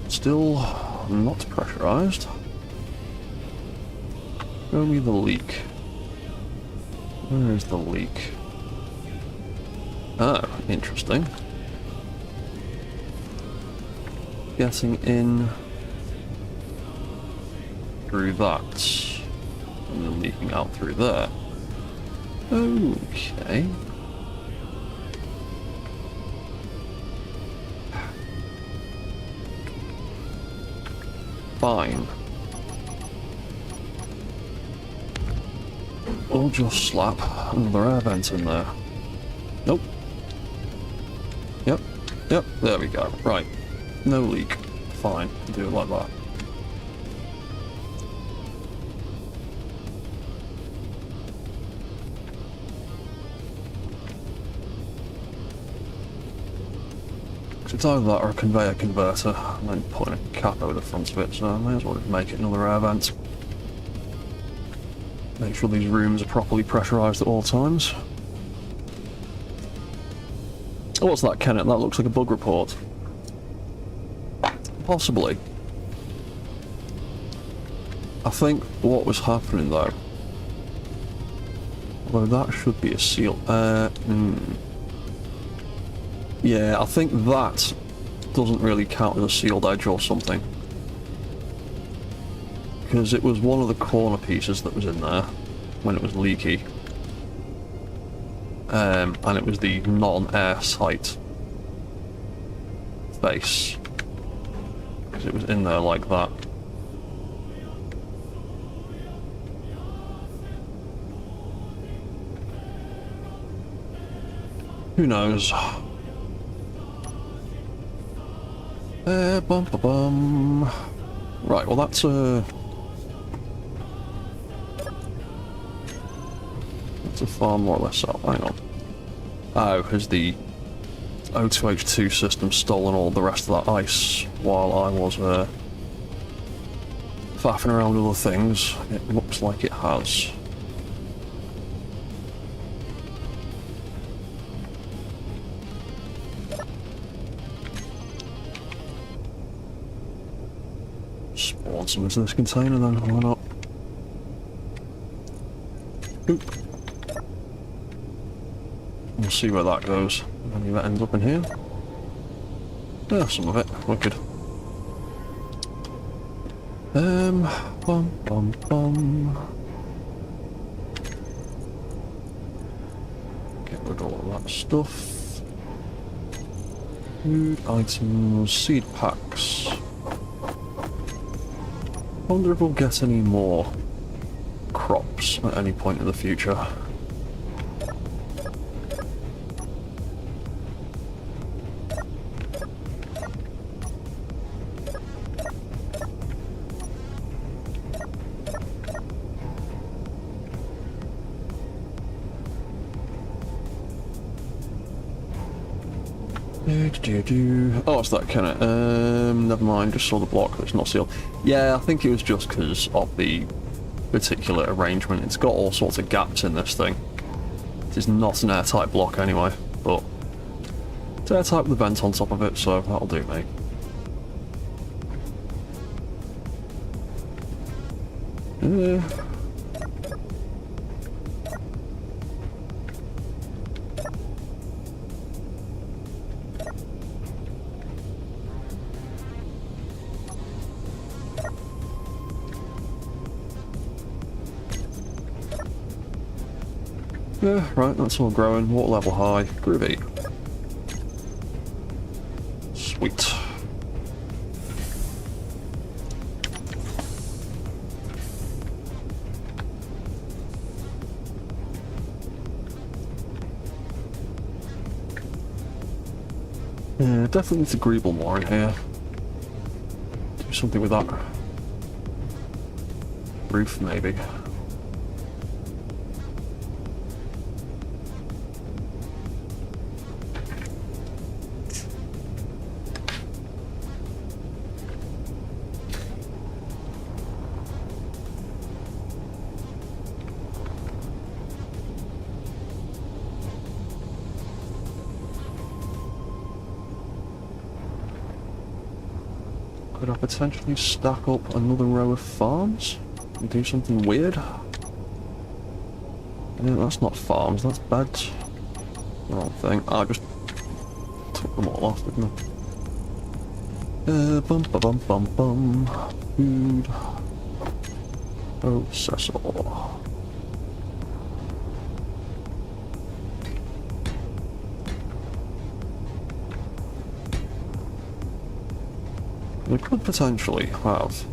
Still not pressurized. Show me the leak. Where is the leak? Oh, interesting. Getting in through that. And then leaking out through there. Okay. Fine. We'll just slap another air vent in there. Nope. Yep, there we go. Right. No leak. Fine. Do it like that. It's either that or a conveyor converter, and then putting a cap over the front of it, so I may as well just make it another air vent. Make sure these rooms are properly pressurised at all times. Oh, what's that, Kenneth? That looks like a bug report. Possibly. I think what was happening though, although that should be a seal. Yeah, I think that doesn't really count as a sealed edge or something. Because it was one of the corner pieces that was in there when it was leaky. And it was the non-airtight face. Because it was in there like that. Who knows? Bum ba bum. Right, well that's a far more or less out. Hang on. Oh, has the O2H2 system stolen all the rest of that ice while I was faffing around with other things, it looks like it has. Spawn some into this container then, why not? Oop. We'll see where that goes. Any of that ends up in here? Yeah, some of it. Wicked. Bum bum bum. Get rid of all of that stuff. Food items, seed packs. Wonder if we'll get any more crops at any point in the future. Oh, it's that kind of. Never mind, just saw the block that's not sealed. Yeah, I think it was just because of the particular arrangement. It's got all sorts of gaps in this thing. It is not an airtight block anyway, but it's airtight with a vent on top of it, so that'll do, mate. Yeah, right, that's all growing. Water level high. Groovy. Sweet. Yeah, definitely need to greeble more in here. Do something with that roof, maybe. Could I potentially stack up another row of farms and do something weird? Yeah, that's not farms, that's beds. Wrong thing. I just took them all off, didn't I? Bum ba bum bum bum. Food. Processor. We could potentially have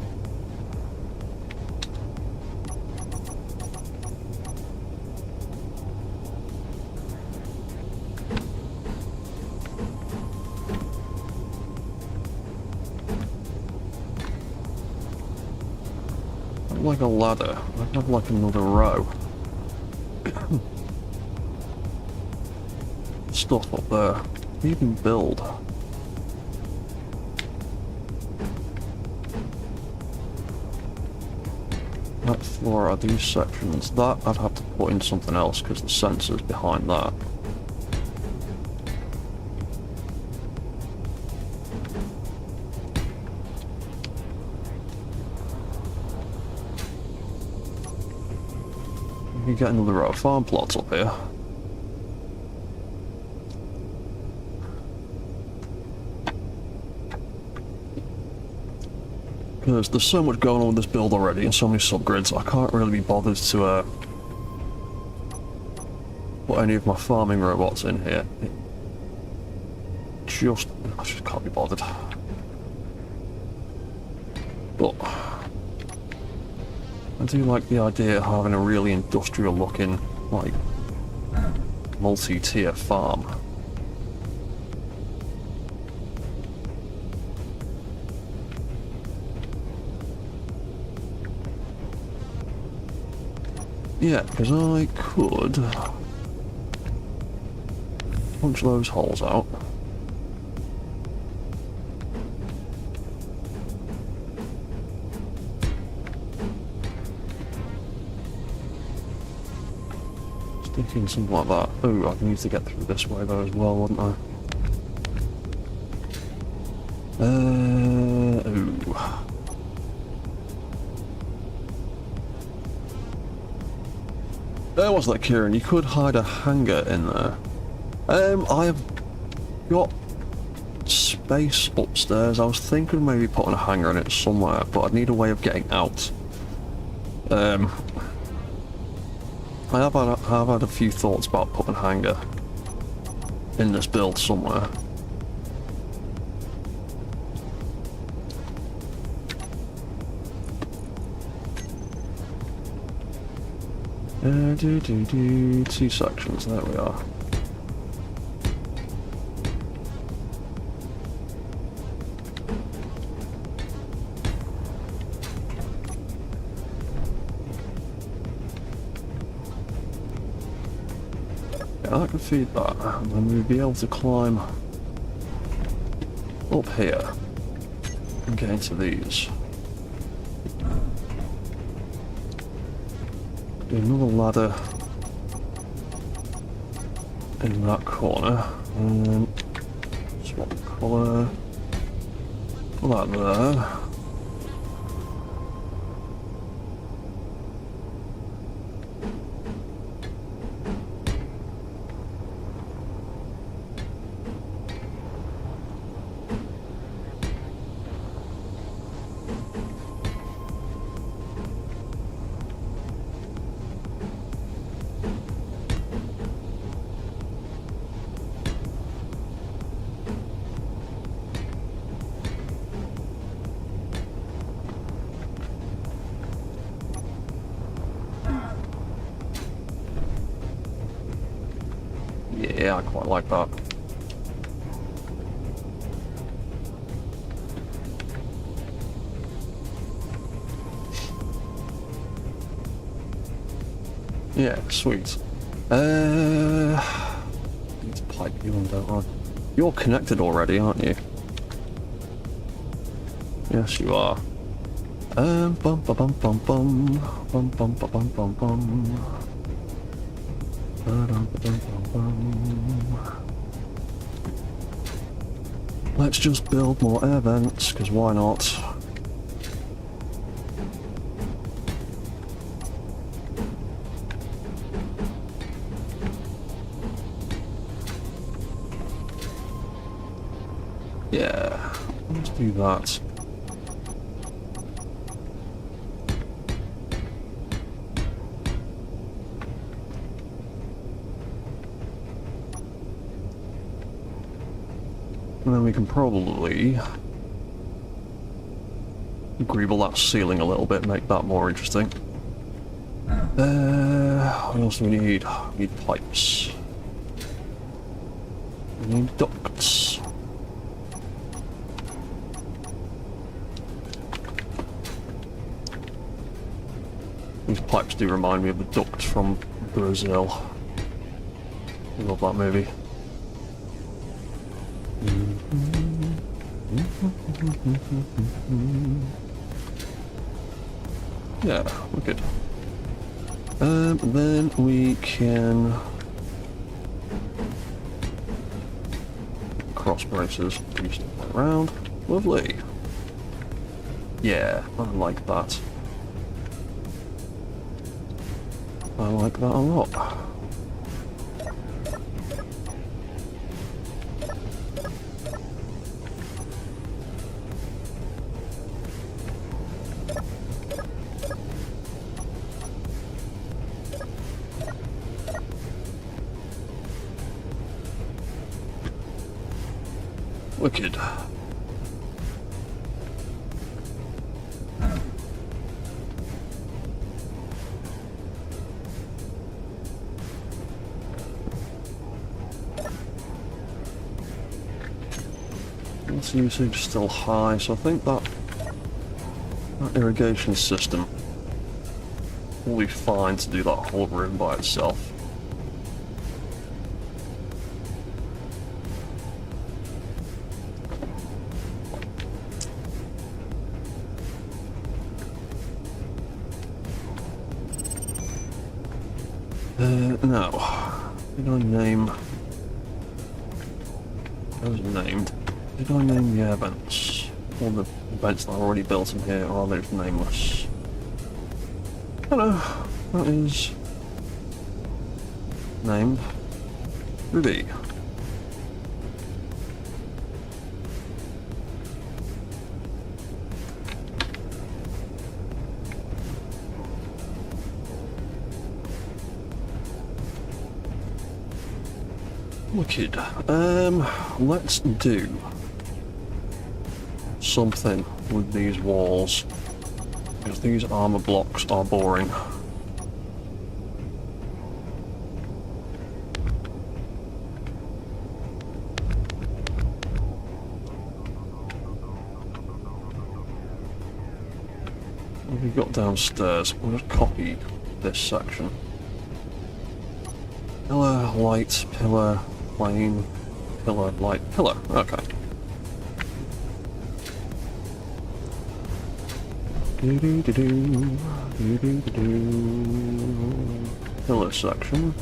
like a ladder. I'd have like another row. Stuff up there. Even build. That floor are these sections. That I'd have to put in something else because the sensor's behind that. You get another row of farm plots up here. Because there's so much going on with this build already and so many subgrids, I can't really be bothered to put any of my farming robots in here. I just can't be bothered. But I do like the idea of having a really industrial looking, like, multi-tier farm. Yeah, because I could punch those holes out. Thinking something like that. Oh, I'd need to get through this way though as well, wouldn't I? Oh. There was that, Kieran. You could hide a hangar in there. I have got space upstairs. I was thinking of maybe putting a hangar in it somewhere, but I'd need a way of getting out. I have had a few thoughts about putting a hangar in this build somewhere. Two sections, there we are. Yeah, I can feed that, and then we'll be able to climb up here and get into these. Do another ladder in that corner, and swap the colour, put that there. Yeah, I quite like that. Yeah, sweet. Need to pipe you in, don't I? You're connected already, aren't you? Yes, you are. Bum bum bum bum bum bum bum bum bum bum bum. Let's just build more air vents, because why not? Yeah, let's do that. And then we can probably greeble that ceiling a little bit, make that more interesting. What else do we need? We need pipes. We need ducts. These pipes do remind me of the duct from Brazil. I love that movie. Yeah, we're good. Then we can cross braces, twist it around. Lovely. Yeah, I like that. I like that a lot. Wicked. Water usage still high, so I think that irrigation system will be fine to do that whole room by itself. No. Did I name... Those are named. Did I name the air vents? All the vents that are already built in here, or are they just nameless? Hello. That is... named... Ruby. Wicked. Let's do something with these walls, because these armor blocks are boring. What have we got downstairs? We'll just copy this section. Pillar, light, pillar, plane, pillar, light, pillar. Okay. Pillar section.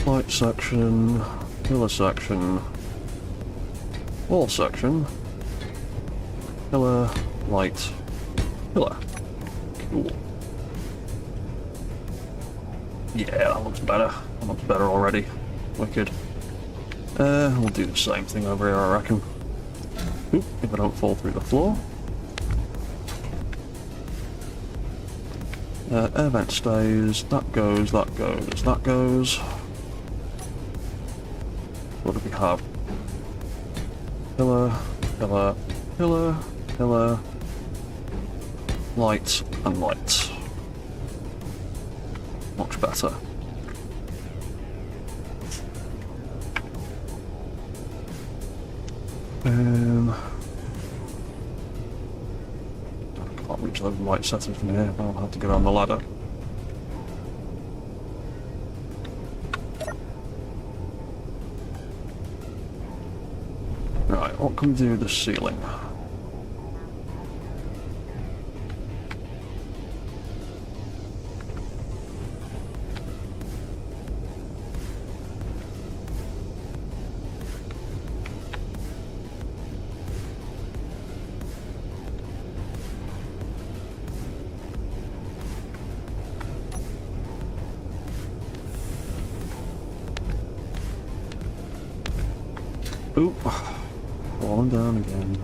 Light section. Pillar section. Wall section. Pillar, light, pillar. Cool. Yeah, that looks better. That looks better already. Wicked. We'll do the same thing over here, I reckon. Oop, if I don't fall through the floor. Air vent stays. That goes, that goes, that goes. What do we have? Pillar, pillar, pillar, pillar. Light and light. Much better. I can't reach those light settings from here. I'll have to go down the ladder. Right, what can we do with the ceiling? Oop, falling down again.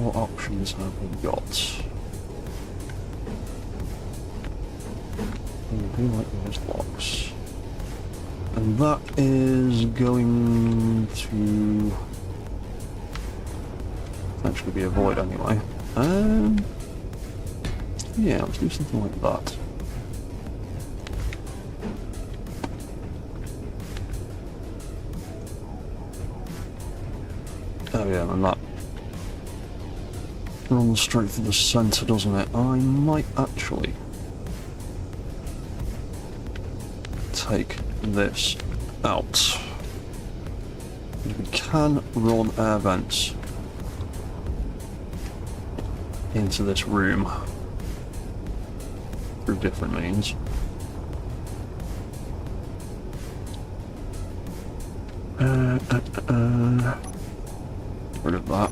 What options have we got? We do like those blocks. And that is going to actually be a void anyway. Yeah, let's do something like that. Oh yeah, and that runs straight through the centre, doesn't it? I might actually take this out. We can run air vents into this room through different means. Rid of that.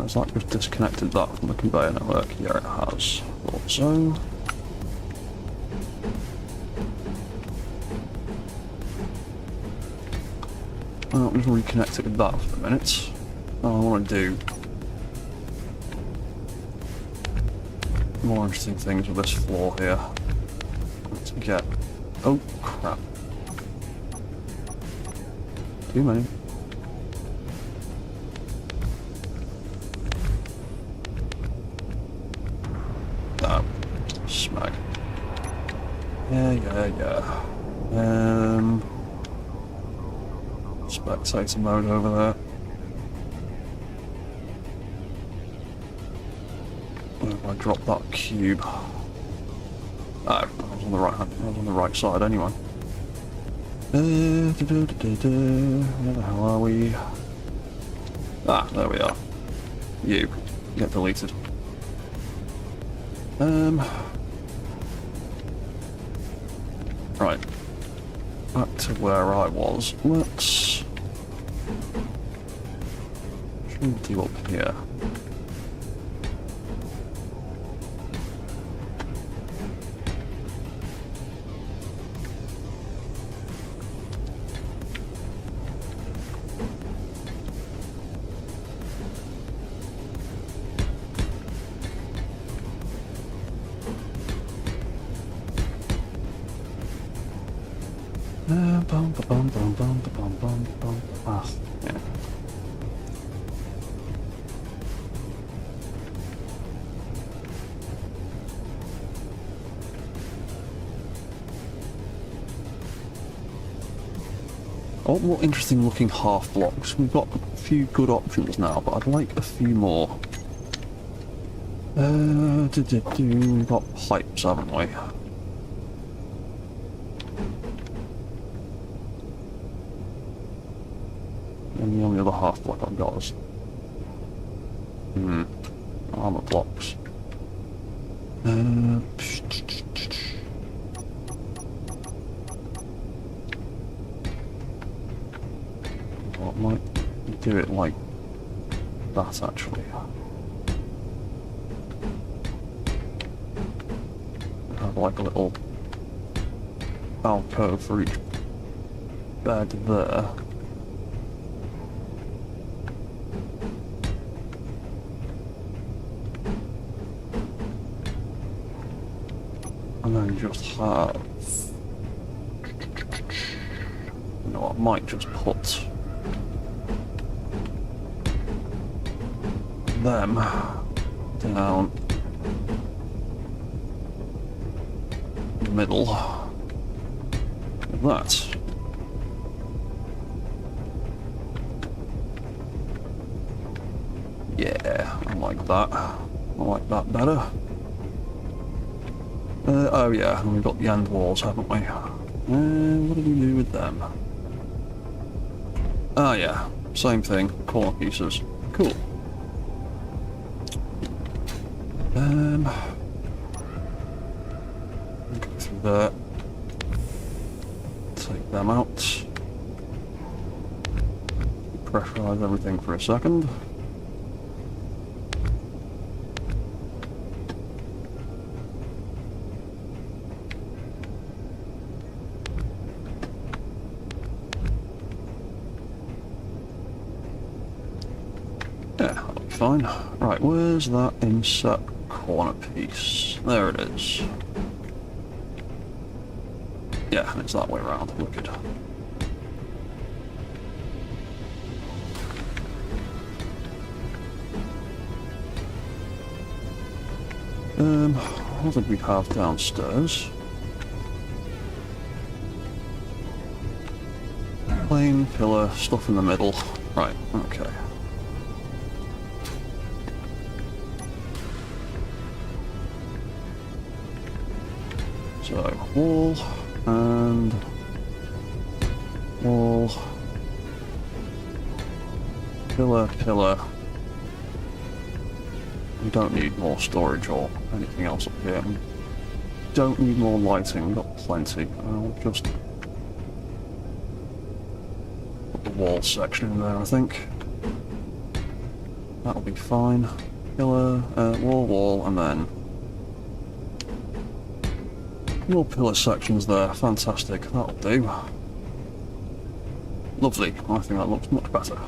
Has that just disconnected that from the conveyor network? Yeah, it has. Thought so. I'll just reconnect it with that for a minute. I want to do more interesting things with this floor here. Let's get... Oh, crap. Too many. Oh, smack. Yeah. Spectator mode over there. If I drop that cube. Oh, I was on the right hand. I was on the right side anyway. Where the hell are we? Ah, there we are. You get deleted. Right. Back to where I was. Let's... What should we do up here? Ah, yeah. I want more interesting looking half blocks. We've got a few good options now, but I'd like a few more. We've got pipes, haven't we? And the only other half block I've got is... armor blocks. I might do it like that, actually. Have like a little alcove for each bed there. And then just have... You know, I might just put them down the middle of that. Yeah, I like that. I like that better. Oh yeah, and we've got the end walls, haven't we? What do we do with them? Ah yeah, same thing, corner pieces. Cool. Go through there. Take them out. Pressurize everything for a second. Yeah, that'll be fine. Right, where's that inset corner piece? There it is. Yeah, and it's that way around. Wicked. What did we have downstairs? Plain pillar, stuff in the middle. Right, okay. So, wall, and wall, pillar, pillar. We don't need more storage or anything else up here. We don't need more lighting, we've got plenty. I'll just put the wall section in there, I think. That'll be fine. Pillar, wall, wall, and then more pillar sections there. Fantastic, that'll do. Lovely, I think that looks much better.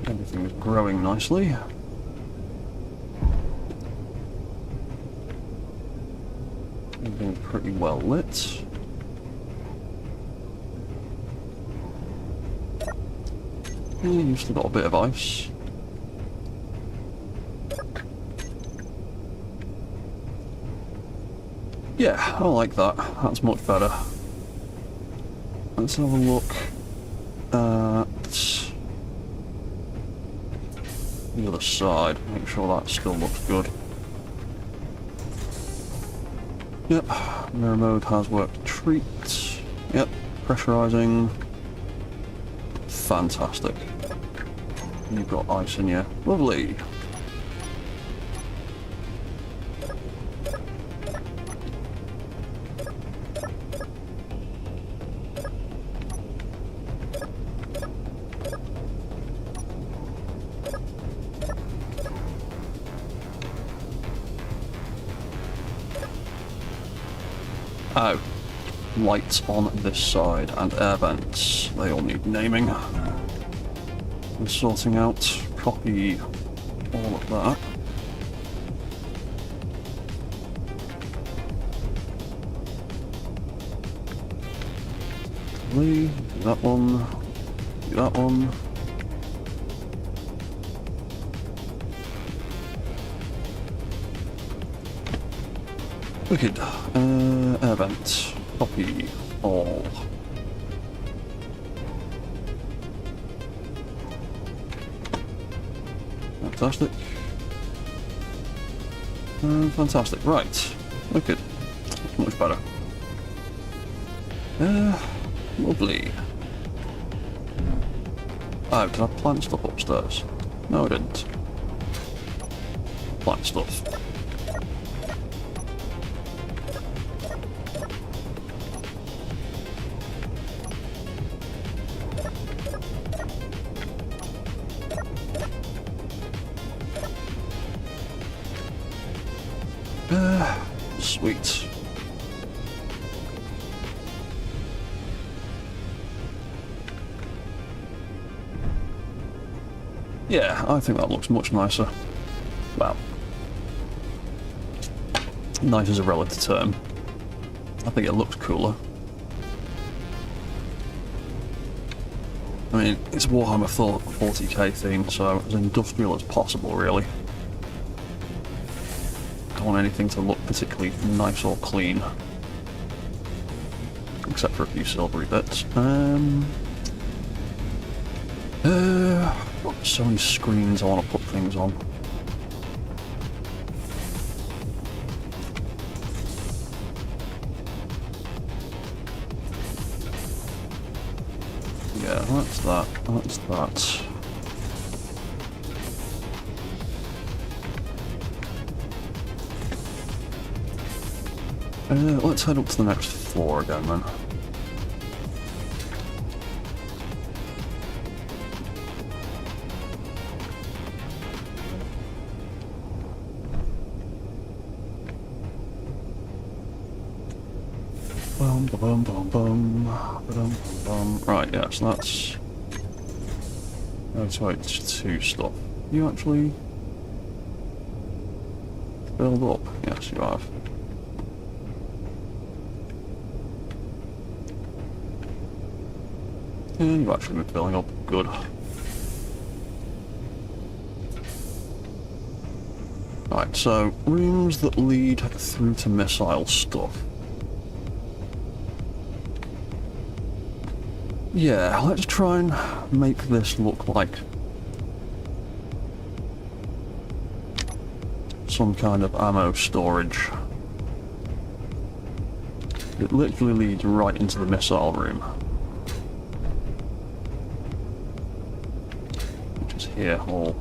Everything is growing nicely. Everything's pretty well lit. You've still got a bit of ice. Yeah, I like that. That's much better. Let's have a look at the other side. Make sure that still looks good. Yep, mirror mode has worked a treat. Yep, pressurizing. Fantastic. You've got ice in you. Lovely. Oh, lights on this side and air vents. They all need naming. And sorting out. Copy all of that. Do that one. Do that one. Wicked. Air vent. Copy all. Fantastic. Fantastic. Right. Wicked. That's much better. Lovely. Oh, did I plant stuff upstairs? No, I didn't. Plant stuff. Sweet. Yeah, I think that looks much nicer. Well, nice is a relative term. I think it looks cooler. I mean, it's Warhammer 40k theme, so as industrial as possible, really. Don't want anything to look particularly nice or clean. Except for a few silvery bits. So many screens I want to put things on. Yeah, that's that. That's that. Let's head up to the next floor again then. Bum bum bum bum bum bum. Right, yeah, so that's two stuff. You actually build up? Yes, you have. Yeah, you've actually been filling up. Good. Right, so rooms that lead through to missile stuff. Yeah, let's try and make this look like some kind of ammo storage. It literally leads right into the missile room. Which is here, all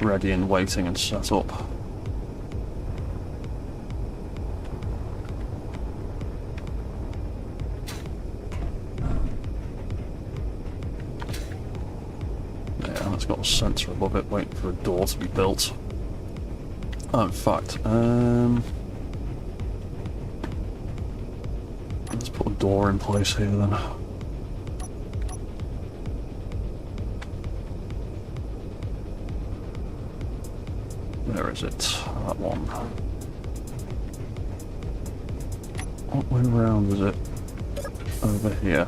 ready and waiting and set up. Yeah, it's got a sensor above it waiting for a door to be built. Oh, in fact, let's put a door in place here then. Where is it? That one. What way round is it? Over here.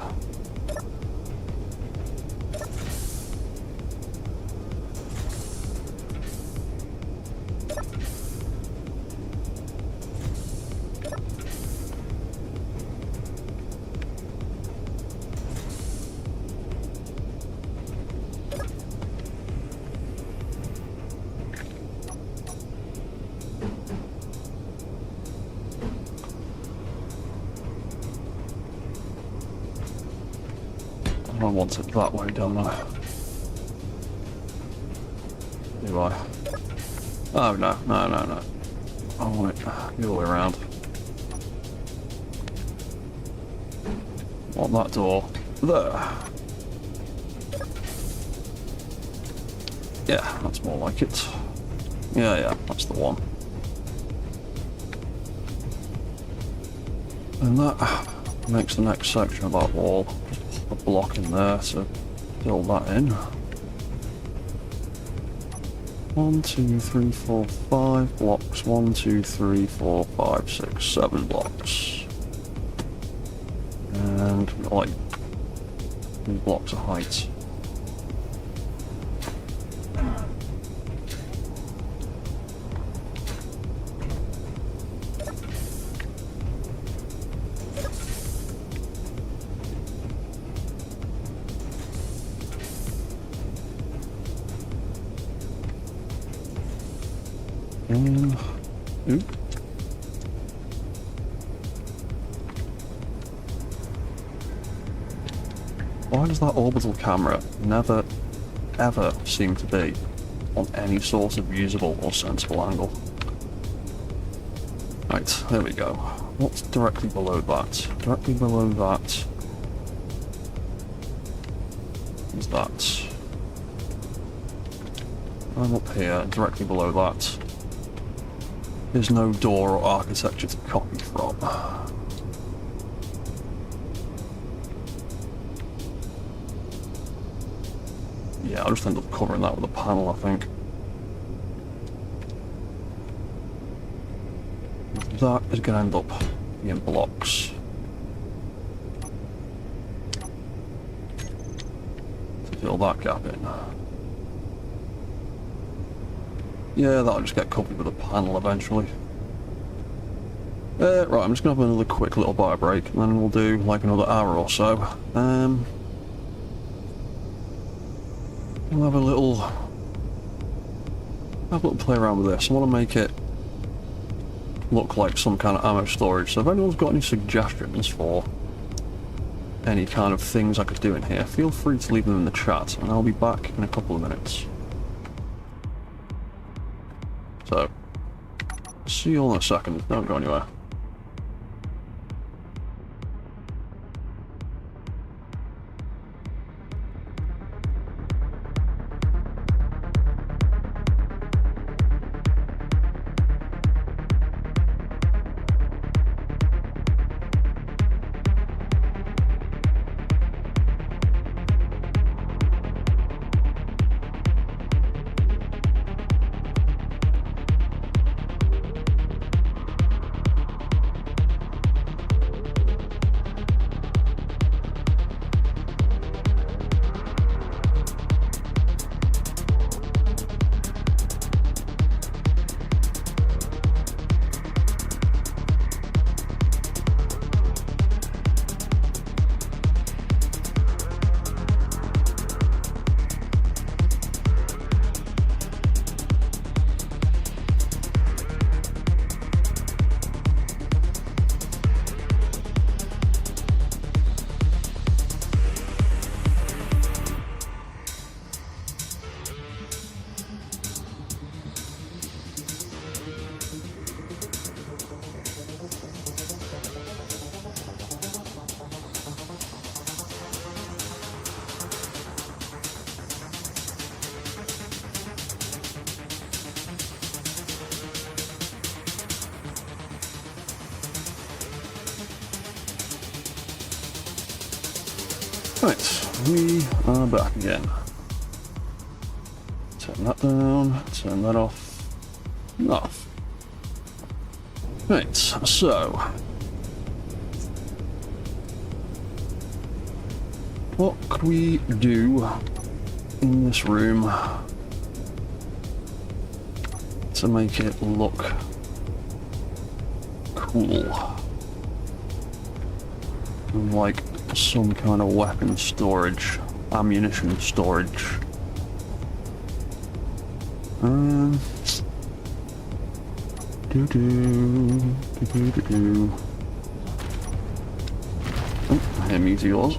I want it that way, don't I? Do I? Oh, no. I want it the other way around. I want that door there. Yeah, that's more like it. Yeah, that's the one. And that makes the next section of that wall. A block in there to fill that in. 1, 2, 3, 4, 5 blocks. 1, 2, 3, 4, 5, 6, 7 blocks. And like 3 blocks of height. Oop. Why does that orbital camera never, ever seem to be on any sort of usable or sensible angle? Right, there we go. What's directly below that? Directly below that is that. I'm up here, directly below that. There's no door or architecture to copy from. Yeah, I'll just end up covering that with a panel, I think. That is going to end up being blocks. To fill that gap in. Yeah, that'll just get covered with a panel eventually. Right, I'm just going to have another quick little bio break, and then we'll do like another hour or so. We'll have a little play around with this. I want to make it look like some kind of ammo storage, so if anyone's got any suggestions for any kind of things I could do in here, feel free to leave them in the chat, and I'll be back in a couple of minutes. So, see you all in a second, don't go anywhere. Right, we are back again. Turn that down, turn that off, and off. Right, so what could we do in this room to make it look cool? Like some kind of weapon storage, ammunition storage. Oh, I hear meteors.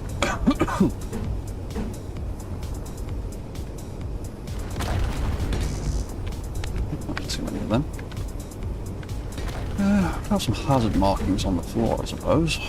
too many of them. Have some hazard markings on the floor, I suppose.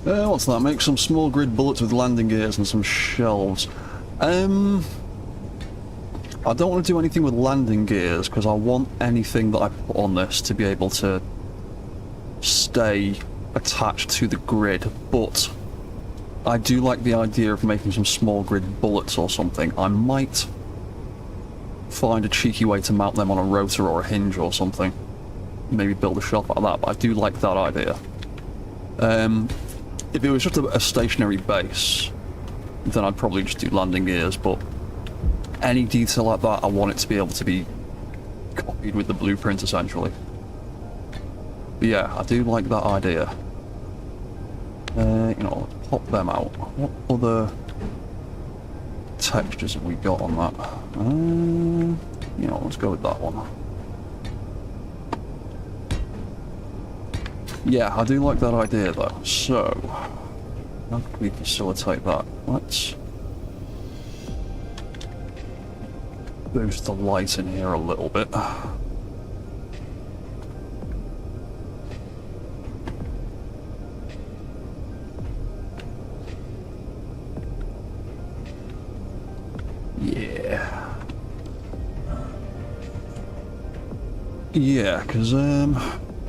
What's that? Make some small grid bullets with landing gears and some shelves. I don't want to do anything with landing gears because I want anything that I put on this to be able to stay attached to the grid, but I do like the idea of making some small grid bullets or something. I might find a cheeky way to mount them on a rotor or a hinge or something. Maybe build a shelf out of that, but I do like that idea. If it was just a stationary base, then I'd probably just do landing gears, but any detail like that, I want it to be able to be copied with the blueprint, essentially. But yeah, I do like that idea. You know, let's pop them out. What other textures have we got on that? You know, let's go with that one. Yeah, I do like that idea though. So, how can we facilitate that? Let's boost the light in here a little bit. Yeah. Yeah, because,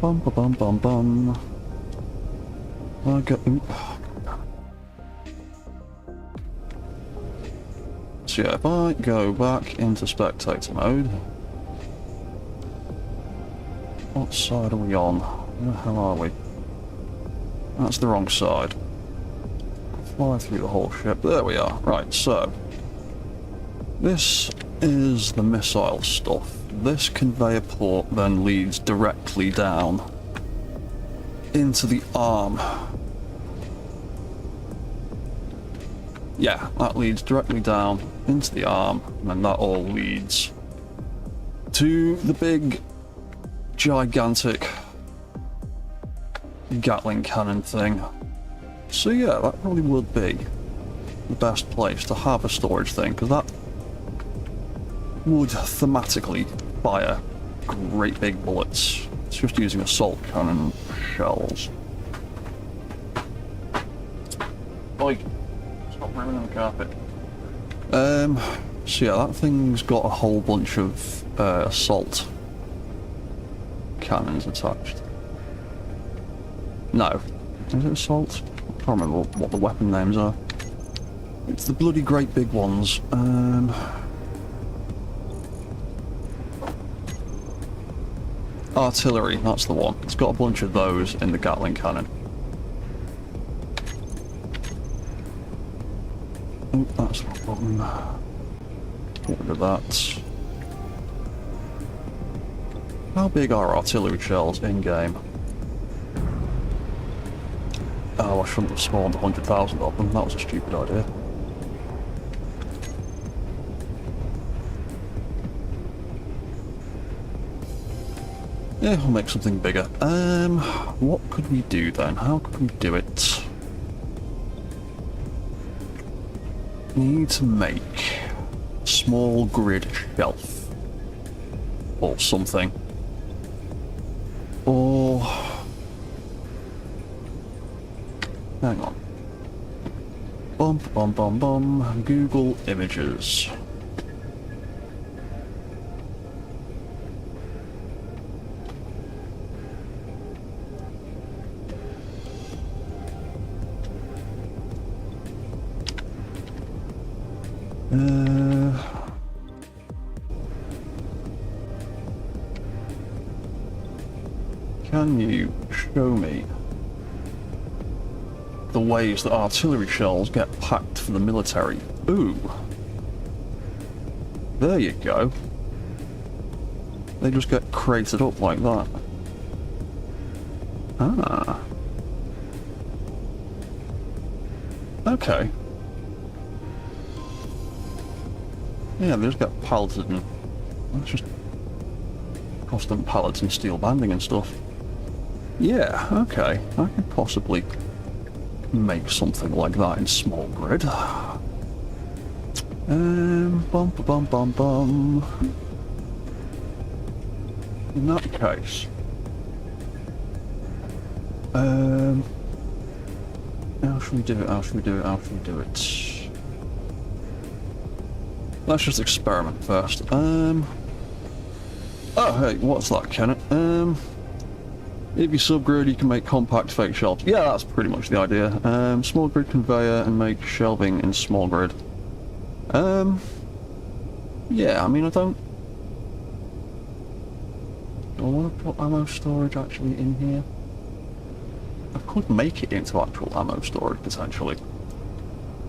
bum ba bum bum bum. I got. So yeah, if I go back into spectator mode, what side are we on? Where the hell are we? That's the wrong side. Fly through the whole ship. There we are. Right. So this is the missile stuff. This conveyor port then leads directly down into the arm. Yeah, that leads directly down into the arm, and then that all leads to the big, gigantic Gatling cannon thing. So yeah, that probably would be the best place to have a storage thing, because that would thematically fire great big bullets. It's just using assault cannon shells. Oi! Stop ruining the carpet. So yeah, that thing's got a whole bunch of assault cannons attached. No. Is it assault? I can't remember what the weapon names are. It's the bloody great big ones. Artillery, that's the one. It's got a bunch of those in the Gatling cannon. Oh, that's the button. Get rid of that. How big are artillery shells in-game? Oh, I shouldn't have spawned 100,000 of them. That was a stupid idea. Yeah, we'll make something bigger. What could we do then? How could we do it? We need to make a small grid shelf. Or something. Or... hang on. Bum bum bum bum. Google Images. Can you show me the ways that artillery shells get packed for the military? Ooh. There you go. They just get crated up like that. Ah. Okay. Yeah, they just get palleted and... That's just... constant pallets and steel banding and stuff. Yeah, okay. I could possibly make something like that in small grid. Bum bum bum bum. In that case, how should we do it? How should we do it? How should we do it? Let's just experiment first. Oh, hey, what's that, Kenneth? If you subgrid, you can make compact fake shelves. Yeah, that's pretty much the idea. Small grid conveyor and make shelving in small grid. Yeah, I mean, do I want to put ammo storage actually in here? I could make it into actual ammo storage, potentially.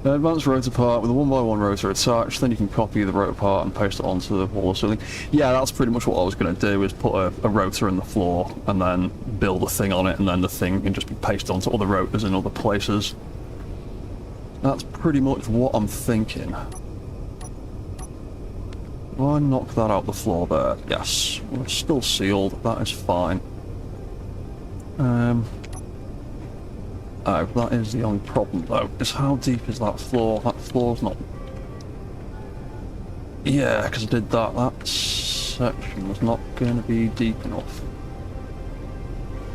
Advanced rotor part with a 1x1 rotor attached, then you can copy the rotor part and paste it onto the wall or something. Yeah, that's pretty much what I was going to do, is put a rotor in the floor and then build a thing on it, and then the thing can just be pasted onto other rotors in other places. That's pretty much what I'm thinking. Will I knock that out the floor there? Yes. Well, it's still sealed, that is fine. Oh, that is the only problem though, is how deep is that floor? That floor's not... Yeah, because I did that. That section was not going to be deep enough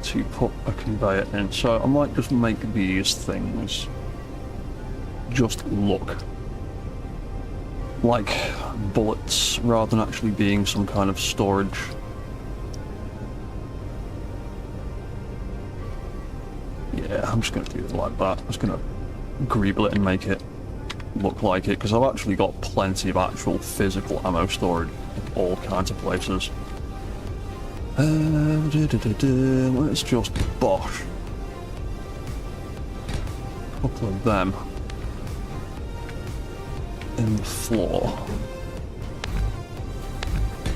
to put a conveyor in, so I might just make these things just look like bullets rather than actually being some kind of storage. Yeah, I'm just going to do it like that. I'm just going to greeble it and make it look like it, because I've actually got plenty of actual physical ammo storage in all kinds of places. Let's just bosh a couple of them in the floor.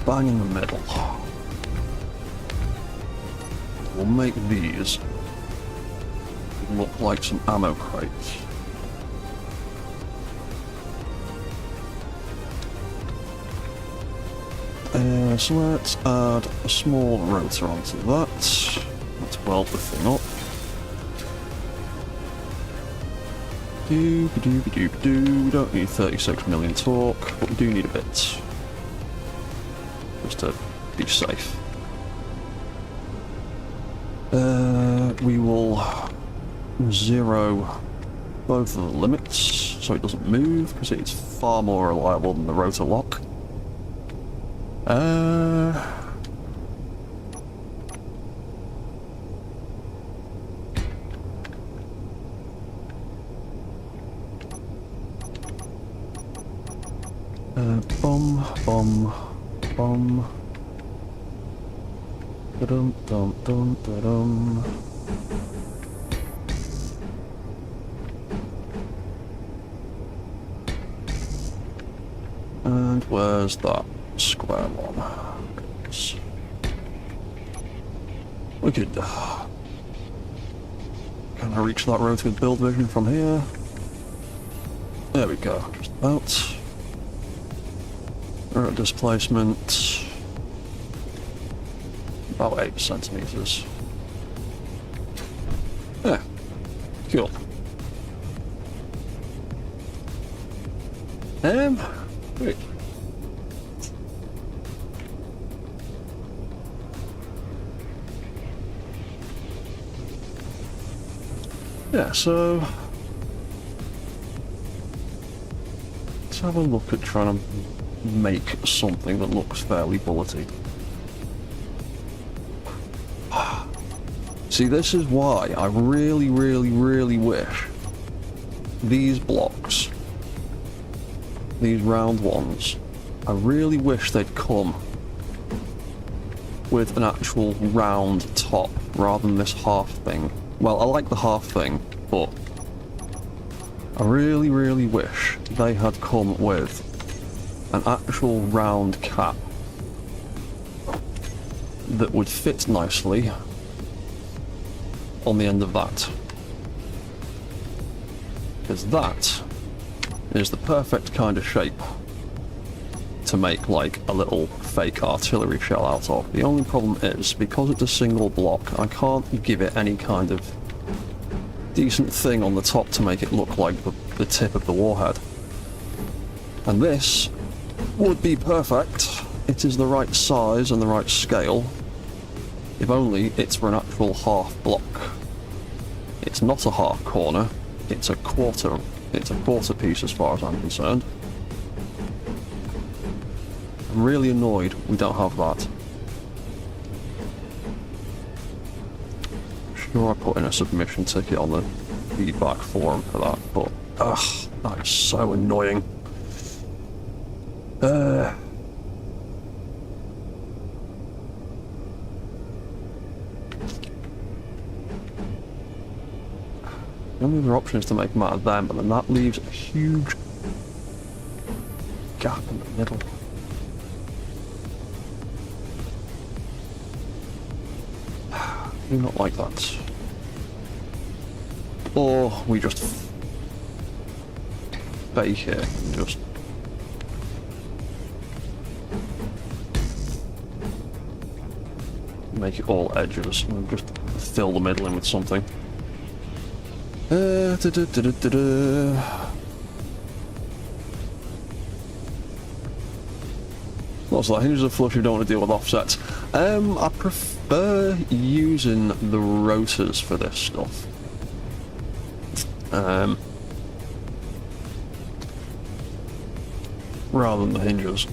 Bang in the middle. We'll make these look like some ammo crates. So let's add a small rotor onto that. Let's weld the thing up. We don't need 36 million torque, but we do need a bit. Just to be safe. We will zero both of the limits so it doesn't move, because it's far more reliable than the rotor lock. Bum, bum, bum. Da-dum, dum, dum, da-dum. And where's that square one? Yes. We could... Can I reach that road with build vision from here? There we go, just about. Rotor displacement... about 8 centimeters. Yeah, cool. Wait. Yeah, so let's have a look at trying to make something that looks fairly bullety. See, this is why I really, really, really wish these blocks, these round ones, I really wish they'd come with an actual round top rather than this half thing. Well, I like the half thing, but I really, really wish they had come with an actual round cap. that would fit nicely on the end of that. Because that is the perfect kind of shape to make like a little fake artillery shell out of. The only problem is, because it's a single block, I can't give it any kind of decent thing on the top to make it look like the tip of the warhead. And this would be perfect. It is the right size and the right scale. If only it's for an actual half block. It's not a half corner, it's a quarter. It's a quarter piece as far as I'm concerned. I'm really annoyed we don't have that. Sure, I put in a submission ticket on the feedback forum for that, but ugh, that is so annoying. The only other option is to make them out of them, but then that leaves a huge gap in the middle. I do not like that. Or we just fake it and just make it all edges and just fill the middle in with something. Lots of that. Hinges are flush, you don't want to deal with offsets. I prefer using the rotors for this stuff. Rather than the hinges.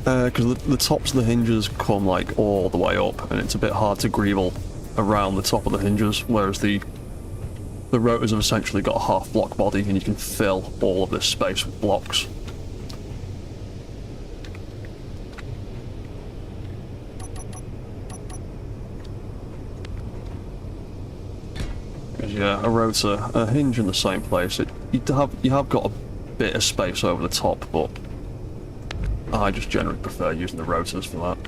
Because the tops of the hinges come like all the way up, and it's a bit hard to greeble around the top of the hinges, whereas the rotors have essentially got a half block body and you can fill all of this space with blocks. Because yeah, a hinge in the same place, you have got a bit of space over the top, but I just generally prefer using the rotors for that.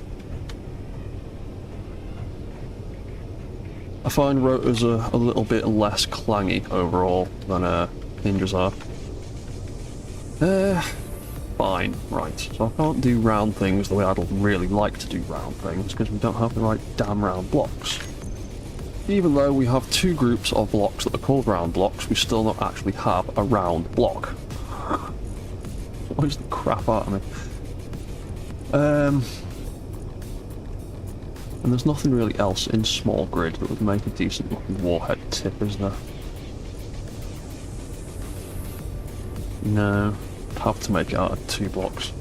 I find rotors are a little bit less clangy overall than hinges are. Fine, right. So I can't do round things the way I'd really like to do round things, because we don't have the right damn round blocks. Even though we have two groups of blocks that are called round blocks, we still don't actually have a round block. What is the crap out of me? And there's nothing really else in small grid that would make a decent looking warhead tip, is there? No, I'd have to make it out of 2 blocks.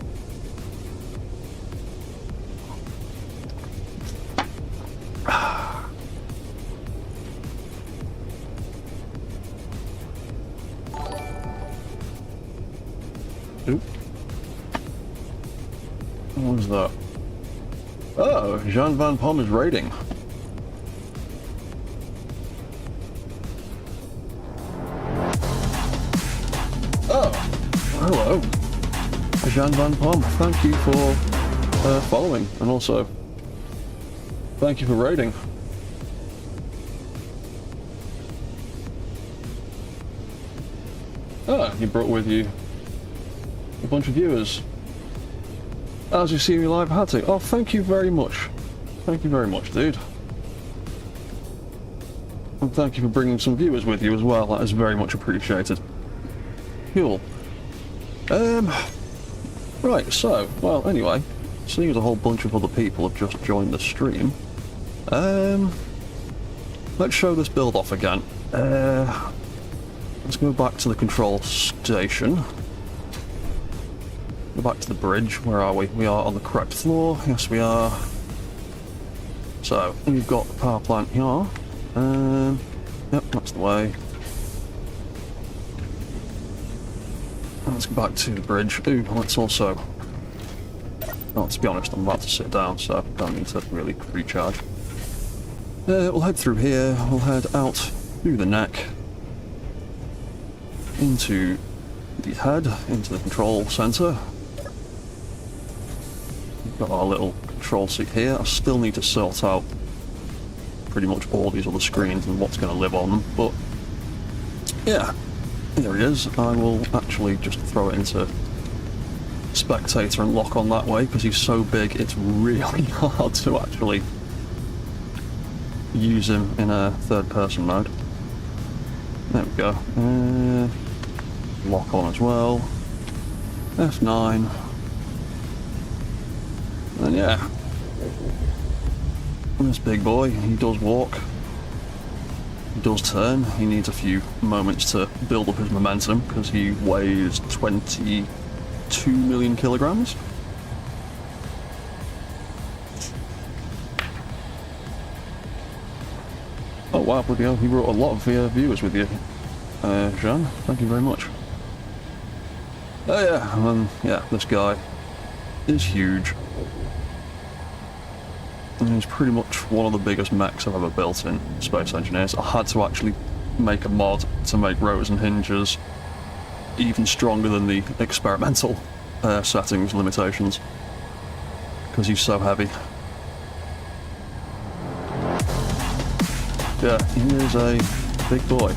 Oop. What was that? Oh, Jean Van Pom is raiding. Oh, hello. Jean Van Pom, thank you for following, and also thank you for raiding. Oh, you brought with you a bunch of viewers. As you see me live, had to. Oh, thank you very much. Thank you very much, dude. And thank you for bringing some viewers with you as well. That is very much appreciated. Cool. Right, so, well, anyway, seeing as a whole bunch of other people have just joined the stream, let's show this build off again. Let's go back to the control station. Go back to the bridge. Where are we? We are on the correct floor. Yes, we are. So, we've got the power plant here. Yep, that's the way. Let's go back to the bridge. Ooh, let's also... Oh, to be honest, I'm about to sit down, so I don't need to really recharge. We'll head through here. We'll head out through the neck. Into the head, into the control centre. We've got our little control seat here. I still need to sort out pretty much all these other screens and what's going to live on them, but yeah, there it is. I will actually just throw it into spectator and lock on that way, because he's so big it's really hard to actually use him in a third person mode. There we go. Lock on as well. F9. And yeah. And this big boy, he does walk. He does turn. He needs a few moments to build up his momentum, because he weighs 22 million kilograms. Oh wow, bloody hell, he brought a lot of viewers with you, Jean. Thank you very much. Oh yeah, and then, yeah, this guy is huge. And he's pretty much one of the biggest mechs I've ever built in Space Engineers. I had to actually make a mod to make rotors and hinges even stronger than the experimental settings limitations, because he's so heavy. Yeah, he is a big boy.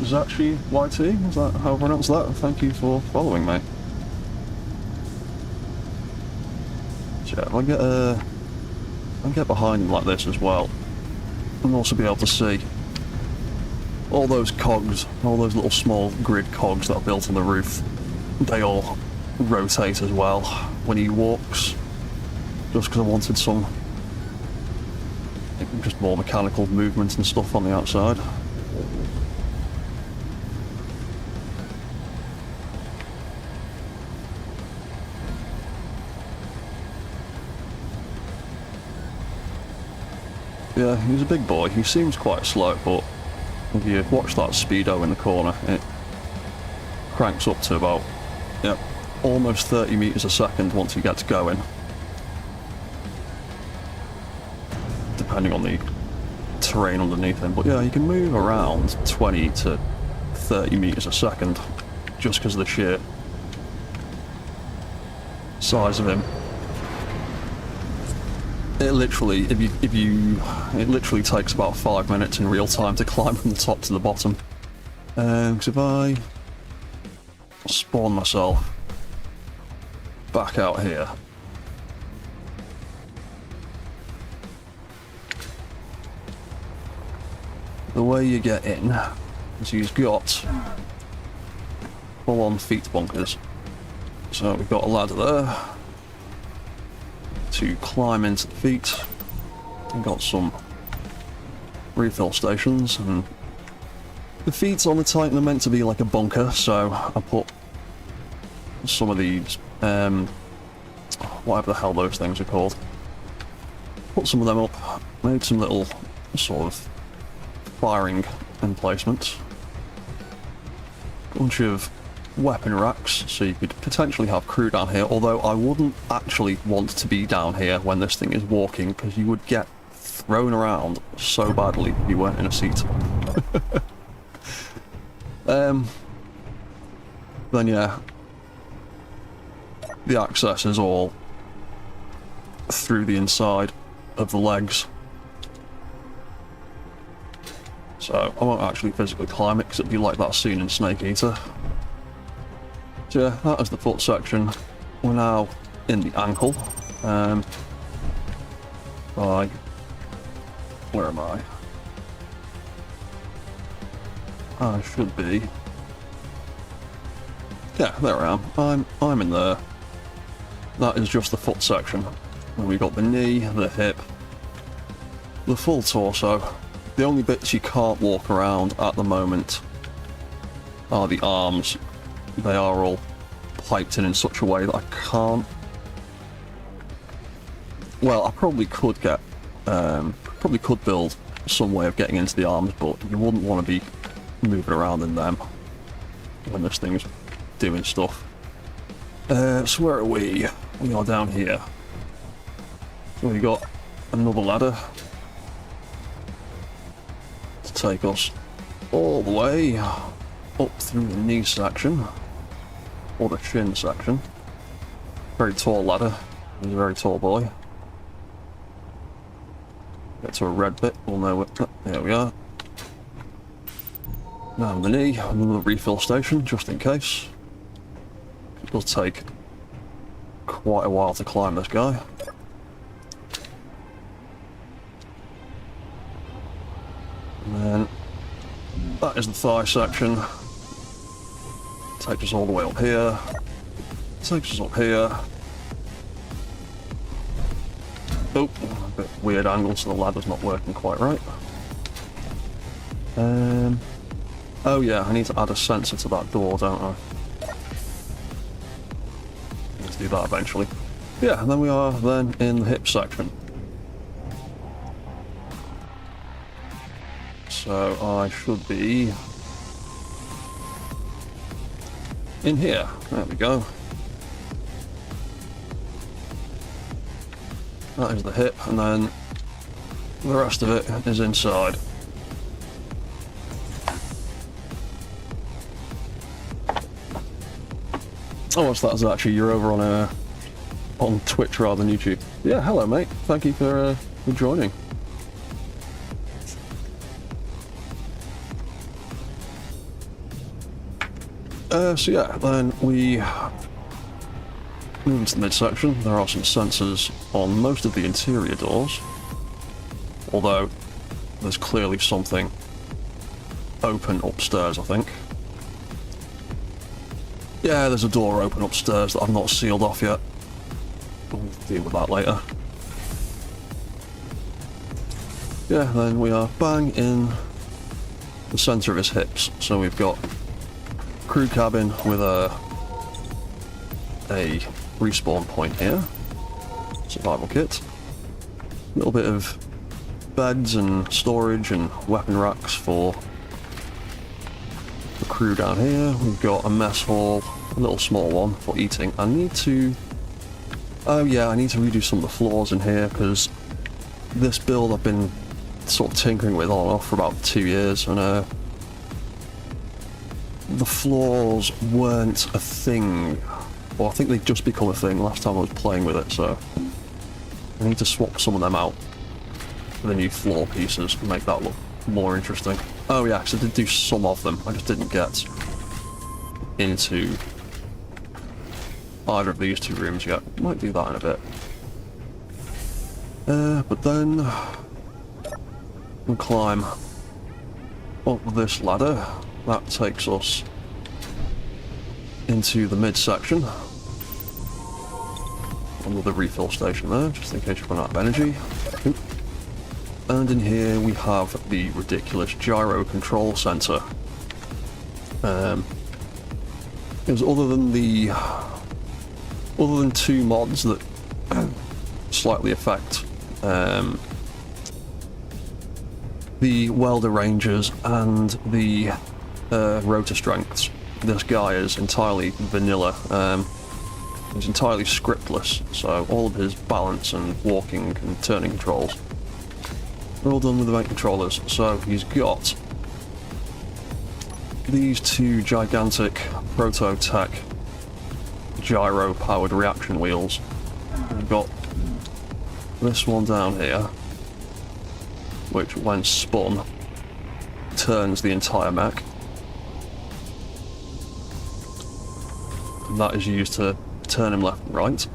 Zachi YT, is that how I pronounce that? Thank you for following me. So yeah, if I get behind him like this as well, and also be able to see all those cogs, all those little small grid cogs that are built on the roof, they all rotate as well when he walks, just because I wanted some just more mechanical movement and stuff on the outside. Yeah, he's a big boy. He seems quite slow, but if you watch that speedo in the corner, it cranks up to about, yeah, almost 30 meters a second once he gets going, depending on the terrain underneath him. But yeah, he can move around 20 to 30 meters a second just because of the sheer size of him. It literally, it literally takes about 5 minutes in real time to climb from the top to the bottom. Because if I spawn myself back out here, the way you get in is you've got full-on feet bunkers. So we've got a ladder there to climb into the feet. We've got some refill stations, and the feet on the Titan are meant to be like a bunker, so I put some of these, whatever the hell those things are called, put some of them up, made some little sort of firing emplacements, bunch of weapon racks, so you could potentially have crew down here, although I wouldn't actually want to be down here when this thing is walking, because you would get thrown around so badly if you weren't in a seat. Then yeah, the access is all through the inside of the legs, so I won't actually physically climb it because it'd be like that scene in Snake Eater. So yeah, that is the foot section. We're now in the ankle. Where am I? I should be. Yeah, there I am. I'm in there. That is just the foot section. And we've got the knee, the hip, the full torso. The only bits you can't walk around at the moment are the arms. They are all piped in such a way that I can't... Well, I probably could get... probably could build some way of getting into the arms, but you wouldn't want to be moving around in them when this thing's doing stuff. So where are we? We are down here. So we got another ladder to take us all the way up through the knee section, or the shin section. Very tall ladder. He's a very tall boy. Get to a red bit, we'll know it. There we are. Now the knee, another refill station, just in case. It does take quite a while to climb this guy. And then that is the thigh section. Takes us all the way up here. Takes us up here. Oh, a bit weird angle, so the ladder's not working quite right. Oh yeah, I need to add a sensor to that door, don't I? Need to do that eventually. Yeah, and then we are then in the hip section. So I should be in here. There we go. That is the hip, and then the rest of it is inside. Oh, what's that? Is actually you're over on Twitch rather than YouTube? Yeah, hello, mate. Thank you for joining. So yeah, then we move into the midsection. There are some sensors on most of the interior doors, although there's clearly something open upstairs, I think. Yeah, there's a door open upstairs that I've not sealed off yet. We'll deal with that later. Yeah, then we are bang in the centre of his hips. So we've got crew cabin with a respawn point here. Survival kit. A little bit of beds and storage and weapon racks for the crew down here. We've got a mess hall, a little small one for eating. I need to... oh yeah, I need to redo some of the floors in here, because this build I've been sort of tinkering with on and off for about 2 years, and the floors weren't a thing. Well, I think they've just become a thing last time I was playing with it, so I need to swap some of them out for the new floor pieces and make that look more interesting. Oh yeah, because I did do some of them, I just didn't get into either of these two rooms yet. Might do that in a bit. But then we'll climb up this ladder. That takes us into the midsection. Another refill station there, just in case you run out of energy. Oop. And in here we have the ridiculous gyro control center. Because other than two mods that slightly affect the welder ranges and the rotor strengths, this guy is entirely vanilla. He's entirely scriptless, so all of his balance and walking and turning controls are all done with the vent controllers. So he's got these two gigantic proto-tech gyro-powered reaction wheels. We've got this one down here, which when spun turns the entire mech. And that is used to turn him left and right.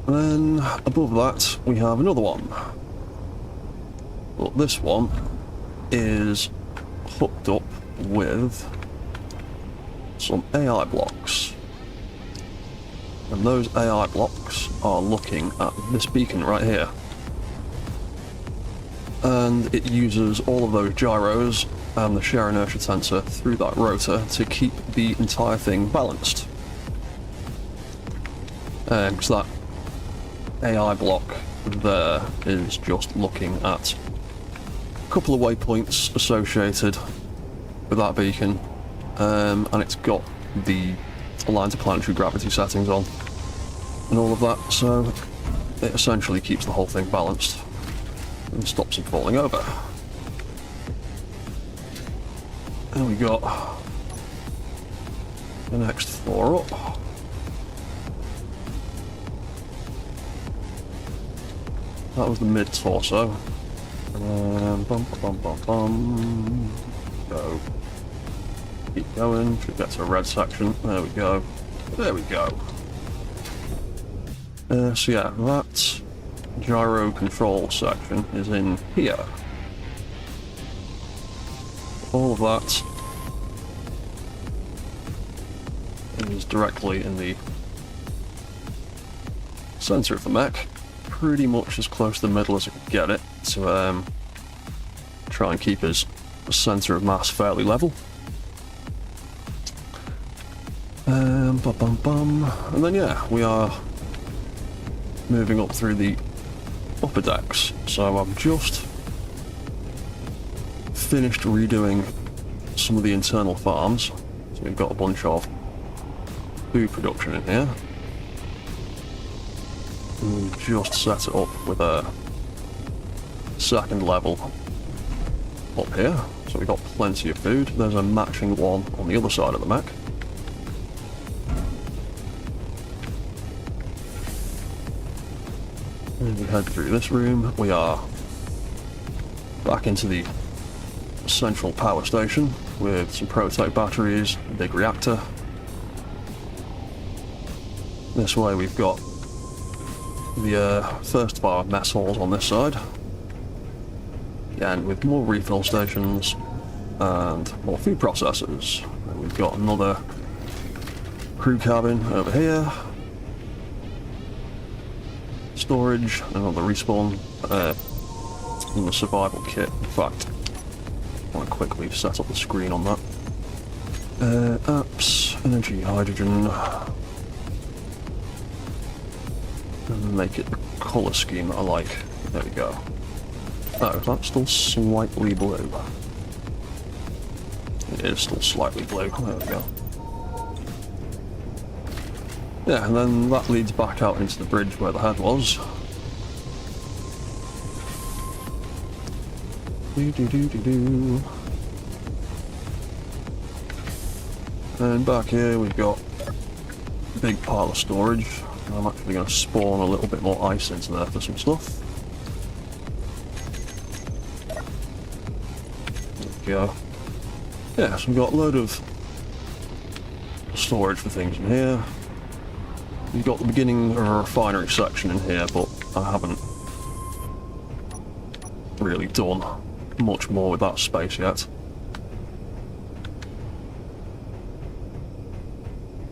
And then above that we have another one. But this one is hooked up with some AI blocks. And those AI blocks are looking at this beacon right here. And it uses all of those gyros and the shear inertia tensor through that rotor to keep the entire thing balanced. Because that AI block there is just looking at a couple of waypoints associated with that beacon, and it's got the aligned to planetary gravity settings on and all of that, so it essentially keeps the whole thing balanced and stops it falling over. And we got the next floor up. That was the mid-torso. Bum, bum, bum, bum, bum. Go. Keep going. Should get to a red section. There we go. There we go. So yeah, that gyro control section is in here. All of that is directly in the center of the mech, pretty much as close to the middle as I could get it to try and keep his center of mass fairly level. And then yeah, we are moving up through the upper decks. So I've just finished redoing some of the internal farms. So we've got a bunch of food production in here. And we've just set it up with a second level up here. So we've got plenty of food. There's a matching one on the other side of the mech. And we head through this room. We are back into the central power station with some prototype batteries, a big reactor. This way we've got the first of our mess halls on this side. Again, with more refill stations and more food processors. And we've got another crew cabin over here. Storage, another respawn, and the survival kit. In fact, I want to quickly set up the screen on that. Apps, energy, hydrogen, and make it the colour scheme that I like. There we go. Oh, that's still slightly blue. It is still slightly blue. There we go. Yeah, and then that leads back out into the bridge where the head was. And back here we've got a big pile of storage. I'm actually going to spawn a little bit more ice into there for some stuff. There we go. Yeah, so we've got a load of storage for things in here. We've got the beginning of a refinery section in here, but I haven't really done much more with that space yet.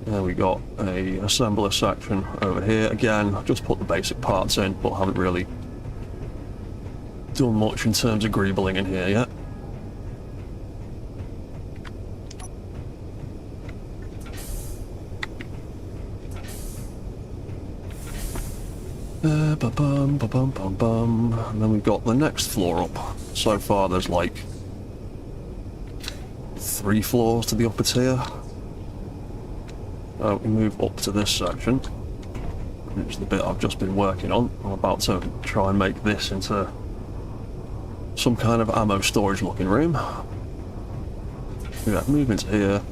There we got a assembler section over here. Again, I've just put the basic parts in, but haven't really done much in terms of greebling in here yet. And then we've got the next floor up. So far there's like 3 floors to the upper tier. We move up to this section, which is the bit I've just been working on. I'm about to try and make this into some kind of ammo storage looking room. Yeah, move into here.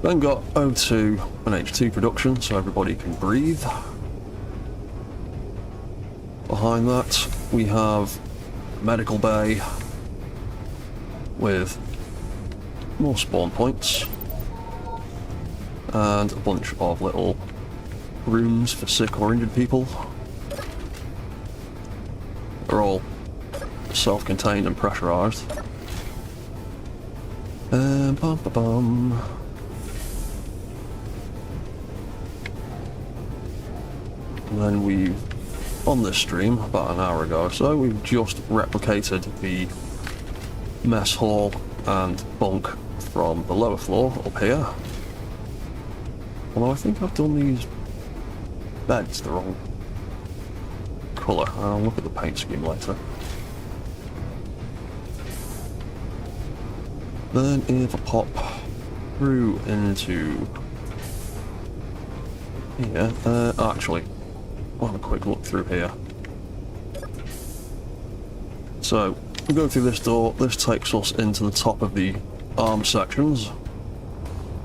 Then got O2 and H2 production so everybody can breathe. Behind that we have a medical bay with more spawn points and a bunch of little rooms for sick or injured people. They're all self-contained and pressurized. And then we've, on this stream, about an hour ago or so, we've just replicated the mess hall and bunk from the lower floor up here. Although I think I've done these beds the wrong colour. I'll look at the paint scheme later. Then if I pop through into here, actually, I'll have a quick look through here. So, we go through this door. This takes us into the top of the arm sections.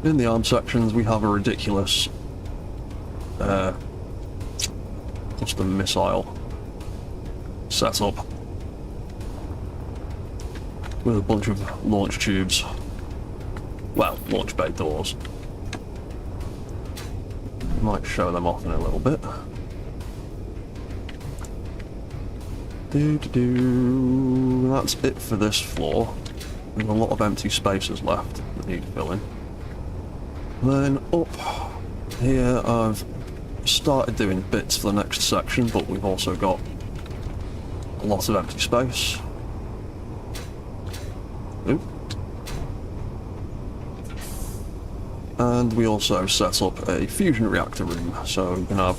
In the arm sections we have a ridiculous custom missile set up with a bunch of launch tubes. Well, launch bay doors. Might show them off in a little bit. That's it for this floor. There's a lot of empty spaces left that need filling. Then up here I've started doing bits for the next section, but we've also got a lot of empty space. Oop. And we also set up a fusion reactor room, so you can have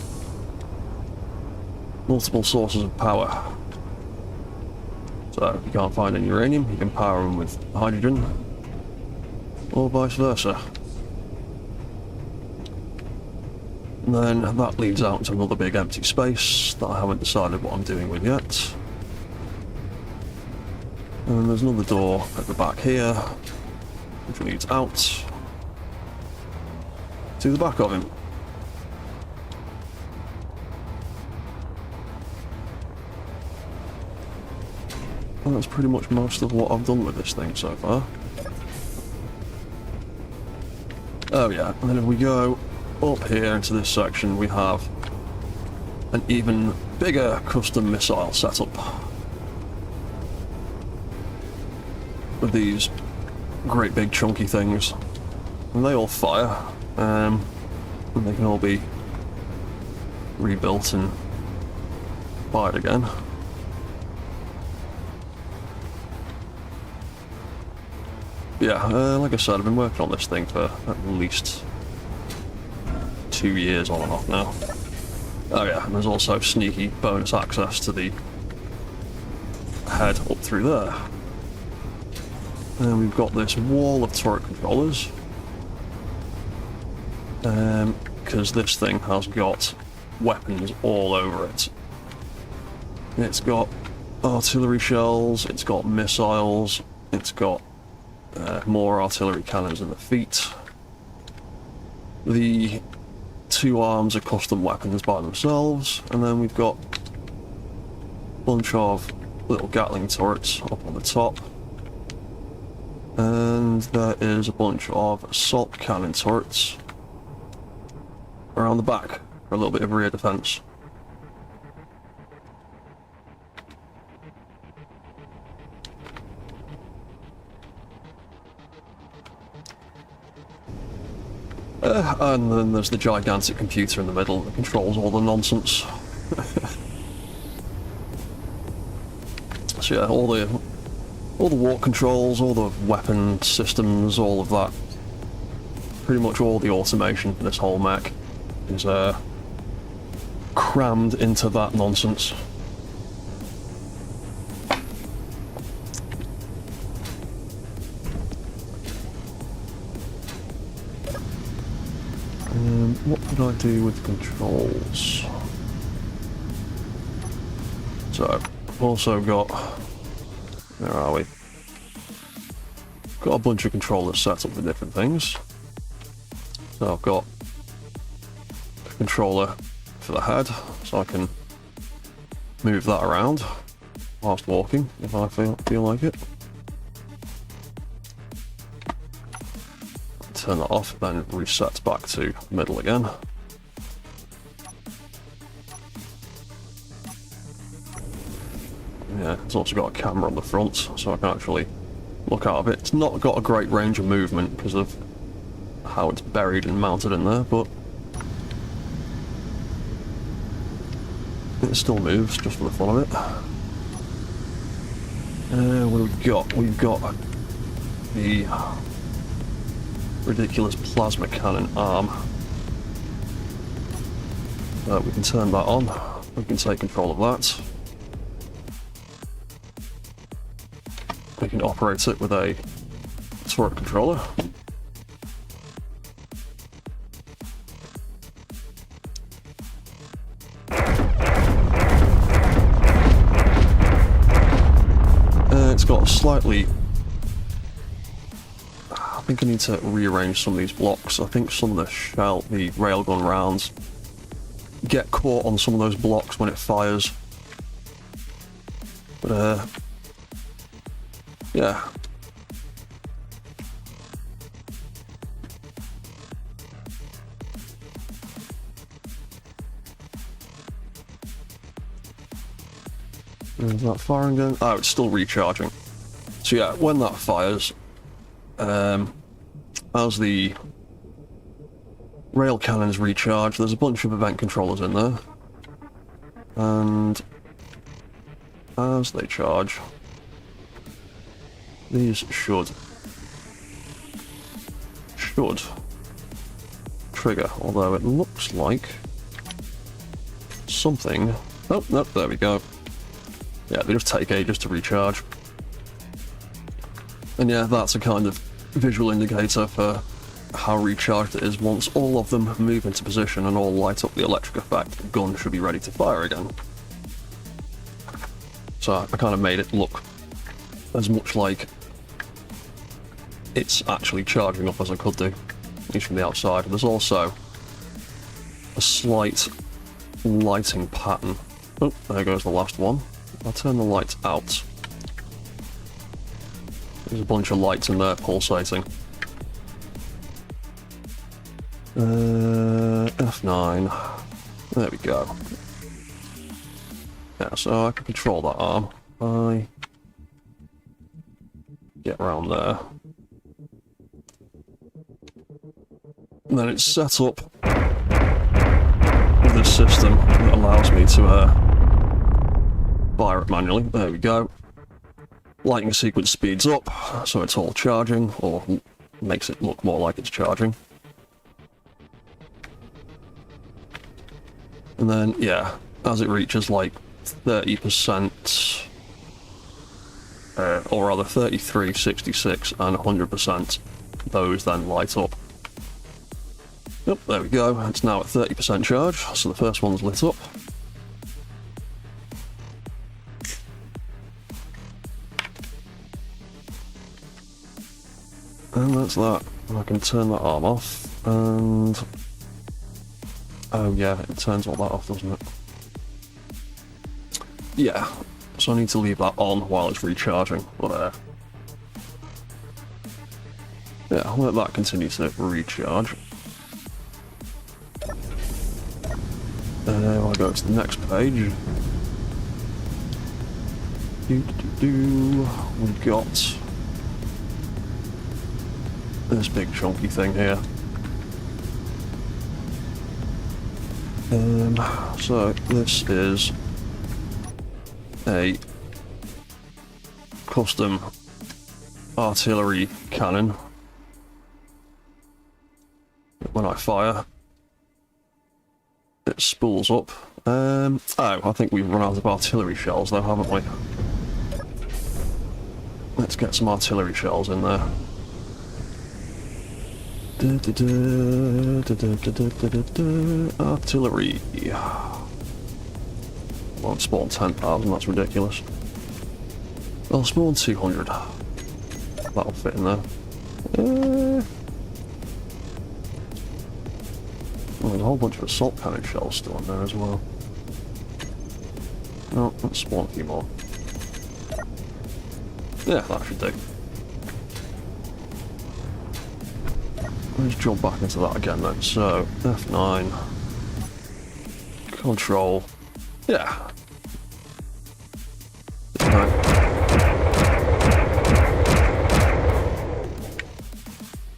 multiple sources of power. So if you can't find any uranium, you can power them with hydrogen, or vice versa. And then that leads out to another big empty space that I haven't decided what I'm doing with yet. And there's another door at the back here, which leads out to the back of him. And that's pretty much most of what I've done with this thing so far. Oh yeah, and then if we go up here into this section, we have an even bigger custom missile setup with these great big chunky things, and they all fire, and they can all be rebuilt and fired again. Yeah, like I said, I've been working on this thing for at least 2 years on and off now. Oh yeah, and there's also sneaky bonus access to the head up through there. And we've got this wall of turret controllers, because this thing has got weapons all over it. It's got artillery shells, it's got missiles, it's got more artillery cannons in the feet. The two arms are custom weapons by themselves, and then we've got a bunch of little Gatling turrets up on the top. And there is a bunch of assault cannon turrets around the back for a little bit of rear defense. And then there's the gigantic computer in the middle that controls all the nonsense. So yeah, all the warp controls, all the weapon systems, all of that. Pretty much all the automation for this whole mech is crammed into that nonsense. What did I do with controls? So, I've also got... Where are we? Got a bunch of controllers set up for different things. So I've got a controller for the head, so I can move that around whilst walking if I feel like it. Turn that off, then it resets back to middle again. Yeah, it's also got a camera on the front, so I can actually look out of it. It's not got a great range of movement because of how it's buried and mounted in there, but it still moves just for the fun of it. What have we got? We've got the ridiculous plasma cannon arm. We can turn that on. We can take control of that. We can operate it with a turret controller. It's got a slightly... I think I need to rearrange some of these blocks. I think some of the railgun rounds get caught on some of those blocks when it fires. But yeah. Is that firing gun? Oh, it's still recharging. So yeah, when that fires, as the rail cannons recharge, there's a bunch of event controllers in there. And as they charge, these should trigger, although it looks like something... Oh, no, there we go. Yeah, they just take ages to recharge. And yeah, that's a kind of visual indicator for how recharged it is. Once all of them move into position and all light up the electric effect, the gun should be ready to fire again. So I kind of made it look as much like it's actually charging up as I could do, at least from the outside. There's also a slight lighting pattern. Oh, there goes the last one. I'll turn the lights out. There's a bunch of lights in there pulsating. F9. There we go. Yeah, so I can control that arm. I get around there. And then it's set up with this system that allows me to fire it manually. There we go. Lighting sequence speeds up, so it's all charging, or makes it look more like it's charging. And then, yeah, as it reaches like 30%, or rather 33, 66, and 100%, those then light up. Yep, there we go. It's now at 30% charge, so the first one's lit up. And that's that. And I can turn that arm off, and... oh yeah, it turns all that off, doesn't it? Yeah, so I need to leave that on while it's recharging, but yeah, I'll let that continue to recharge. I'll go to the next page. We've got this big chunky thing here. So this is a custom artillery cannon. When I fire, it spools up. Oh, I think we've run out of artillery shells though, haven't we? Let's get some artillery shells in there. Artillery. Won't spawn 10,000, that's ridiculous. I'll spawn 200. That'll fit in there. Well, there's a whole bunch of assault cannon shells still in there as well. Oh, let's spawn a few more. Yeah, that should do. Let's jump back into that again then. So, F9. Control. Yeah.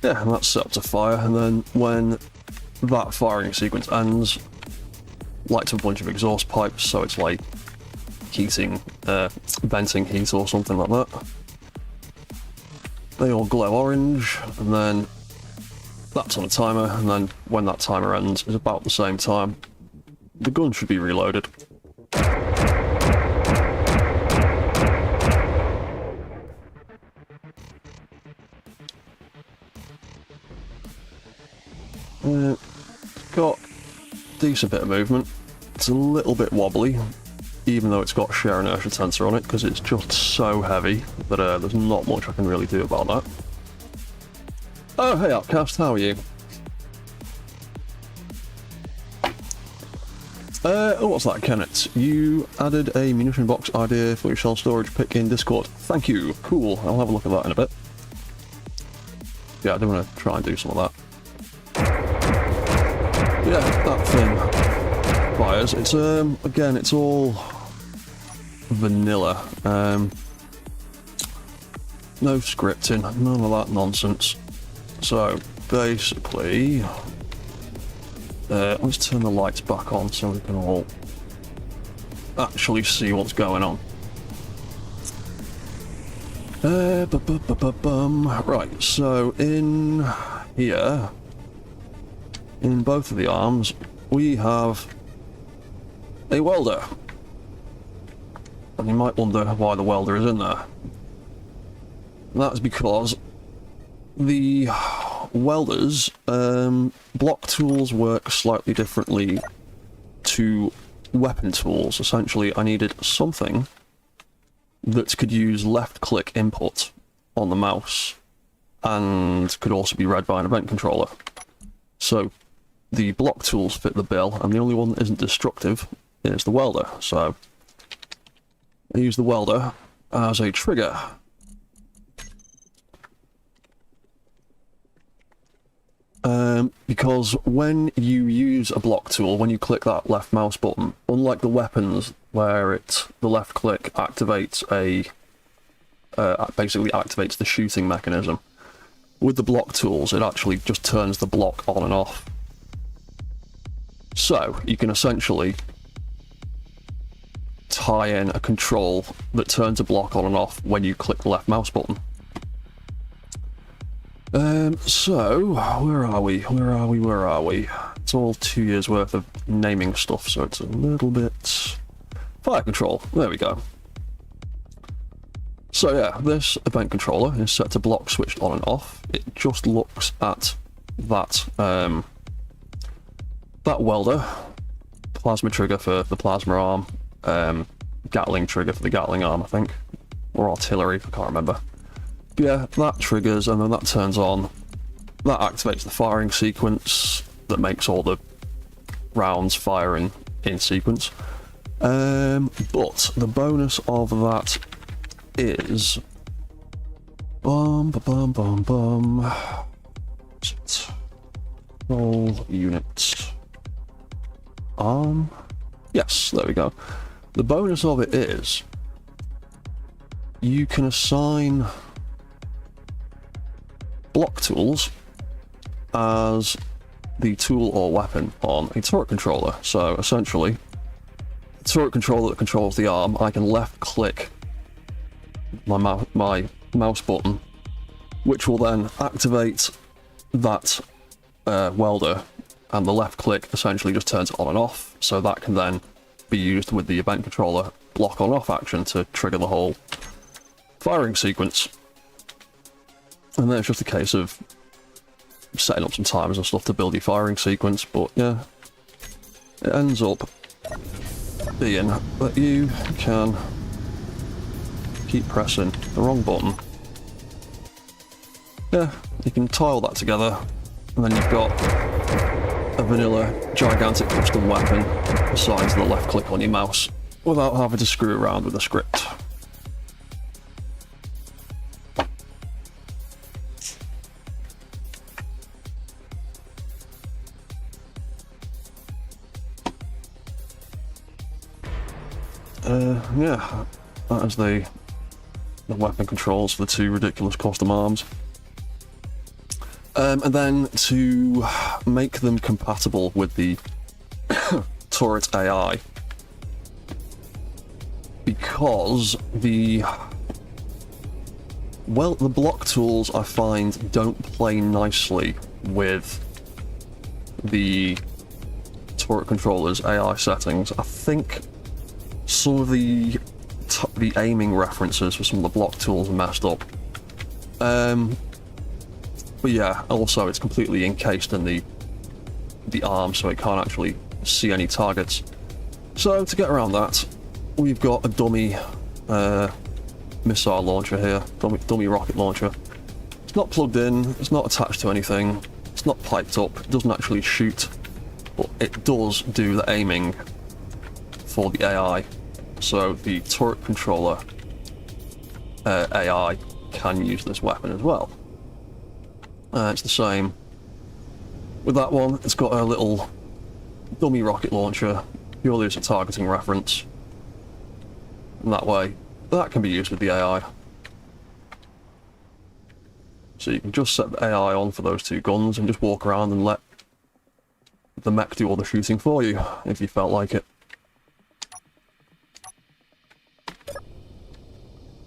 Yeah, and that's set up to fire, and then when that firing sequence ends, lights up a bunch of exhaust pipes, so it's like heating, venting heat or something like that. They all glow orange, and then that's on a timer, and then when that timer ends is about the same time, the gun should be reloaded. Got a decent bit of movement. It's a little bit wobbly, even though it's got shear inertia tensor on it, because it's just so heavy that there's not much I can really do about that. Oh, hey Outcast, how are you? What's that, Kenneth? You added a munition box idea for your shell storage pick in Discord. Thank you. Cool. I'll have a look at that in a bit. Yeah, I do want to try and do some of that. Yeah, that thing fires. It's, again, it's all vanilla. No scripting, none of that nonsense. So, basically... let's turn the lights back on so we can all actually see what's going on. Right, so in here, in both of the arms, we have a welder. And you might wonder why the welder is in there. That's because the welders, block tools work slightly differently to weapon tools. Essentially, I needed something that could use left-click input on the mouse and could also be read by an event controller. So the block tools fit the bill, and the only one that isn't destructive is the welder. So I use the welder as a trigger. Because when you use a block tool, when you click that left mouse button, unlike the weapons where the left click activates basically activates the shooting mechanism, with the block tools it actually just turns the block on and off. So you can essentially tie in a control that turns a block on and off when you click the left mouse button. So, where are we? It's all 2 years worth of naming stuff, so it's a little bit... Fire control, there we go. So yeah, this event controller is set to block switched on and off. It just looks at that, that welder, plasma trigger for the plasma arm, Gatling trigger for the Gatling arm, I think, or artillery, I can't remember. Yeah, that triggers and then that turns on. That activates the firing sequence that makes all the rounds firing in sequence. But the bonus of that is... Roll unit arm. Yes, there we go. The bonus of it is you can assign block tools as the tool or weapon on a turret controller. So essentially, the turret controller that controls the arm, I can left click my mouse button, which will then activate that welder, and the left click essentially just turns it on and off, so that can then be used with the event controller block on off action to trigger the whole firing sequence. And then it's just a case of setting up some timers and stuff to build your firing sequence, but yeah, it ends up being that you can keep pressing the wrong button. Yeah, you can tile that together, and then you've got a vanilla gigantic custom weapon assigned to the left click on your mouse without having to screw around with the script. Yeah, that is the weapon controls for the two ridiculous custom arms. And then to make them compatible with the turret AI, because the block tools I find don't play nicely with the turret controller's AI settings. I think some of the aiming references for some of the block tools are messed up. But yeah, also it's completely encased in the arm, so it can't actually see any targets. So to get around that, we've got a dummy missile launcher here, dummy rocket launcher. It's not plugged in, it's not attached to anything, it's not piped up, it doesn't actually shoot, but it does do the aiming for the AI. So the turret controller AI can use this weapon as well. It's the same with that one. It's got a little dummy rocket launcher, purely as a targeting reference. And that way, that can be used with the AI. So you can just set the AI on for those two guns and just walk around and let the mech do all the shooting for you, if you felt like it.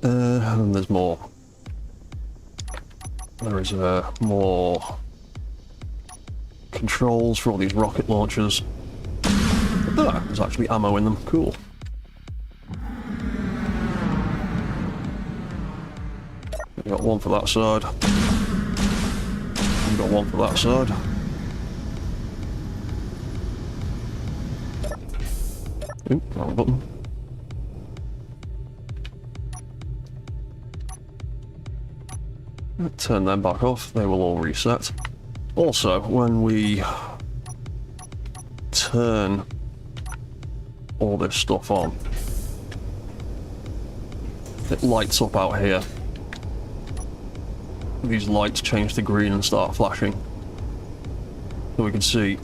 And then there's more. There is more controls for all these rocket launchers. Ah, there's actually ammo in them. Cool. We got one for that side. We got one for that side. Oop, wrong button. Turn them back off, they will all reset. Also, when we turn all this stuff on, it lights up out here. These lights change to green and start flashing, so we can see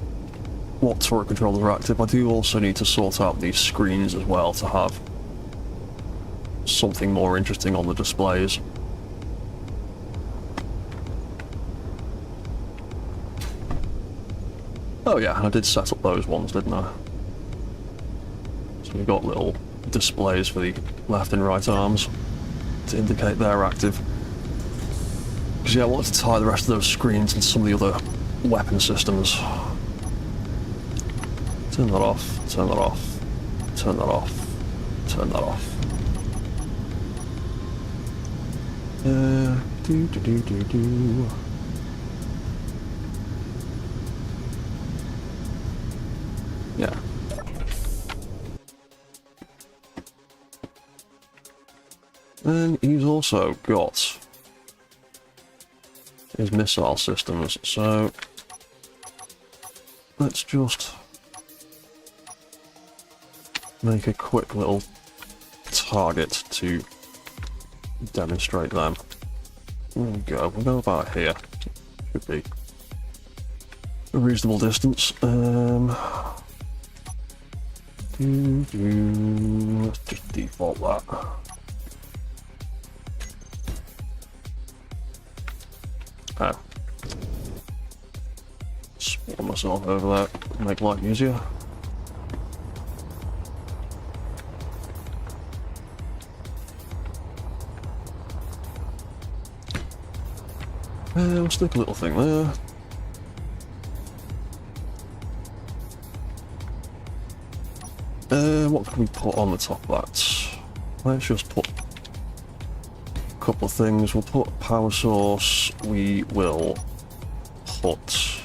what turret controllers are active. I do also need to sort out these screens as well to have something more interesting on the displays. Oh yeah, I did set up those ones, didn't I? So we've got little displays for the left and right arms to indicate they're active. Because yeah, I wanted to tie the rest of those screens into some of the other weapon systems. Turn that off, turn that off, turn that off, turn that off. Do. Yeah. And he's also got his missile systems, so let's just make a quick little target to demonstrate them. There we go, we'll go about here. Should be a reasonable distance. Let's just default that. Oh. Spawn myself over there, make life easier. We'll stick a little thing there. What can we put on the top of that? Let's just put a couple of things. We'll put a power source. We will put...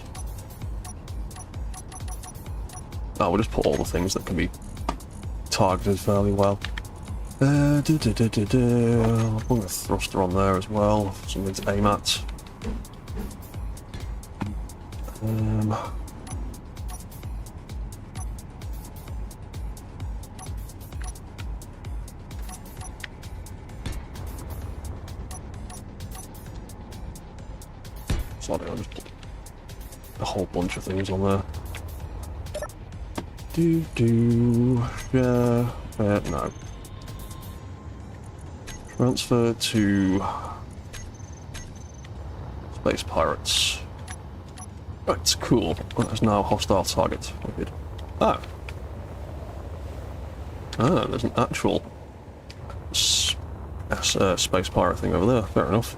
Oh, we'll just put all the things that can be targeted fairly well. I'll put a thruster on there as well, something to aim at. Sorry, I'll just put a whole bunch of things on there. No. Transfer to Space Pirates. Right, cool. That is now a hostile target. Good. Oh. Ah, there's an actual Space Pirate thing over there. Fair enough.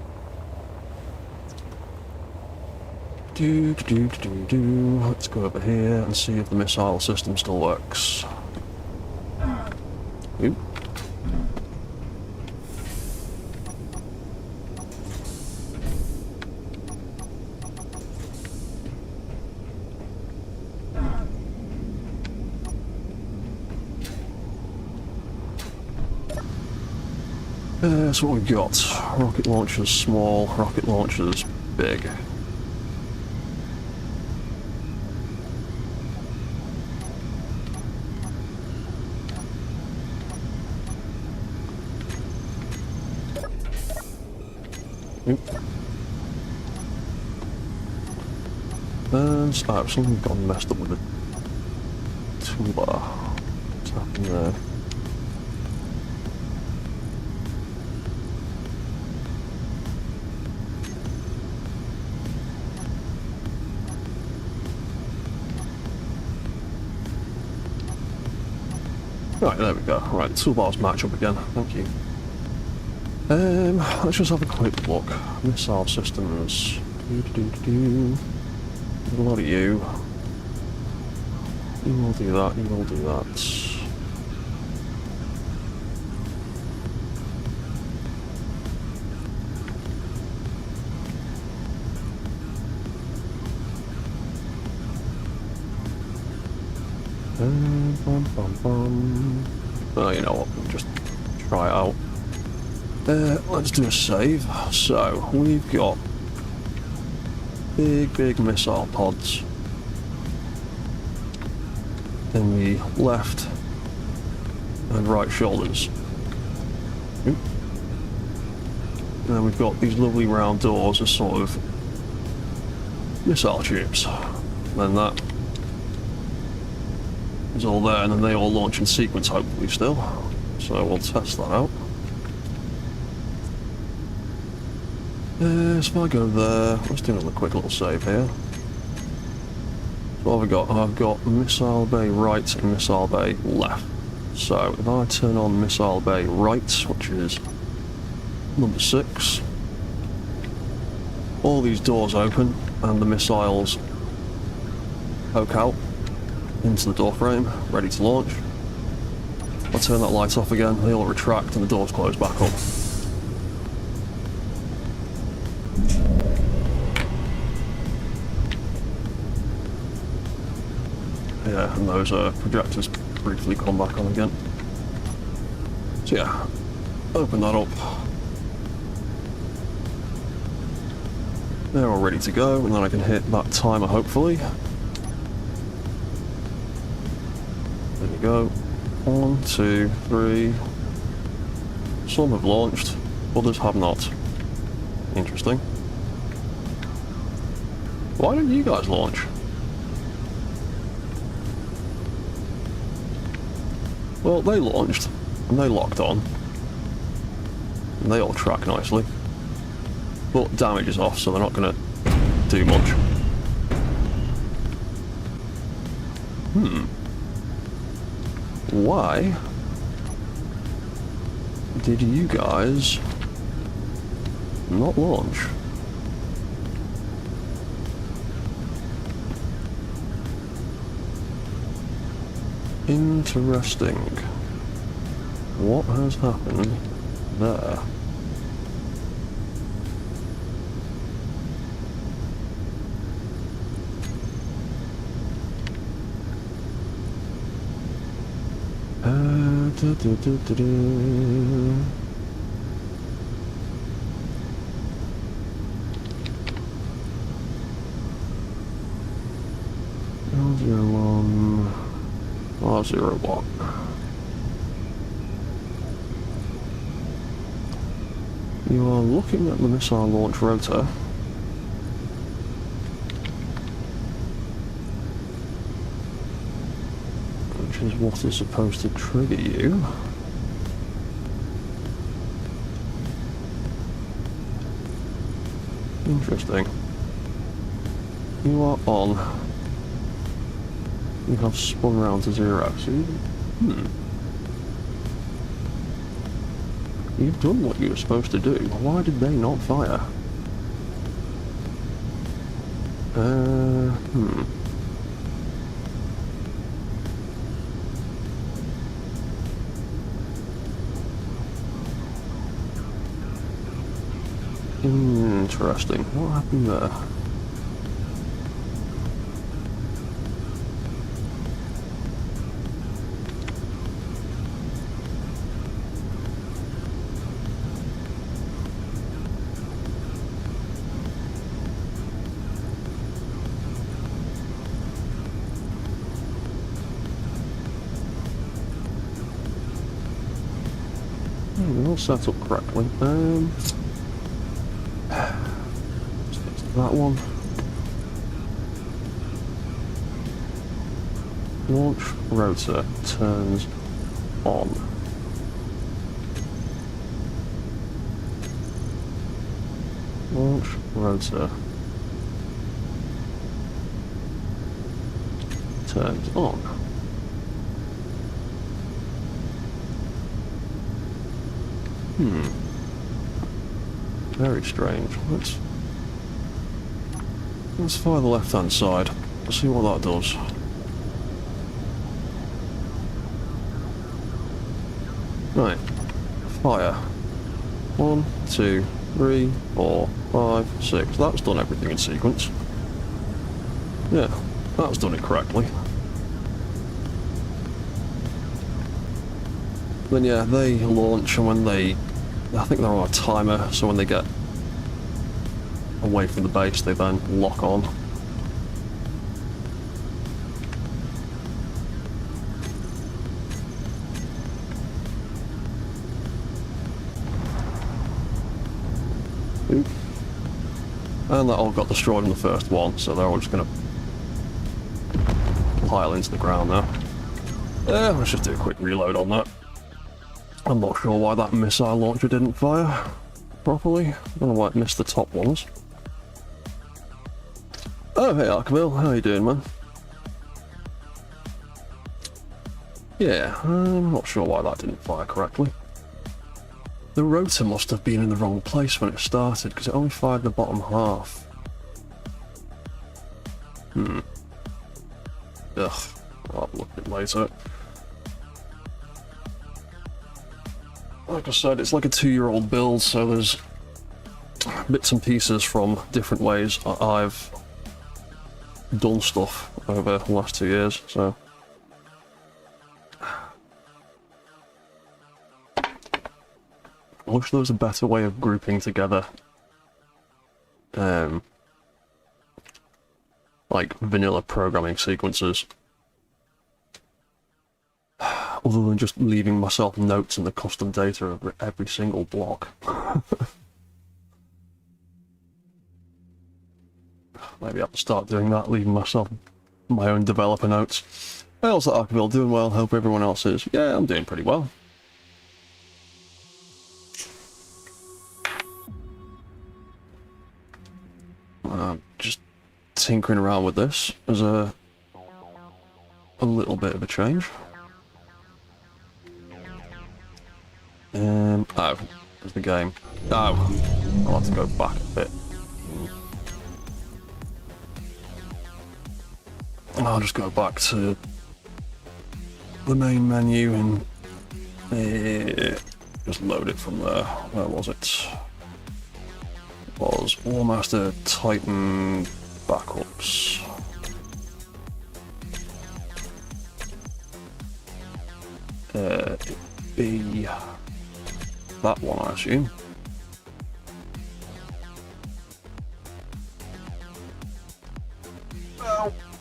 Let's go over here and see if the missile system still works. Oop. So what we've got, rocket launchers small, rocket launchers big. Oh, something got messed up with the toolbar. What's happened there? Right, there we go. Right, the toolbars match up again. Thank you. Let's just have a quick look. Missile systems. A lot of you. You will do that, you will do that. Oh, you know what, we'll just try it out. Let's do a save. So, we've got big missile pods in the left and right shoulders. Oop. And then we've got these lovely round doors as sort of missile tubes. And then that is all there, and then they all launch in sequence, hopefully, still. So we'll test that out. So if I go there, let's do another quick little save here. So what have I got? I've got missile bay right and missile bay left. So if I turn on missile bay right, which is number 6, all these doors open and the missiles poke out into the door frame, ready to launch. I'll turn that light off again, they all retract and the doors close back up. Yeah, and those projectors briefly come back on again. So yeah, open that up. They're all ready to go, and then I can hit that timer hopefully. There we go. 1, 2, 3. Some have launched, others have not. Interesting. Why don't you guys launch? Well, they launched, and they locked on. And they all track nicely. But damage is off, so they're not going to do much. Why did you guys not launch? Interesting. What has happened there? L01 R01. You are looking at the missile launch rotor. Which is what is supposed to trigger you. Interesting. You are on. You have spun round to 0. So you've done what you were supposed to do. Why did they not fire? Interesting. What happened there? We're all set up correctly. That one. Launch rotor turns on. Launch rotor turns on. Very strange. Let's fire the left-hand side. Let's see what that does. Right. Fire. 1, 2, 3, 4, 5, 6. That's done everything in sequence. Yeah, that's done it correctly. Then yeah, they launch, and when they... I think they're on a timer, so when they get away from the base, they then lock on. Oop. And that all got destroyed in the first one, so they're all just going to pile into the ground now. Let's just do a quick reload on that. I'm not sure why that missile launcher didn't fire properly. I don't know why it missed the top ones. Oh, hey Arkville, how you doing, man? Yeah, I'm not sure why that didn't fire correctly. The rotor must have been in the wrong place when it started, because it only fired the bottom half. Ugh, I'll have a look at it later. Like I said, it's like a 2-year-old build, so there's bits and pieces from different ways I've done stuff over the last 2 years, so... I wish there was a better way of grouping together, like vanilla programming sequences, other than just leaving myself notes in the custom data of every single block. Maybe I have to start doing that, leaving myself my own developer notes. How's that, Arkville? Doing well, hope everyone else is. Yeah, I'm doing pretty well. Just tinkering around with this as a little bit of a change. Oh, there's the game. Oh, I'll have to go back a bit. I'll just go back to the main menu and just load it from there. Where was it? It was Warmaster Titan backups. It'd be that one, I assume.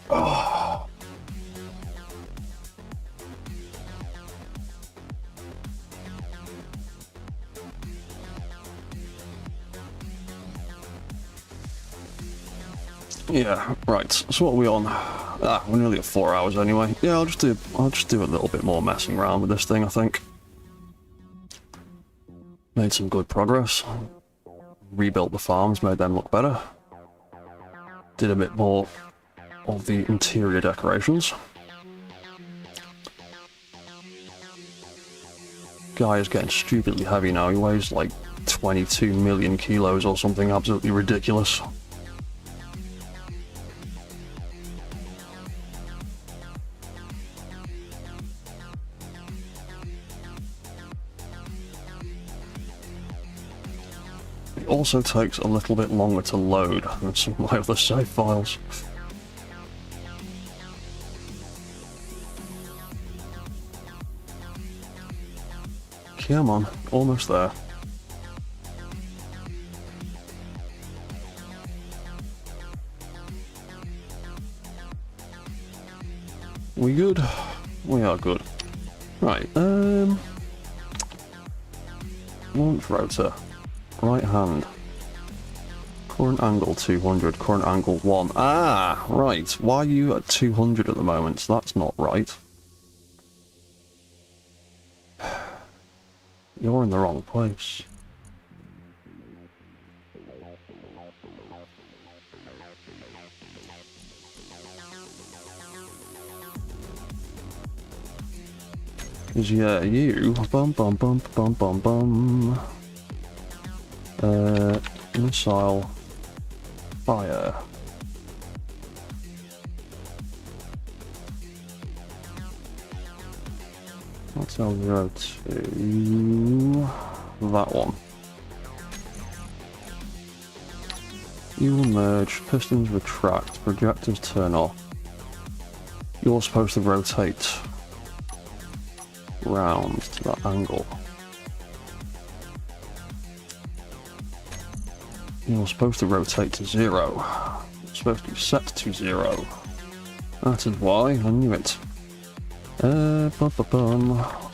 Oh. Yeah, right. So what are we on? We're nearly at 4 hours anyway. Yeah, I'll just do a little bit more messing around with this thing, I think. Made some good progress. Rebuilt the farms, made them look better. Did a bit more of the interior decorations. Guy is getting stupidly heavy now. He weighs like 22 million kilos or something absolutely ridiculous. It also takes a little bit longer to load than some of my other save files. Come on, almost there. We good? We are good. Right, launch rotor. Right hand. Current angle 200, current angle 1. Ah, right. Why are you at 200 at the moment? That's not right. You're in the wrong place. Because, yeah, you... Missile... Fire. That's L02... that one. You will merge, pistons retract, projectors turn off. You're supposed to rotate round to that angle. You're supposed to rotate to 0. It's supposed to be set to 0. That is why I knew it.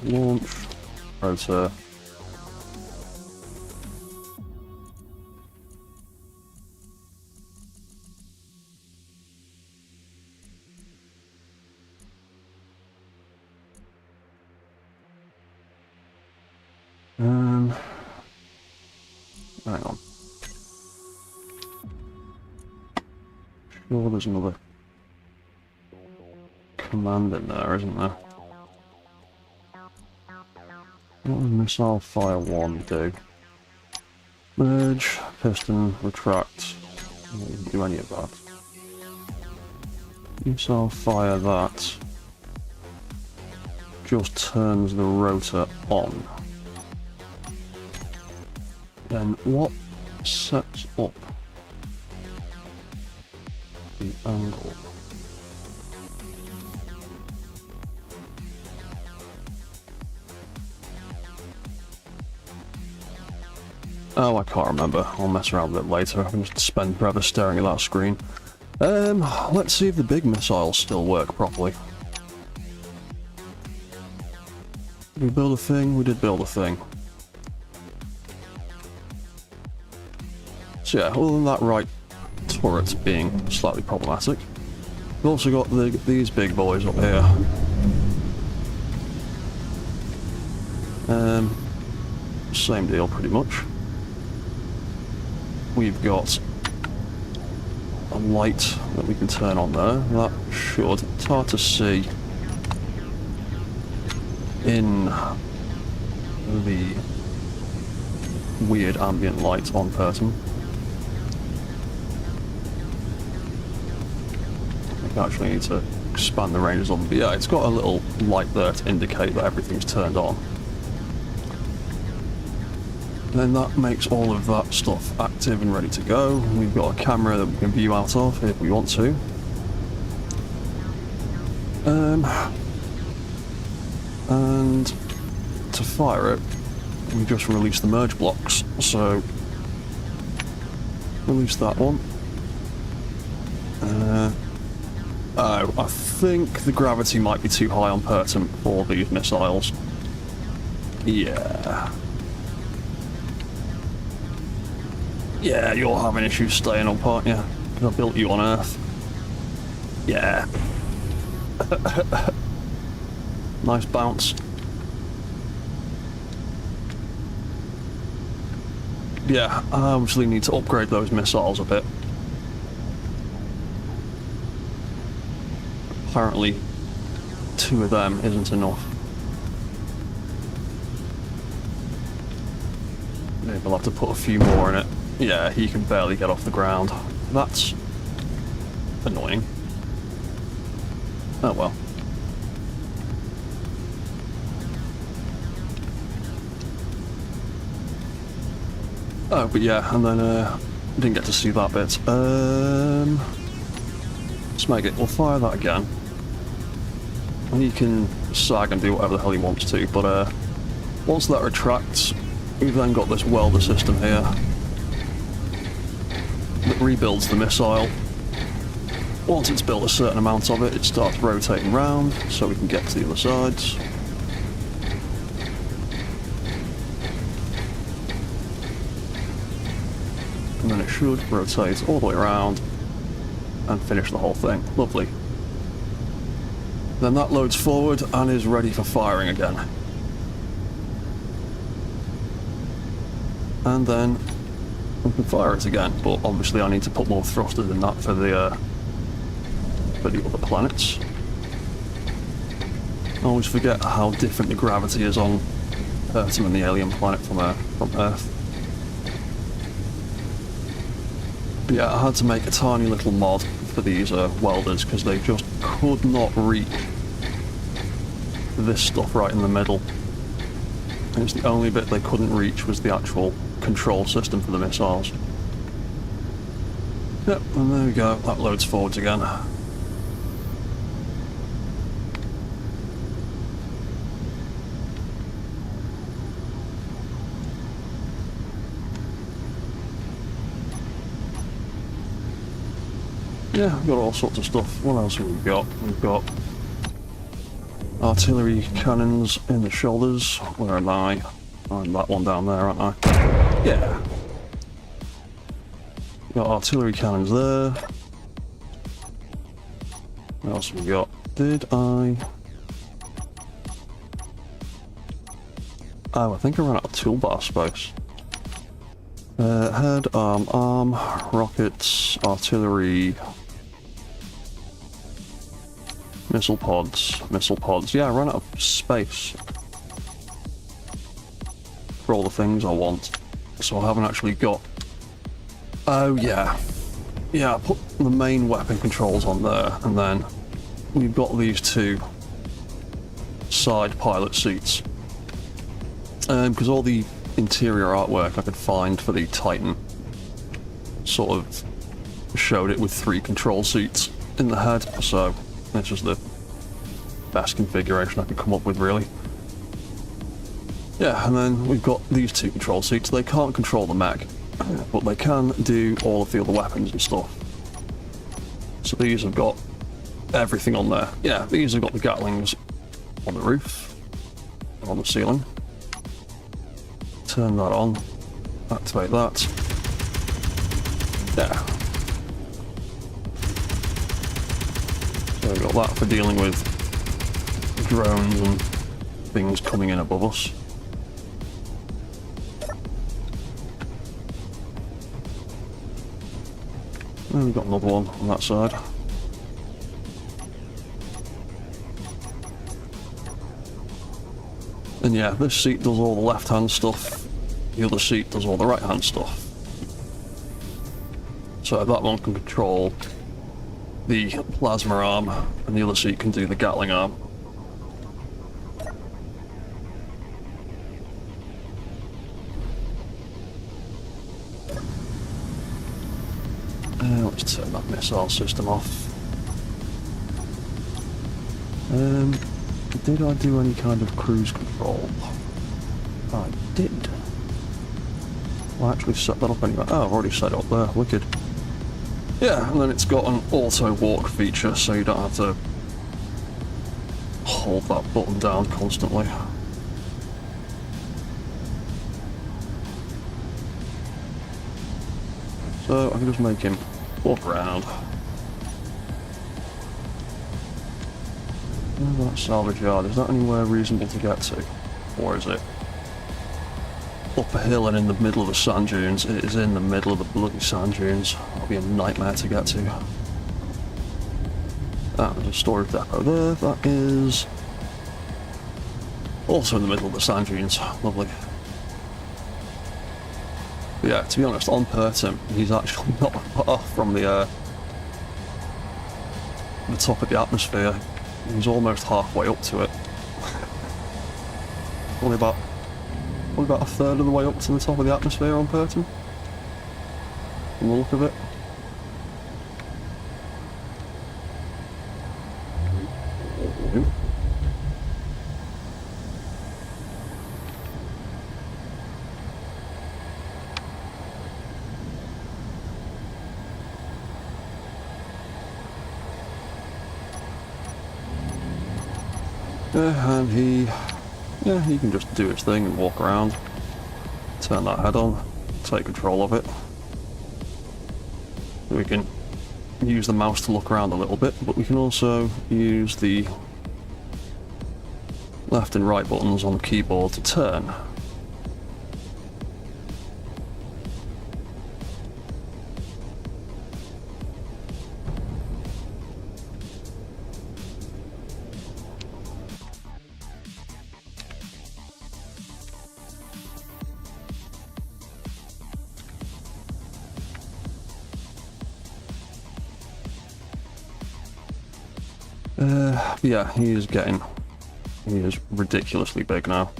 Launch, rotor. Hang on. Sure, there's another command in there, isn't there? What does missile fire 1 do? Merge, piston, retract. I didn't do any of that. Missile fire that just turns the rotor on. Then what sets up the angle? Oh, I can't remember. I'll mess around with it later. I can just spend forever staring at that screen. Let's see if the big missiles still work properly. Did we build a thing? We did build a thing. So yeah, other than that right turret being slightly problematic, we've also got these big boys up here. Same deal pretty much. We've got a light that we can turn on there. That should, it's hard to see in the weird ambient light on person. I actually need to expand the ranges on them, but yeah, it's got a little light there to indicate that everything's turned on. Then that makes all of that stuff active and ready to go. We've got a camera that we can view out of if we want to. And to fire it, we just release the merge blocks. So, release that one. Oh, I think the gravity might be too high on Pertum for these missiles. Yeah. Yeah, you're having issues staying up, aren't you? Because I built you on Earth. Yeah. Nice bounce. Yeah, I obviously need to upgrade those missiles a bit. Apparently, 2 of them isn't enough. Maybe I'll have to put a few more in it. Yeah, he can barely get off the ground. That's annoying. Oh well. Oh, but yeah, and then didn't get to see that bit. Let's make it. We'll fire that again. And he can sag and do whatever the hell he wants to, but once that retracts, we've then got this welder system here that rebuilds the missile. Once it's built a certain amount of it, it starts rotating round so we can get to the other sides. And then it should rotate all the way around and finish the whole thing. Lovely. Then that loads forward and is ready for firing again. And then we can fire it again, but obviously I need to put more thrusters in that for the other planets. I always forget how different the gravity is on Earth and the alien planet from Earth. But yeah, I had to make a tiny little mod for these welders because they just could not reach this stuff right in the middle. And it's the only bit they couldn't reach was the actual control system for the missiles. Yep, and there we go, that loads forwards again. Yeah, we've got all sorts of stuff. What else have we got? We've got artillery cannons in the shoulders. Where am I? I'm that one down there, aren't I? Yeah. Got artillery cannons there. What else have we got? Did I... Oh, I think I ran out of toolbar space. Head, arm, rockets, artillery... Missile pods. Yeah, I ran out of space for all the things I want, so I haven't actually got... Oh yeah. Yeah, I put the main weapon controls on there, and then we've got these two side pilot seats. Because all the interior artwork I could find for the Titan sort of showed it with 3 control seats in the head, so this is the best configuration I could come up with, really. Yeah, and then we've got these 2 control seats. They can't control the mech, but they can do all of the other weapons and stuff. So these have got everything on there. Yeah, these have got the Gatlings on the roof, on the ceiling. Turn that on, activate that. Yeah. So we've got that for dealing with drones and things coming in above us. And we've got another one on that side. And yeah, this seat does all the left-hand stuff, the other seat does all the right-hand stuff. So that one can control the plasma arm, and the other seat can do the Gatling arm. Let's turn that missile system off. Did I do any kind of cruise control? I did. I actually set that up anyway. Oh, I've already set it up there. Wicked. Yeah, and then it's got an auto walk feature, so you don't have to hold that button down constantly. So I can just make him walk around. Oh, that salvage yard, is that anywhere reasonable to get to? Or is it up a hill and in the middle of the sand dunes? It is in the middle of the bloody sand dunes. That'll be a nightmare to get to. Ah, there's a storage depot there. That is also in the middle of the sand dunes. Lovely. But yeah, to be honest, on Pertum, he's actually not far from the top of the atmosphere. He's almost halfway up to it. Only about a third of the way up to the top of the atmosphere on Pertum, from the look of it. And he can just do his thing and walk around, turn that head on, take control of it. We can use the mouse to look around a little bit, but we can also use the left and right buttons on the keyboard to turn. Yeah, he is ridiculously big now.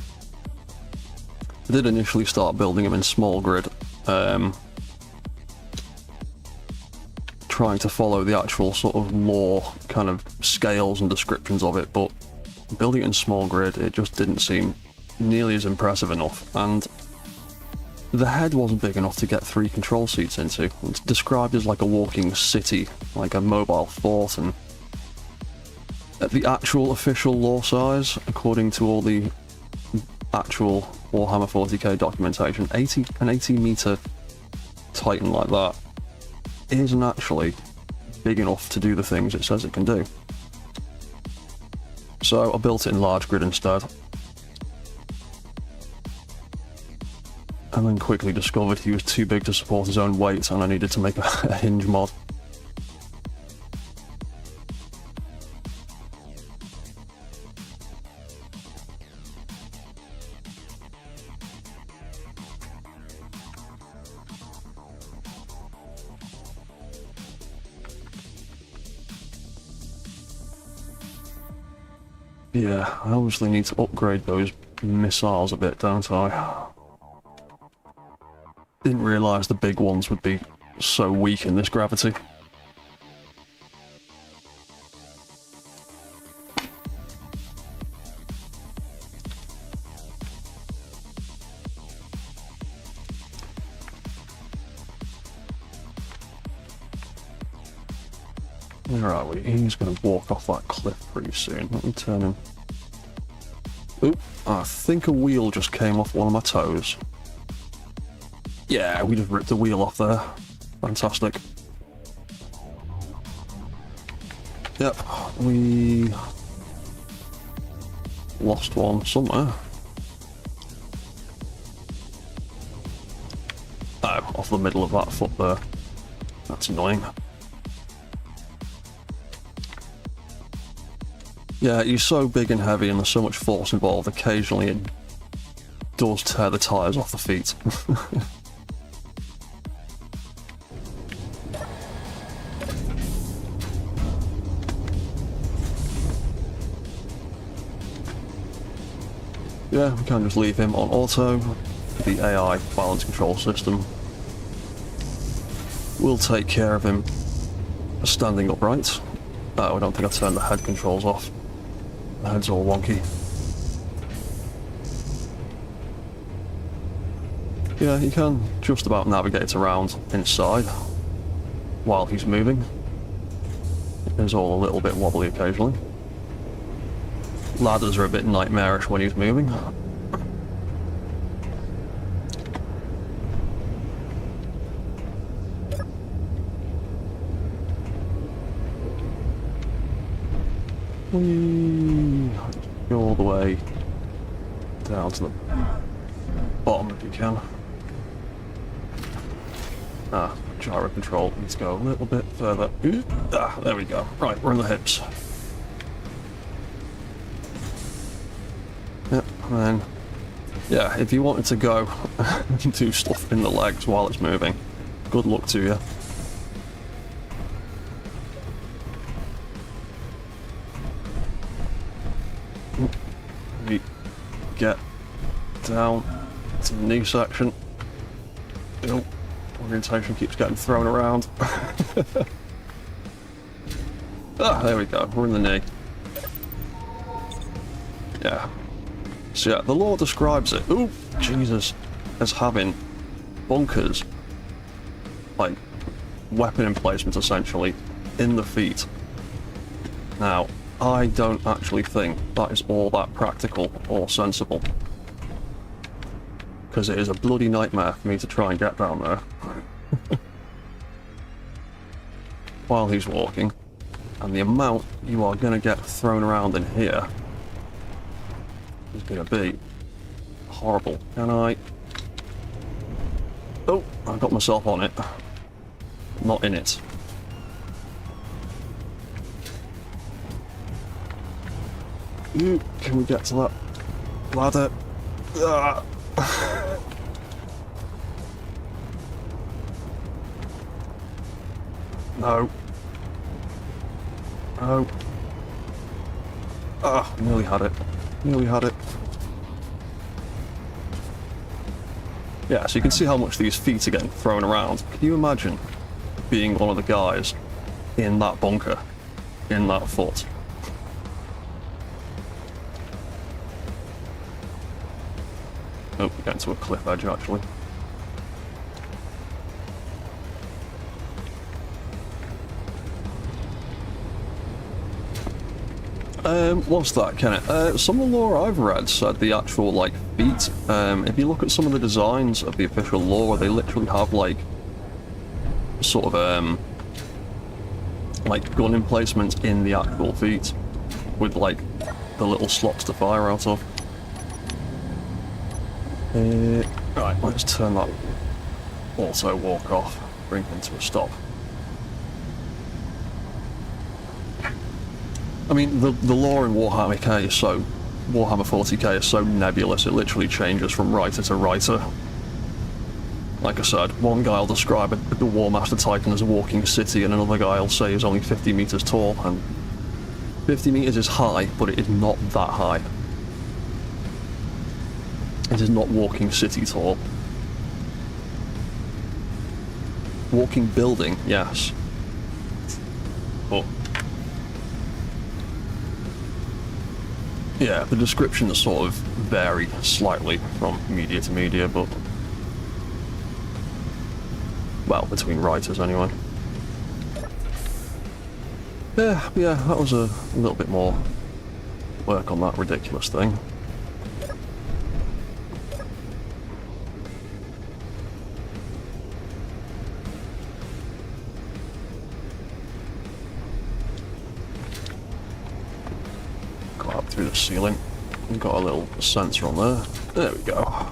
I did initially start building him in small grid, trying to follow the actual sort of lore kind of scales and descriptions of it, but building it in small grid, it just didn't seem nearly as impressive enough, and the head wasn't big enough to get 3 control seats into. It's described as like a walking city, like a mobile fort, and at the actual official lore size, according to all the actual Warhammer 40k documentation, an 80 meter Titan like that isn't actually big enough to do the things it says it can do. So I built it in large grid instead, and then quickly discovered he was too big to support his own weight, and I needed to make a hinge mod. Yeah, I obviously need to upgrade those missiles a bit, don't I? Didn't realise the big ones would be so weak in this gravity. Where are we? He's going to walk off that cliff pretty soon. Let me turn him. Oop, I think a wheel just came off one of my toes. Yeah, we just ripped the wheel off there. Fantastic. Yep, we lost one somewhere. Oh, off the middle of that foot there. That's annoying. Yeah, he's so big and heavy and there's so much force involved, occasionally it does tear the tyres off the feet. Yeah, we can just leave him on auto. The AI balance control system will take care of him standing upright. Oh, I don't think I turned the head controls off. The head's all wonky. Yeah, he can just about navigate around inside while he's moving. It is all a little bit wobbly occasionally. Ladders are a bit nightmarish when he's moving. Whee! Go all the way down to the bottom if you can. Ah, gyro control needs to go a little bit further. Ah, there we go. Right, we're in the hips. Yep, and then, yeah, if you wanted to go and do stuff in the legs while it's moving, good luck to you. Get down to the knee section. Oh, orientation keeps getting thrown around. Ah, there we go, we're in the knee. Yeah. So yeah, the lore describes it, ooh, Jesus, as having bunkers, like weapon emplacements essentially, in the feet. Now, I don't actually think that is all that practical or sensible, because it is a bloody nightmare for me to try and get down there. while he's walking, and the amount you are going to get thrown around in here is going to be horrible. Can I... Oh, I got myself on it. Not in it. Ooh, can we get to that ladder? Ah. No. No. Ah, nearly had it. Nearly had it. Yeah, so you can see how much these feet are getting thrown around. Can you imagine being one of the guys in that bunker, in that foot? Oh, we're getting to a cliff edge, actually. What's that, Kenneth? Some of the lore I've read said the actual, like, feet, if you look at some of the designs of the official lore, they literally have, like, sort of, like, gun emplacements in the actual feet, with, like, the little slots to fire out of. Right, let's turn that auto walk off, bring him to a stop. I mean, the lore in Warhammer 40k is so nebulous, it literally changes from writer to writer. Like I said, one guy will describe the Warmaster Titan as a walking city, and another guy will say he's only 50 meters tall, and 50 meters is high, but it is not that high. It is not walking city tall. Walking building, yes. But yeah, the descriptions sort of vary slightly from media to media, but well, between writers anyway. Yeah, that was a little bit more work on that ridiculous thing. Through the ceiling. We've got a little sensor on there. There we go.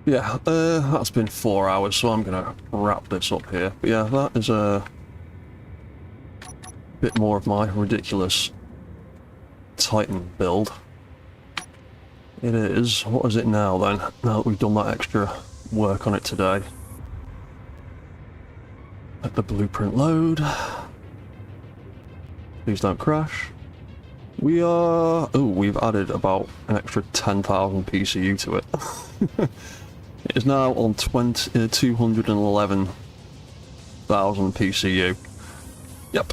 Yeah, that's been 4 hours, so I'm gonna wrap this up here. But yeah, that is a bit more of my ridiculous Titan build. It is. What is it now then? Now that we've done that extra work on it today. Let the blueprint load. Please don't crash. We are... Oh, we've added about an extra 10,000 PCU to it. It is now on 211,000 PCU. Yep.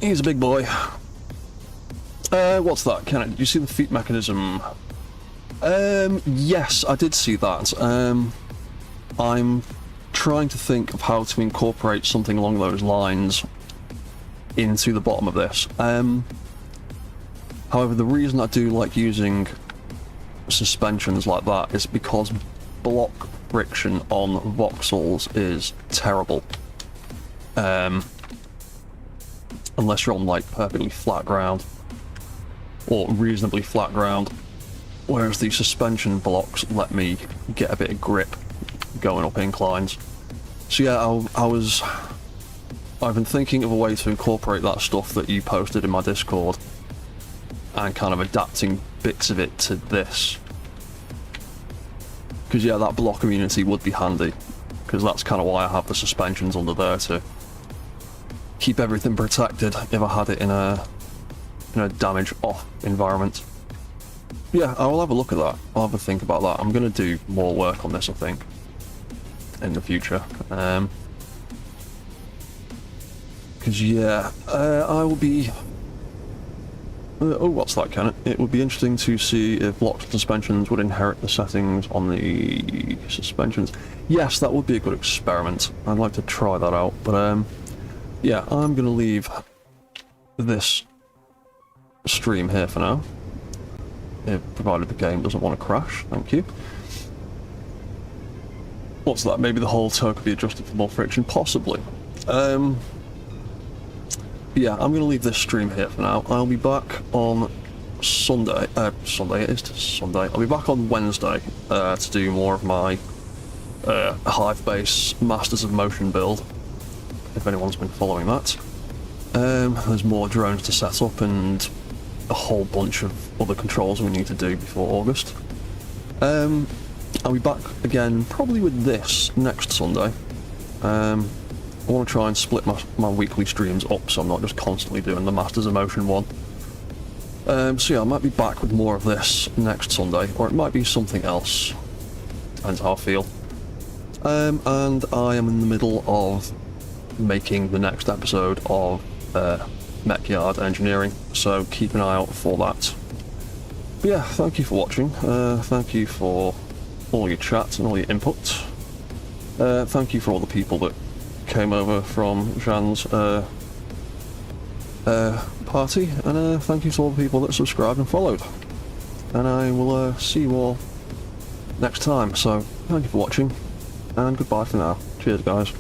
He's a big boy. What's that, Kenneth? Did you see the feet mechanism? Yes, I did see that. I'm trying to think of how to incorporate something along those lines into the bottom of this. However, the reason I do like using suspensions like that is because block friction on voxels is terrible. Unless you're on like perfectly flat ground or reasonably flat ground, whereas the suspension blocks let me get a bit of grip going up inclines. So yeah, I've been thinking of a way to incorporate that stuff that you posted in my Discord and kind of adapting bits of it to this. Because yeah, that block immunity would be handy, because that's kind of why I have the suspensions under there, to keep everything protected if I had it in a damage off environment. Yeah, I will have a look at that. I'll have a think about that. I'm going to do more work on this, I think, in the future. Because yeah, I will be... oh, what's that, Kenneth? It would be interesting to see if blocks and suspensions would inherit the settings on the suspensions. Yes, that would be a good experiment. I'd like to try that out. But yeah, I'm going to leave this stream here for now, provided the game doesn't want to crash. Thank you. what's that? Maybe the whole toe could be adjusted for more friction, possibly. Yeah, I'm gonna leave this stream here for now. I'll be back on Sunday. Sunday it is Sunday. I'll be back on Wednesday to do more of my Hive Base Masters of Motion build. If anyone's been following that. There's more drones to set up and a whole bunch of other controls we need to do before August. I'll be back again probably with this next Sunday. I want to try and split my weekly streams up so I'm not just constantly doing the Masters of Motion one. So yeah, I might be back with more of this next Sunday, or it might be something else. Depends how I feel. And I am in the middle of making the next episode of Mech Yard Engineering, so keep an eye out for that. But yeah, thank you for watching. Thank you for all your chat and all your input. Thank you for all the people that came over from Jean's party, and thank you to all the people that subscribed and followed. And I will see you all next time, so thank you for watching, and goodbye for now. Cheers guys.